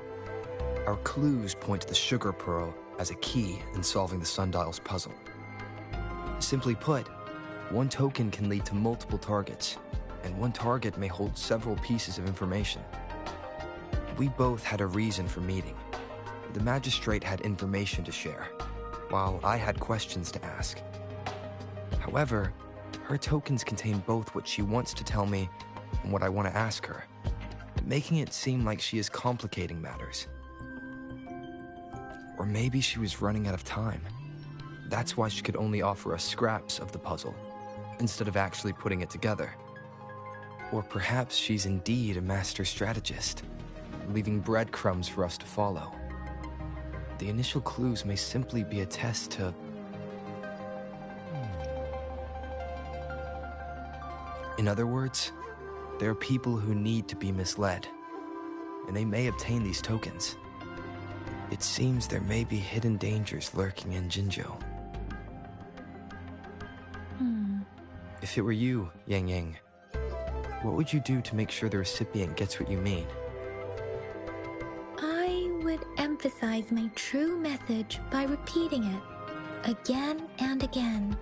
Our clues point to the sugar pearl as a key in solving the Sundial's puzzle. Simply put, one token can lead to multiple targets, and one target may hold several pieces of information. We both had a reason for meeting. The magistrate had information to share, while I had questions to ask. However, her tokens contain both what she wants to tell me and what I want to ask her, making it seem like she is complicating matters. Or maybe she was running out of time. That's why she could only offer us scraps of the puzzle, instead of actually putting it together. Or perhaps she's indeed a master strategist, leaving breadcrumbs for us to follow. The initial clues may simply be a test to... In other words, there are people who need to be misled, and they may obtain these tokens. It seems there may be hidden dangers lurking in Jinzhou. If it were you, Yang Yang, what would you do to make sure the recipient gets what you mean? I would emphasize my true message by repeating it again and again.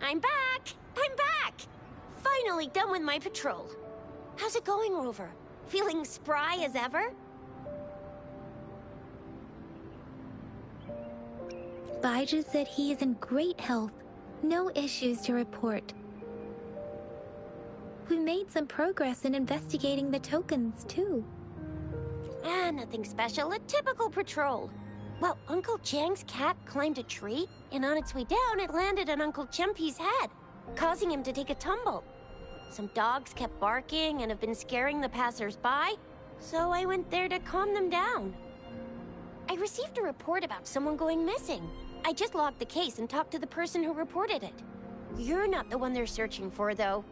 I'm back! I'm back! Finally done with my patrol. How's it going, Rover? Feeling spry as ever? Bijah said he is in great health. No issues to report. We made some progress in investigating the tokens, too. Nothing special. A typical patrol. Well, Uncle Jang's cat climbed a tree, and on its way down, it landed on Uncle Chempi's head, causing him to take a tumble. Some dogs kept barking and have been scaring the passers-by, so I went there to calm them down. I received a report about someone going missing. I just logged the case and talked to the person who reported it. You're not the one they're searching for, though.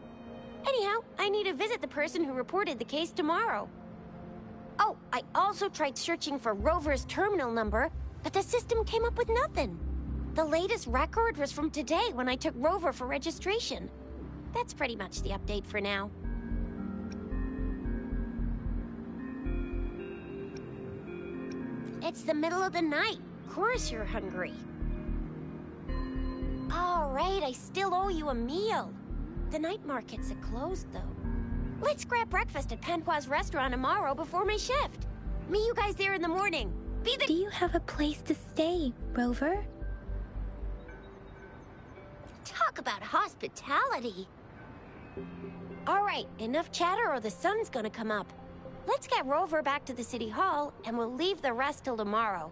Anyhow, I need to visit the person who reported the case tomorrow. Oh, I also tried searching for Rover's terminal number, but the system came up with nothing. The latest record was from today when I took Rover for registration. That's pretty much the update for now. It's the middle of the night. Of course you're hungry. All right, I still owe you a meal. The night markets are closed, though. Let's grab breakfast at Panhua's restaurant tomorrow before my shift. Meet you guys there in the morning. Do you have a place to stay, Rover? Talk about hospitality. All right, enough chatter or the sun's gonna come up. Let's get Rover back to the city hall, and we'll leave the rest till tomorrow.